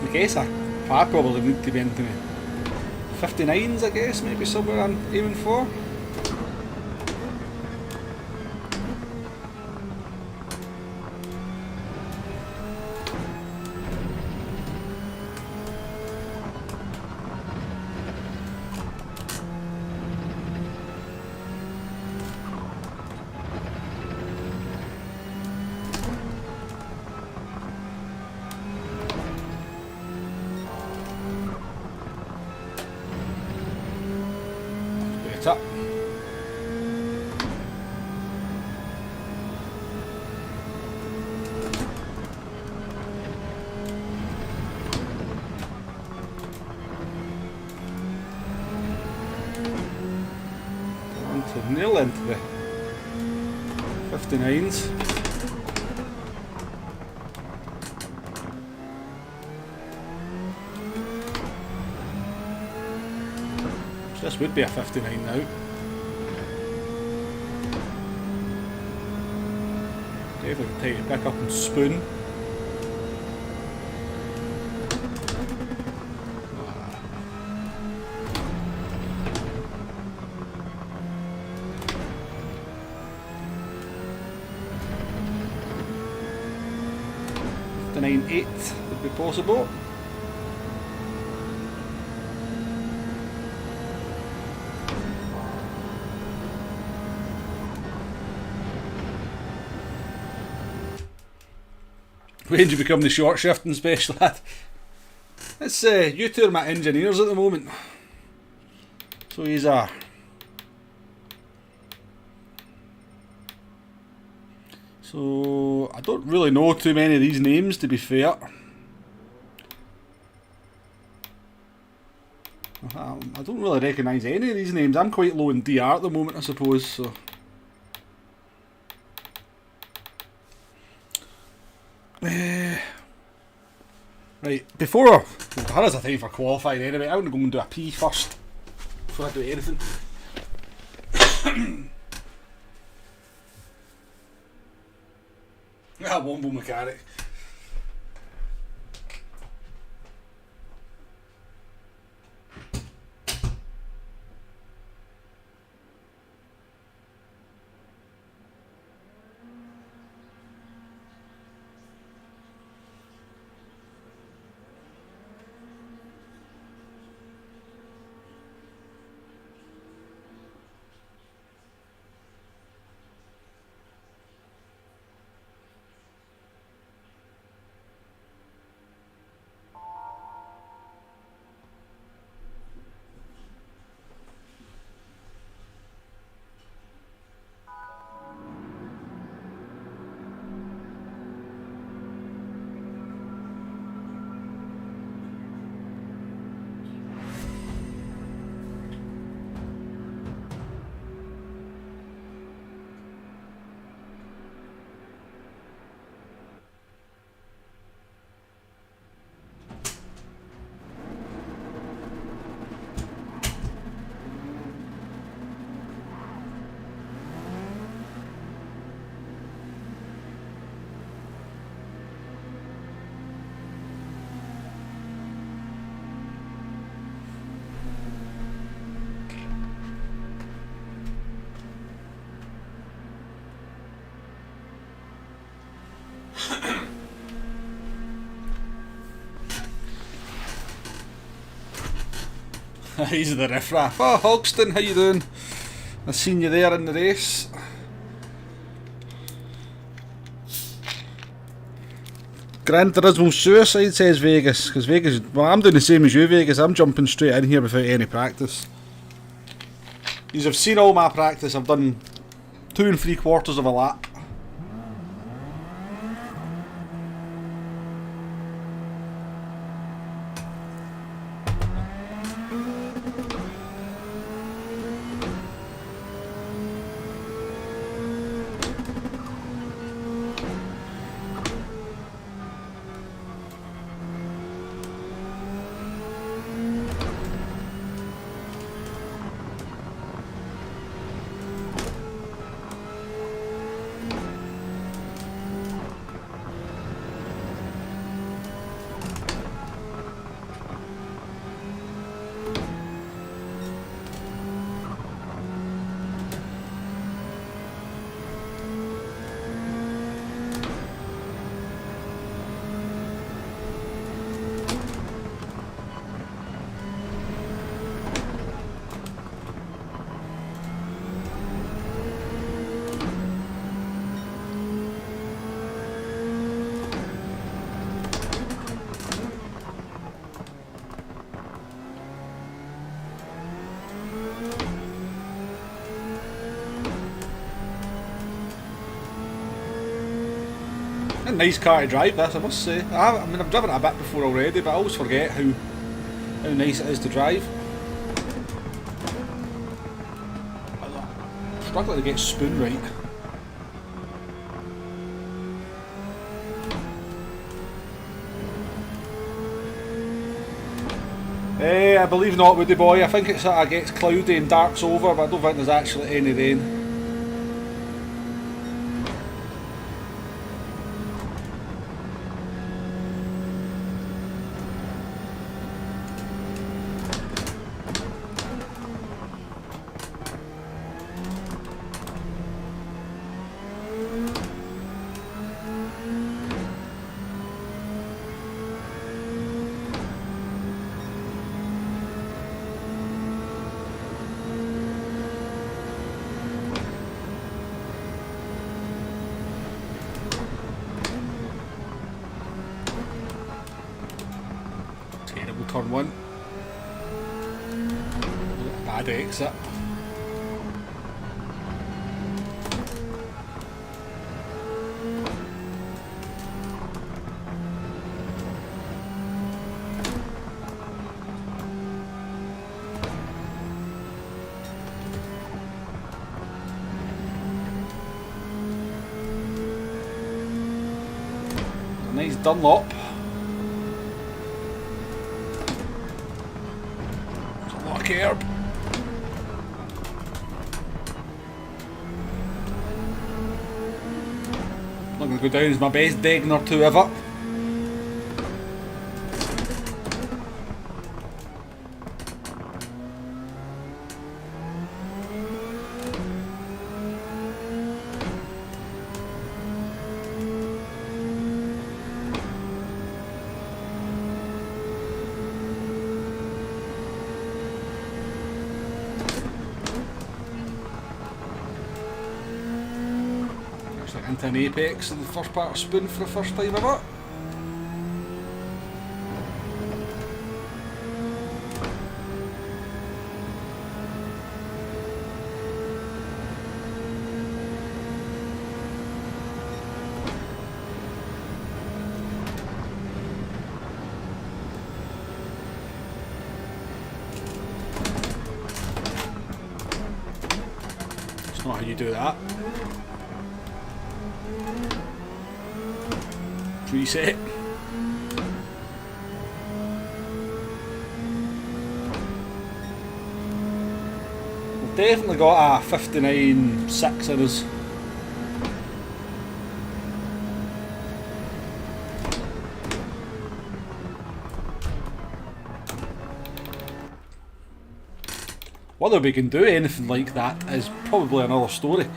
I guess I probably need to be into 59s, I guess, maybe somewhere I'm aiming for. Better. Nearly into the 59s. this would be a 59 now. Definitely tight to pick up and spoon. The 9.8 would be possible. When did you become the short shifting specialist? It's you two are my engineers at the moment. So he's So I don't really know too many of these names, to be fair. I don't really recognise any of these names. I'm quite low in DR at the moment, I suppose. So. Right, before there is a time for qualifying anyway, I want to go and do a pee first before I do anything. Womble mechanic. He's the riffraff. Oh, Hogston, how you doing? I seen you there in the race. Gran Turismo Suicide says Vegas, because Vegas, well, I'm doing the same as you, Vegas. I'm jumping straight in here without any practice. You've seen all my practice. I've done 2 3/4 of a lap. A nice car to drive, this, I must say. I mean, I've driven it a bit before already, but I always forget how nice it is to drive. I'm struggling to get spoon right. I believe not, Woody boy. I think it sort of gets cloudy and darks over, but I don't think there's actually any rain. Turn one. Bad exit. Nice Dunlop. Curb. Not going to go down as my best Degner 2 ever. Into an apex in the first part of Spoon for the first time ever. That's not how you do that. Reset. We've definitely got a 59.6 in us. Whether we can do anything like that is probably another story.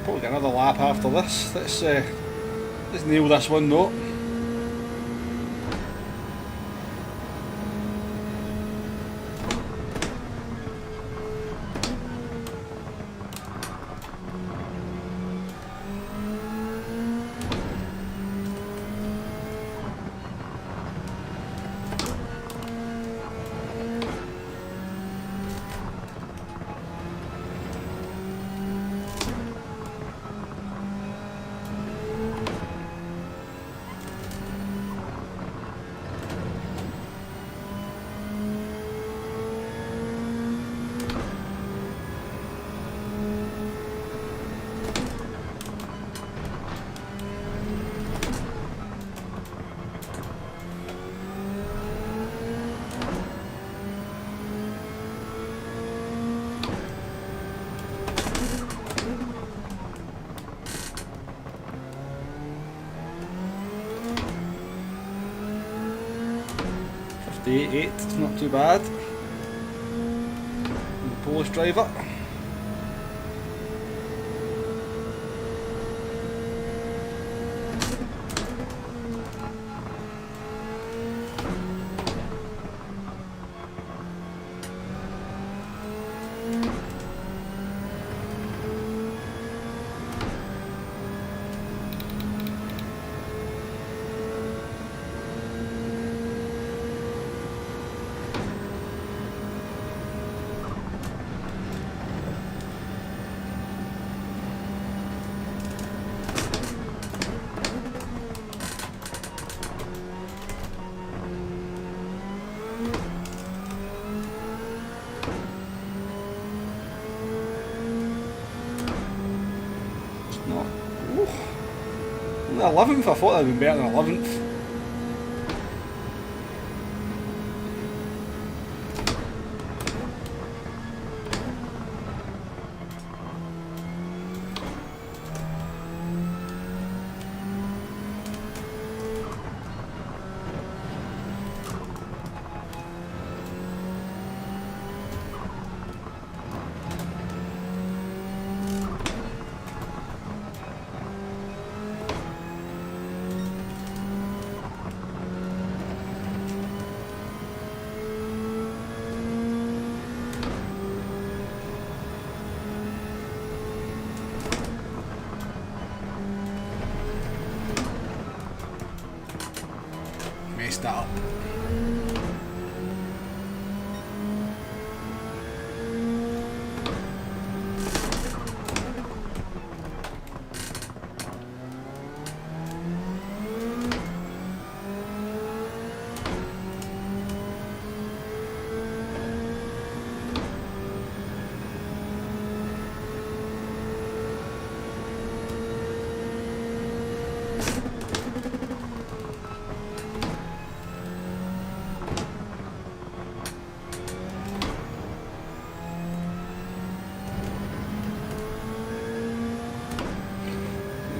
Probably get another lap after this. Let's nail this one though. Day 8, it's not too bad. The Polish driver. Not. Ooh. Only 11th, I thought that would be better than 11th. Messed that up.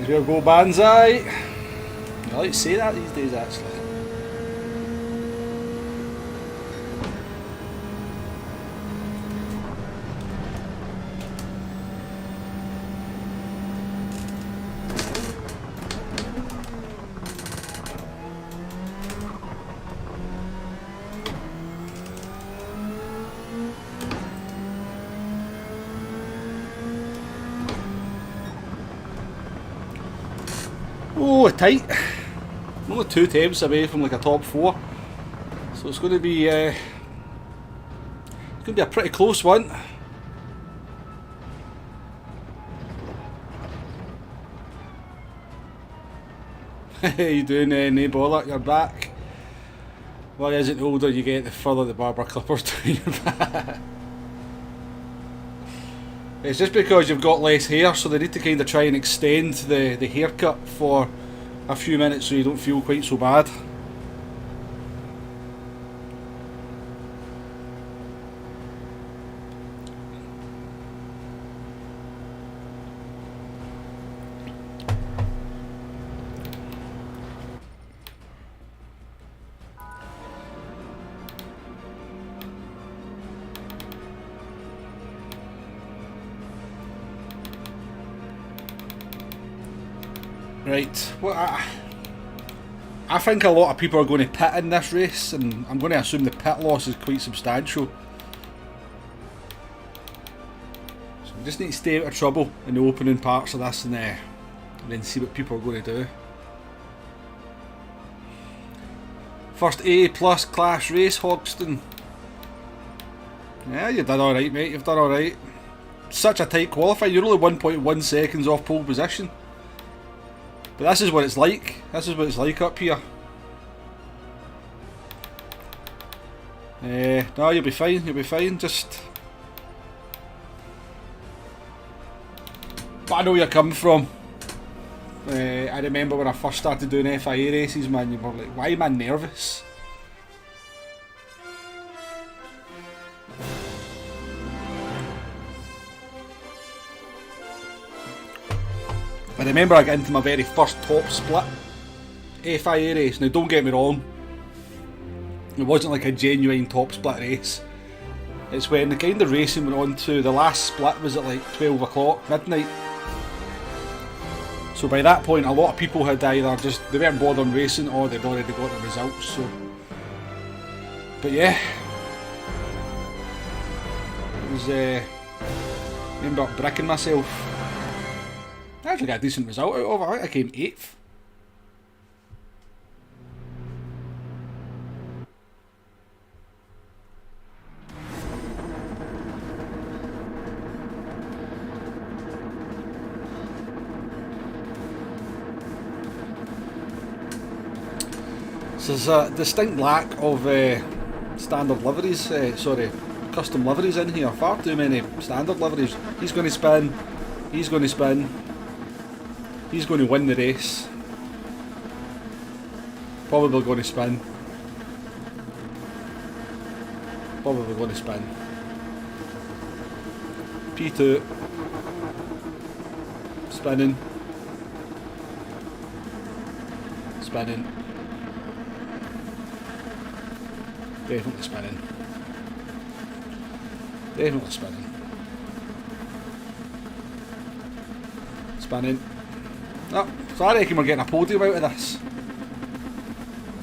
Here we go, Banzai. I like to say that these days, actually. Oh, tight. I'm only 2 attempts away from like a top 4, so it's going to be a pretty close one. How you doing, no bother? You're back. Why is it the older you get, the further the barber clippers down your back? It's just because you've got less hair, so they need to kind of try and extend the haircut for a few minutes so you don't feel quite so bad. Right, well, I think a lot of people are going to pit in this race, and I'm going to assume the pit loss is quite substantial. So we just need to stay out of trouble in the opening parts of this and then see what people are going to do. First A+ class race, Hogston. Yeah, you've done alright, mate, you've done alright. Such a tight qualifier, you're only 1.1 seconds off pole position. But this is what it's like. This is what it's like up here. No, you'll be fine. You'll be fine. Just. But I know where you're coming from. I remember when I first started doing FIA races, man. You were like, "Why am I nervous?" I remember I got into my very first top split FIA race. Now don't get me wrong, It wasn't like a genuine top split race. It's when the kind of racing went on to, the last split was at like 12 o'clock, midnight. So by that point a lot of people had either just, they weren't bothered racing or they'd already got the results, so. But yeah. It was, I remember bricking myself. I actually got a decent result out of it. I came 8th. So there's a distinct lack of standard liveries, custom liveries in here. Far too many standard liveries. He's going to spin, he's going to spin, he's going to win the race. Probably going to spin. Probably going to spin. P2. Spinning. Spinning. Definitely spinning. Definitely spinning. Spinning. Oh, so I reckon we're getting a podium out of this.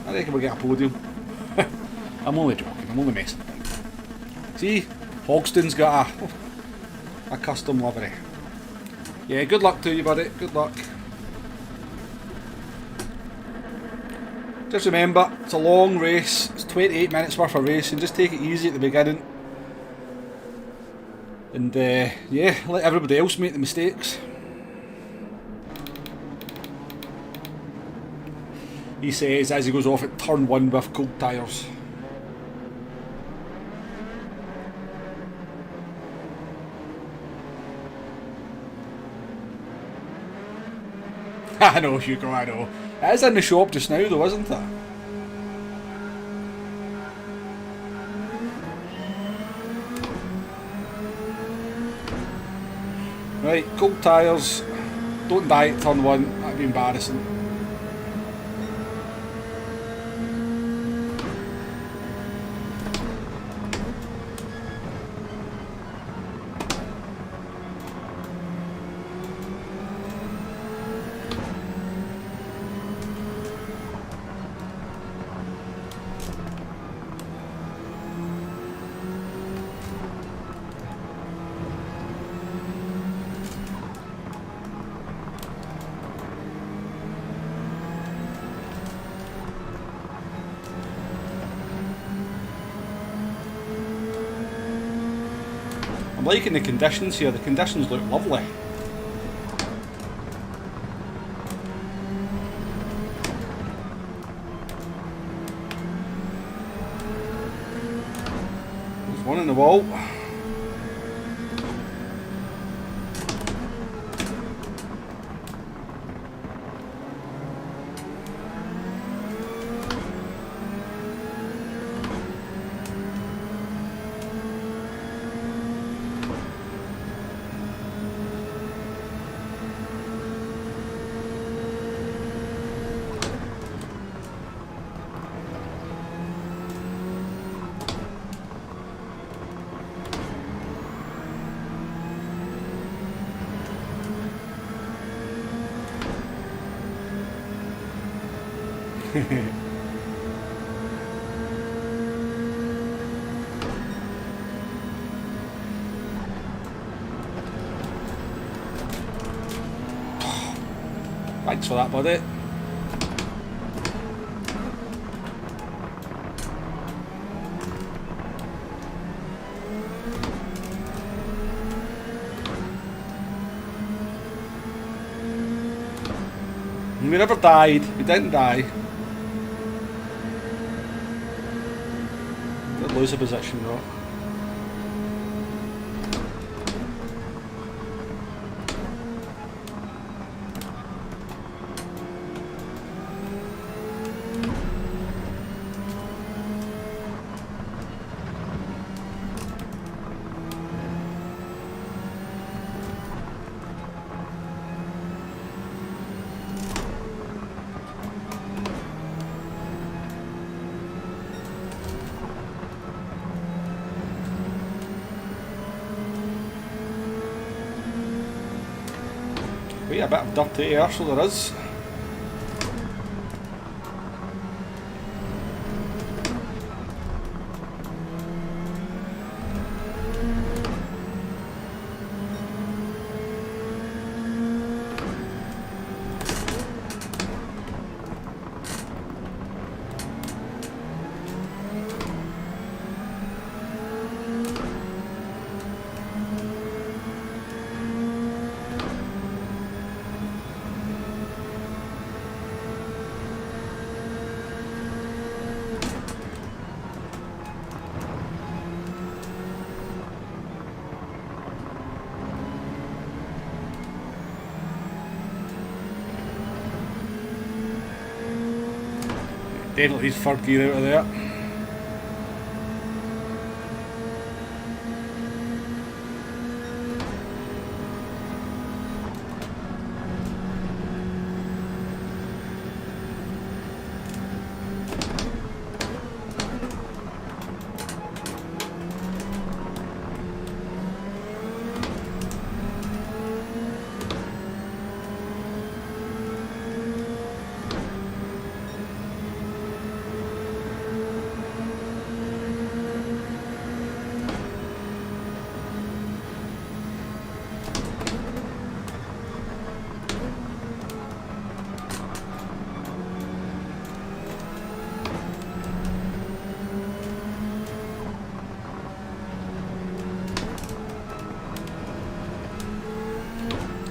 I reckon we're getting a podium. I'm only joking, I'm only messing about. See, Hogston's got a custom livery. Yeah, good luck to you, buddy. Good luck. Just remember, it's a long race. It's 28 minutes worth of racing. Just take it easy at the beginning. And yeah, let everybody else make the mistakes. He says as he goes off at turn 1 with cold tyres. I know, Hugo, I know. It is in the shop just now though, isn't it? Right, cold tyres. Don't die at turn 1, that'd be embarrassing. I'm liking the conditions here, the conditions look lovely. There's one in the wall. Thanks for that, buddy. We never died. We didn't die. Did lose a position though. Quite a bit of dirty air, so there is. Definitely needs third gear out of there.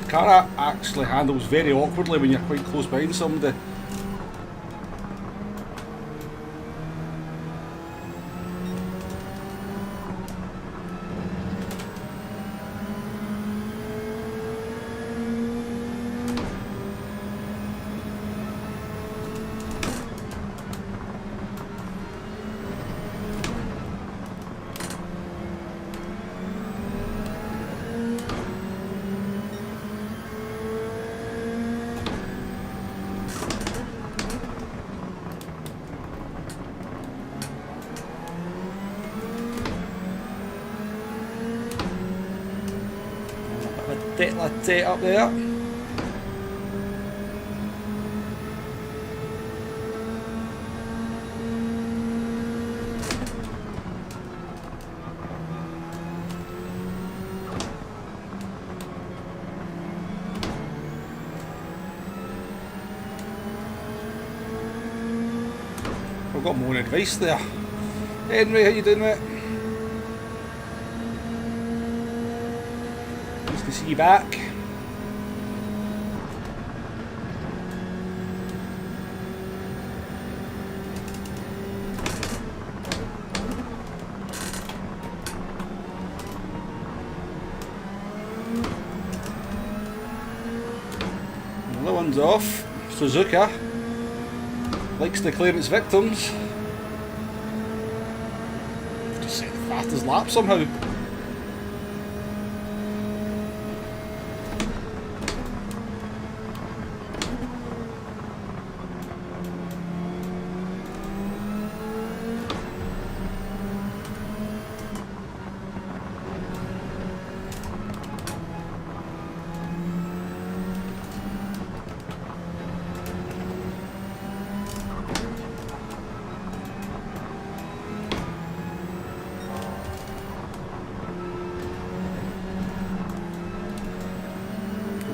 The car actually handles very awkwardly when you're quite close behind somebody. Let's up there. I've got more advice there. Henry, how you doing, mate? Nice to see you back. Another one's off. Suzuka likes to claim its victims. Just set the fastest lap somehow.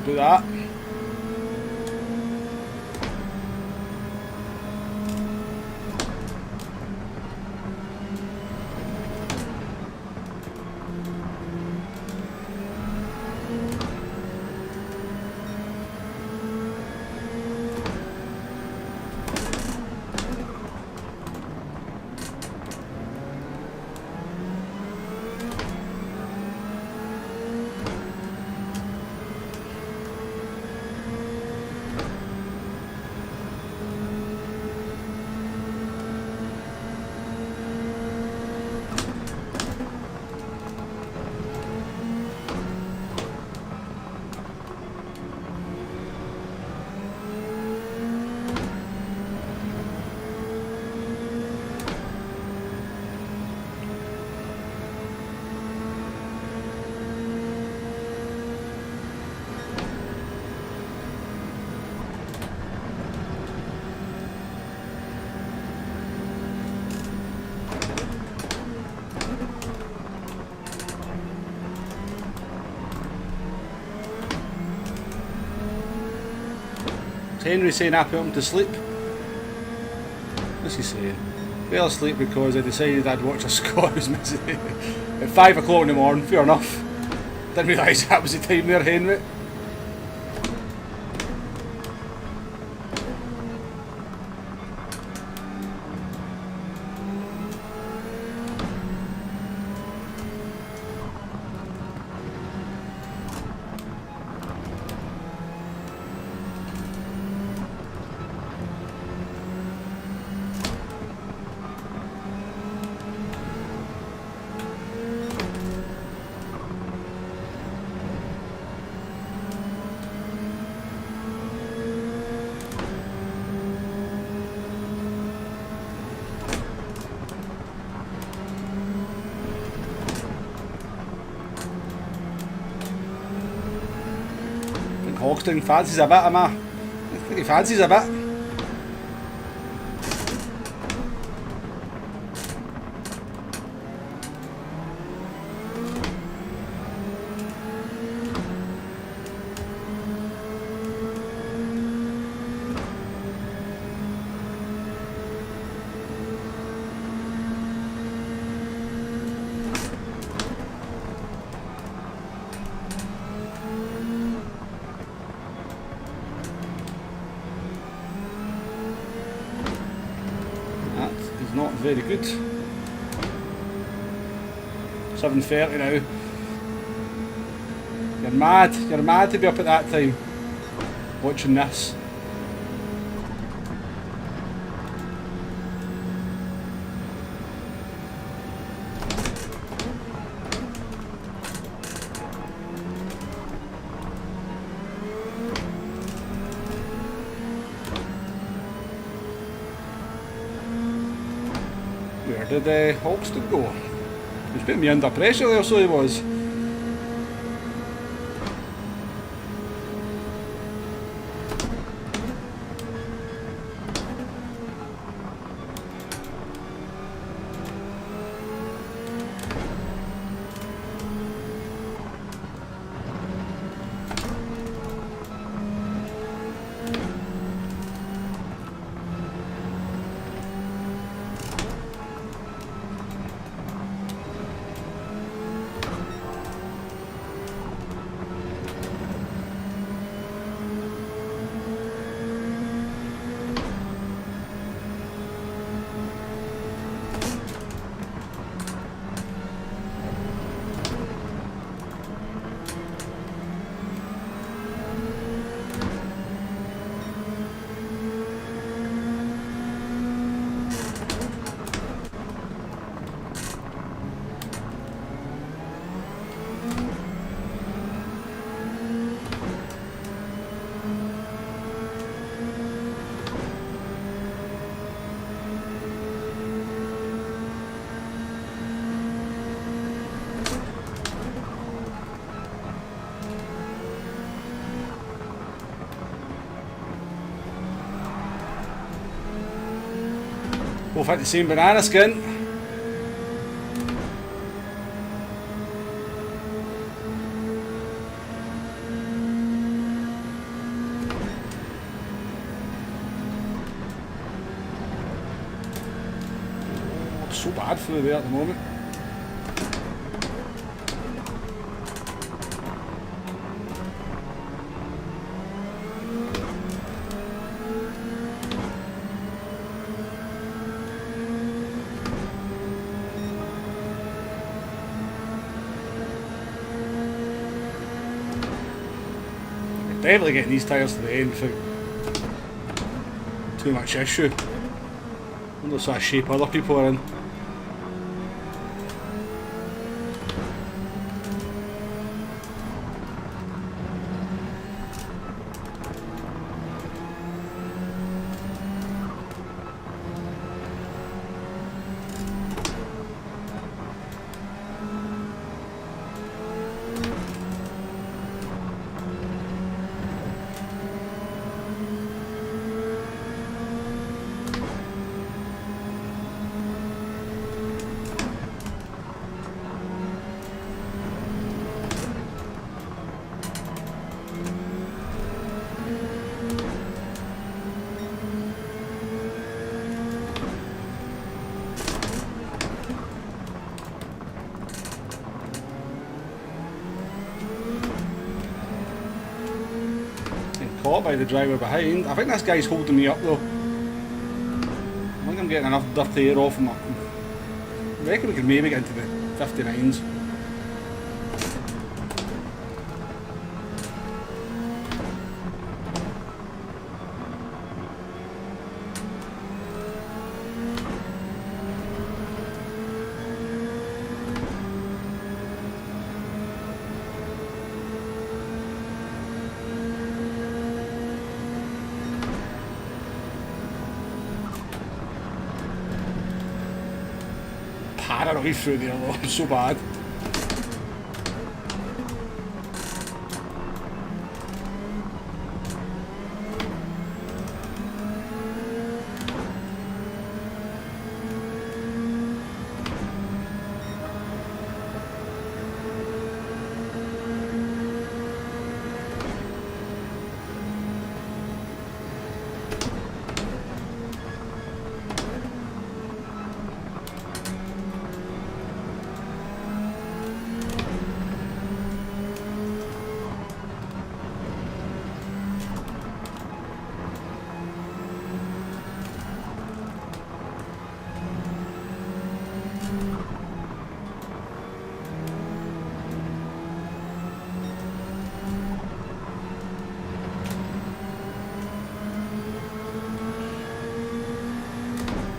Do that. Henry saying I put him to sleep. What's he saying? Fell asleep because I decided I'd watch a score who's missing at 5 o'clock in the morning. Fair enough. Didn't realise that was the time there, Henry. Hogston fancies a bit, am I? I think he fancies a bit. Not very good. 7:30 now. You're mad to be up at that time watching this. Where did Hogston go? He was putting me under pressure there, so he was. Both had the same banana skin. Oh, so bad through there at the moment. Definitely getting these tyres to the end without too much issue. I wonder what sort of shape other people are in. caught by the driver behind. I think this guy's holding me up though. I think I'm getting enough dirty air off him. I reckon we could maybe get into the 59s. Paranoid through there though, so bad.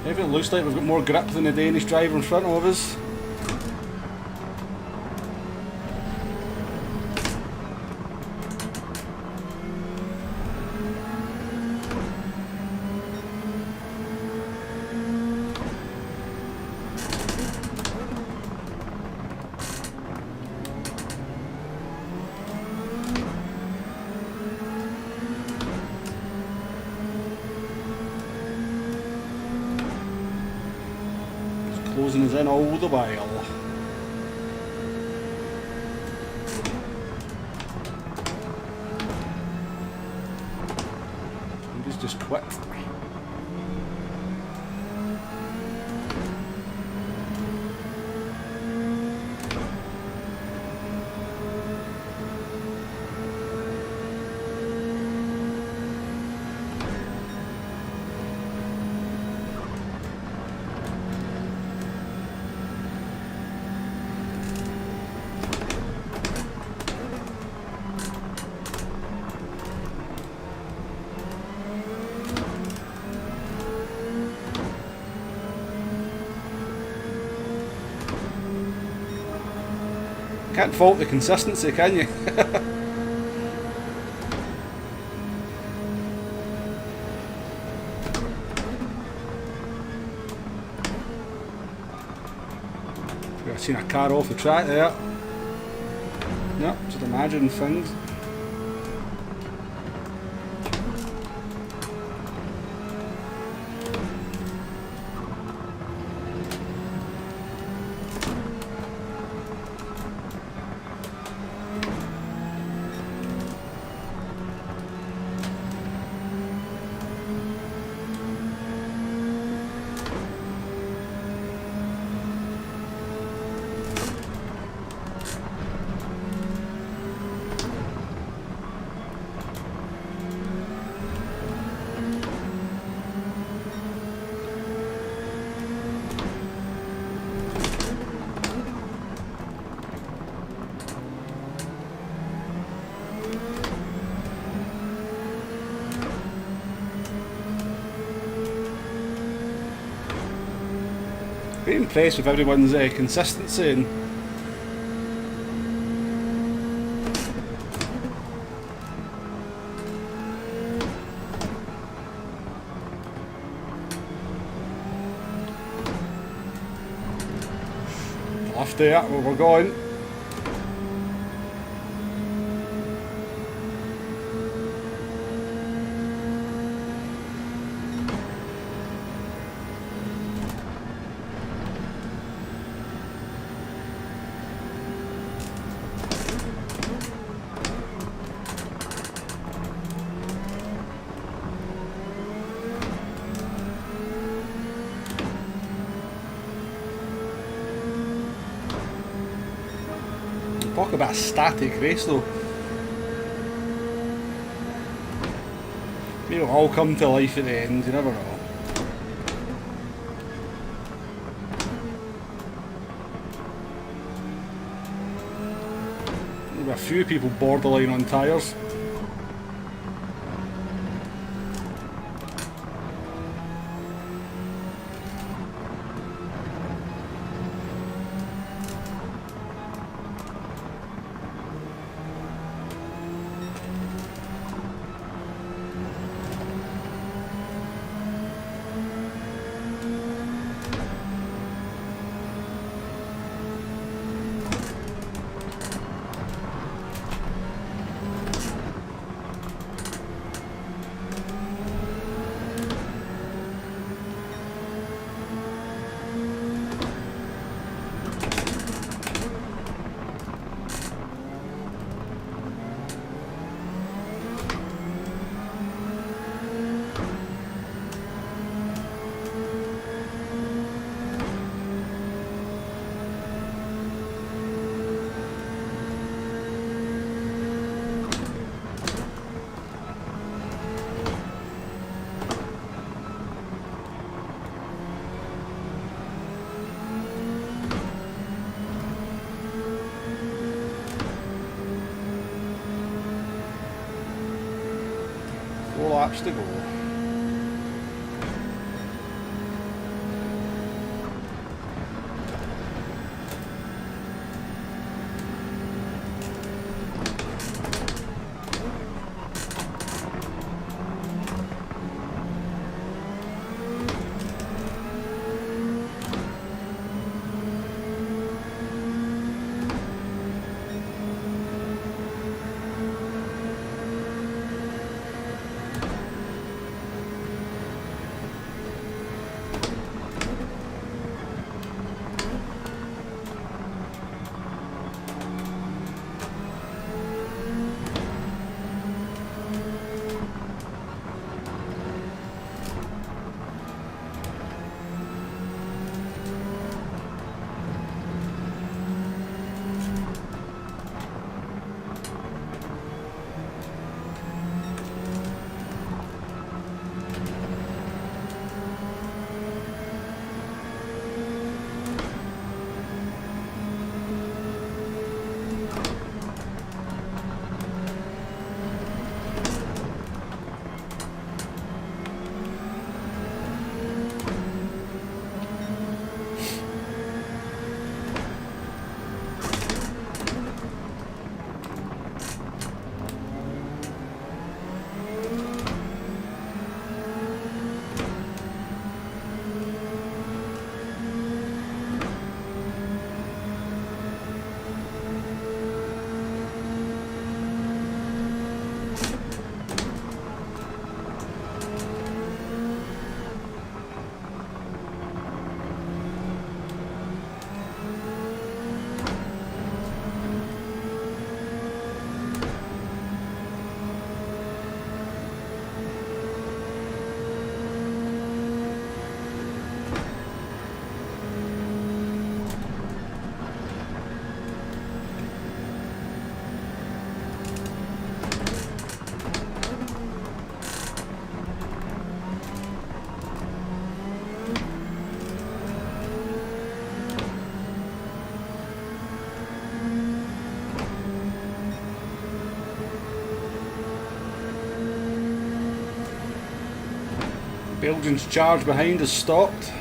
It looks like we've got more grip than the Danish driver in front of us. Closing us in all the while. He's just quit. Can't fault the consistency, can you? I've seen a car off the track there. Yep, just imagine things. Very impressed with everyone's consistency and left there where we're going. Talk about a static race though. Maybe it'll all come to life at the end, you never know. There'll be a few people borderline on tyres. Laps to go. Belgian's charge behind has stopped.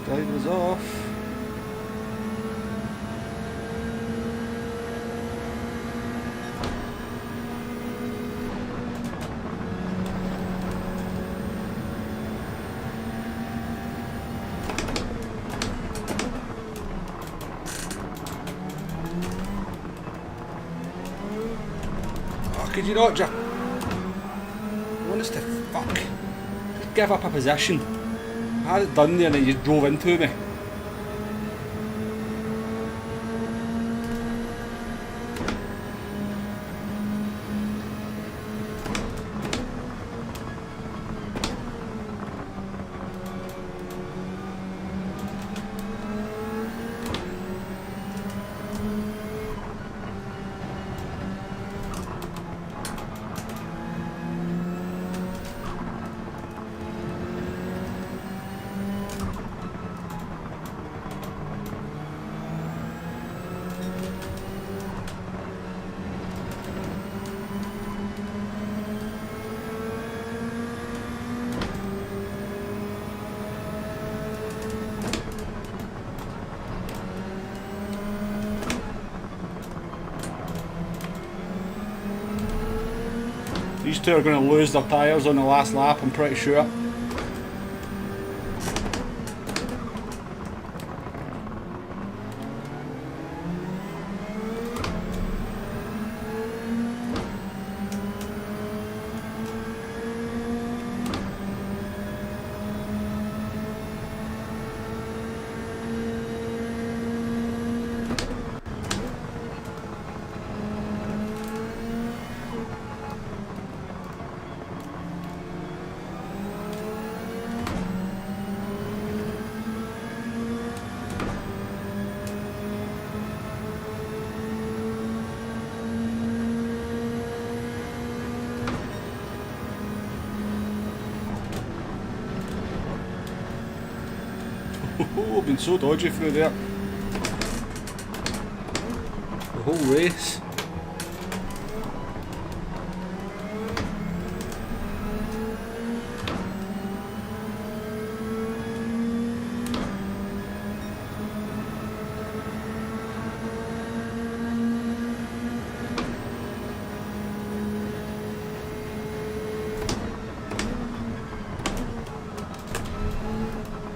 Driver's off. Oh, could you not just... Honest to fuck. Just give up a position. I had it done there and then you drove into me. These two are going to lose their tyres on the last lap, I'm pretty sure. Oh, been so dodgy through there. The whole race.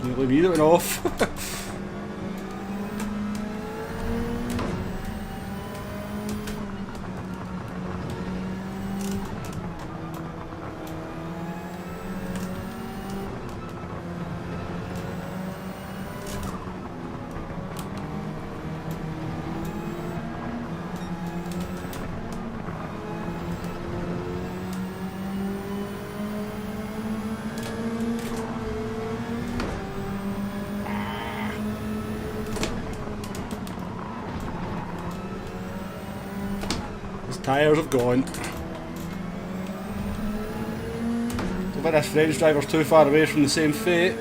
Nearly me that went off. His tyres have gone. I bet this French driver's too far away from the same fate.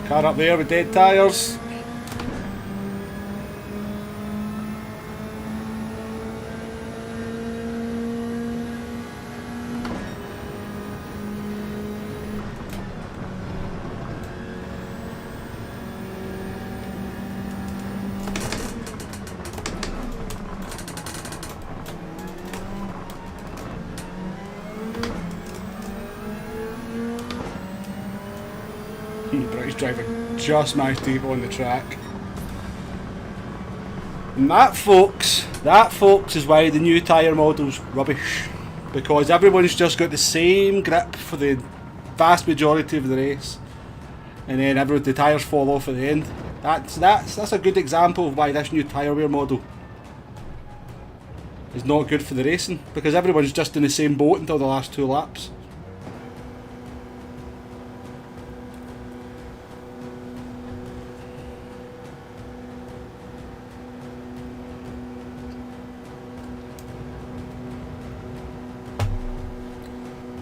Car up there with dead tyres. British driver just managed to keep on the track. And that folks is why the new tyre model's rubbish. Because everyone's just got the same grip for the vast majority of the race. And then the tyres fall off at the end. That's a good example of why this new tyre wear model is not good for the racing. Because everyone's just in the same boat until the last 2 laps.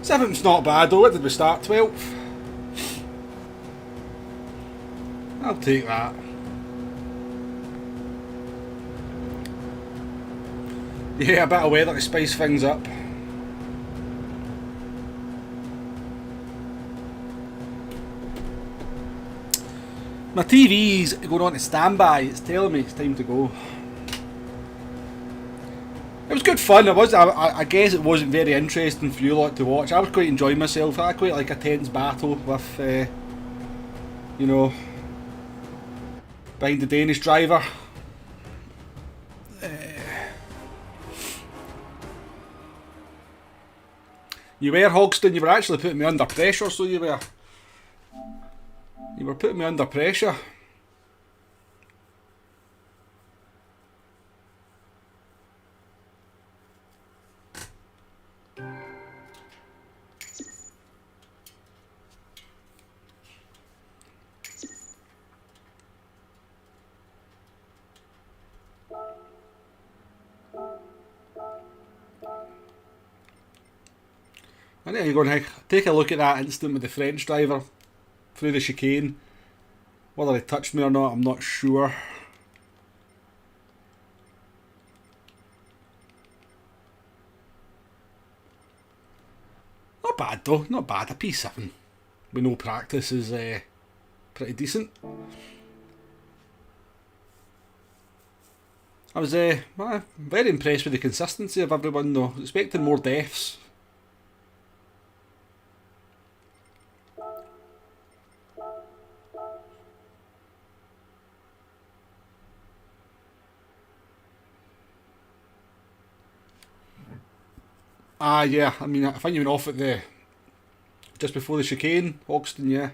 7th's not bad though. What did we start? 12th? I'll take that. Yeah, a bit of weather to spice things up. My TV's going on to standby. It's telling me it's time to go. It was good fun. I guess it wasn't very interesting for you lot to watch. I was quite enjoying myself. I quite like a tense battle with, you know, behind the Danish driver. You were, Hogston. You were actually putting me under pressure, so you were. You were putting me under pressure. I need to go and take a look at that incident with the French driver through the chicane. Whether he touched me or not, I'm not sure. Not bad though, not bad. A P7 with no practice is pretty decent. I was very impressed with the consistency of everyone though. I was expecting more deaths. Yeah, I mean, I think you went off at just before the chicane, Hogston, yeah.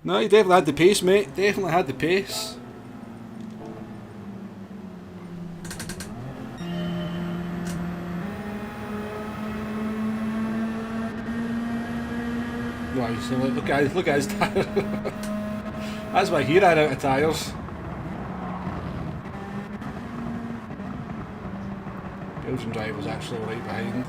No, you definitely had the pace, mate. Definitely had the pace. Right, so look at his tyre. That's why he ran out of tyres. Belgian driver was actually right behind.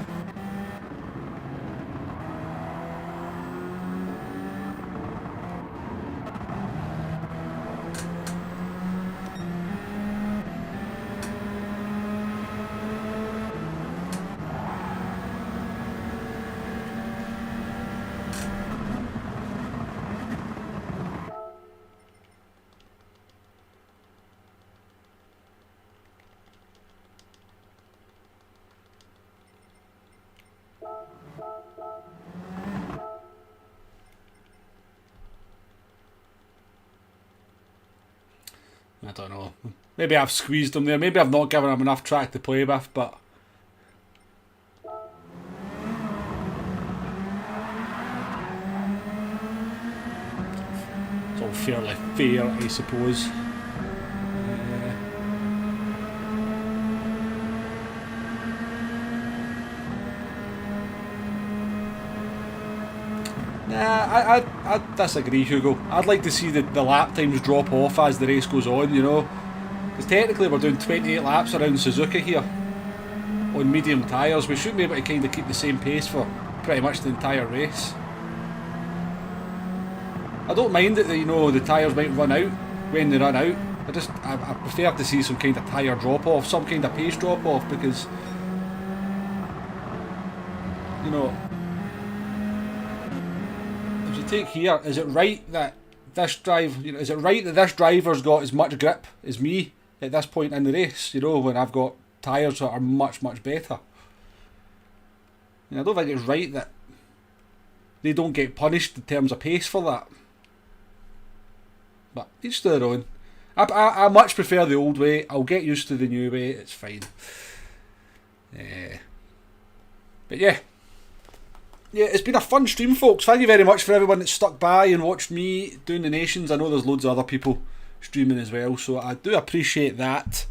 I don't know. Maybe I've squeezed him there. Maybe I've not given him enough track to play with, but it's all fairly fair, I suppose. Nah, I disagree, Hugo. I'd like to see the lap times drop off as the race goes on, you know. Because technically we're doing 28 laps around Suzuka here on medium tyres. We should be able to kind of keep the same pace for pretty much the entire race. I don't mind that the tyres might run out when they run out. I prefer to see some kind of tyre drop off, some kind of pace drop off, because you know, if you take here, is it right that this driver's got as much grip as me at this point in the race, you know, when I've got tyres that are much, much better? I don't think it's right that they don't get punished in terms of pace for that. But each to their own. I much prefer the old way. I'll get used to the new way. It's fine. But yeah, it's been a fun stream, folks. Thank you very much for everyone that stuck by and watched me doing the nations. I know there's loads of other people streaming as well, so I do appreciate that.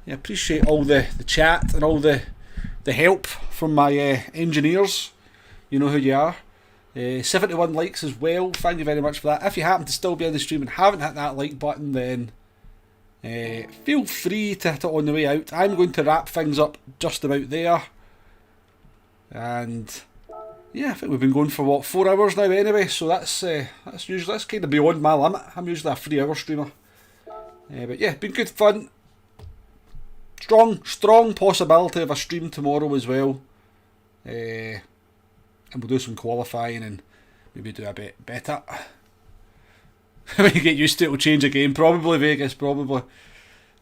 I appreciate all the chat and all the help from my engineers. You know who you are. 71 likes as well. Thank you very much for that. If you happen to still be on the stream and haven't hit that like button, then Feel free to hit it on the way out. I'm going to wrap things up just about there. And yeah, I think we've been going for what, 4 hours now anyway, so that's kind of beyond my limit. I'm usually a 3-hour streamer. But yeah, been good fun. Strong possibility of a stream tomorrow as well. And we'll do some qualifying and maybe do a bit better. When you get used to it, it'll change again. Probably Vegas, probably.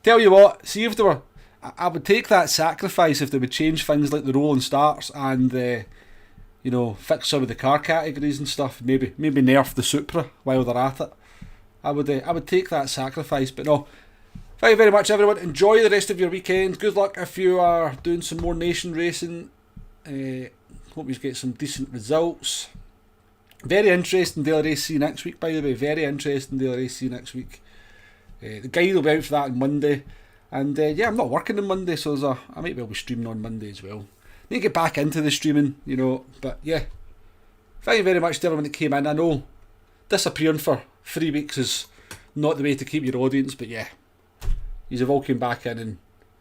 Tell you what, see if they were... I would take that sacrifice if they would change things like the rolling starts and, you know, fix some of the car categories and stuff. Maybe nerf the Supra while they're at it. I would take that sacrifice, but no. Thank you very much, everyone. Enjoy the rest of your weekend. Good luck if you are doing some more nation racing. Hope you get some decent results. Very interesting daily race C next week, by the way. Very interesting daily race C next week. The guide will be out for that on Monday. And yeah, I'm not working on Monday, so I might be able to streaming on Monday as well. Need to get back into the streaming, you know. But yeah, thank you very much to everyone that came in. I know disappearing for 3 weeks is not the way to keep your audience, but yeah, you've all came back in and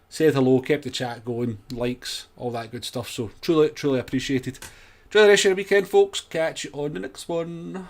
said hello, kept the chat going, likes, all that good stuff. So truly appreciated. Enjoy the rest of your weekend, folks. Catch you on the next one.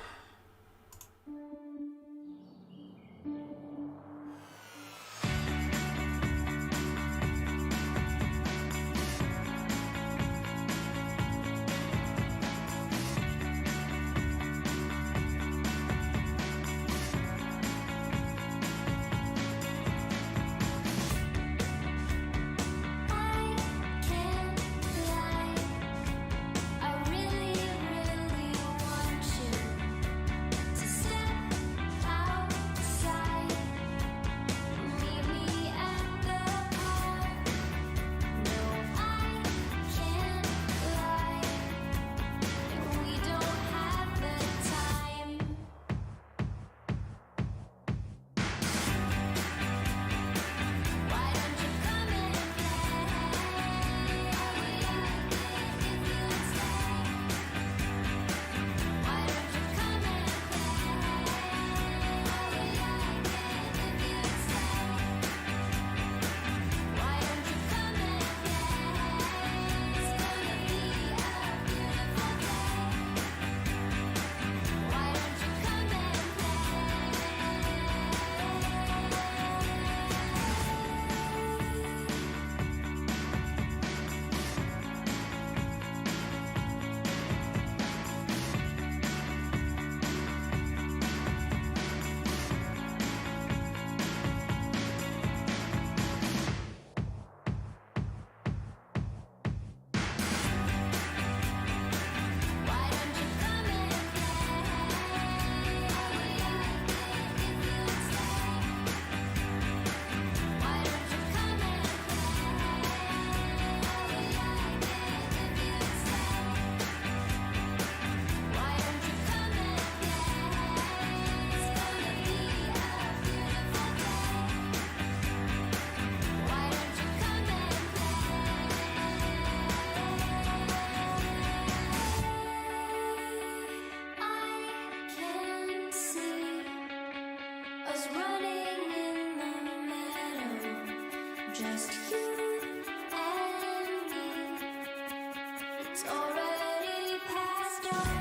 Just you and me. It's already past our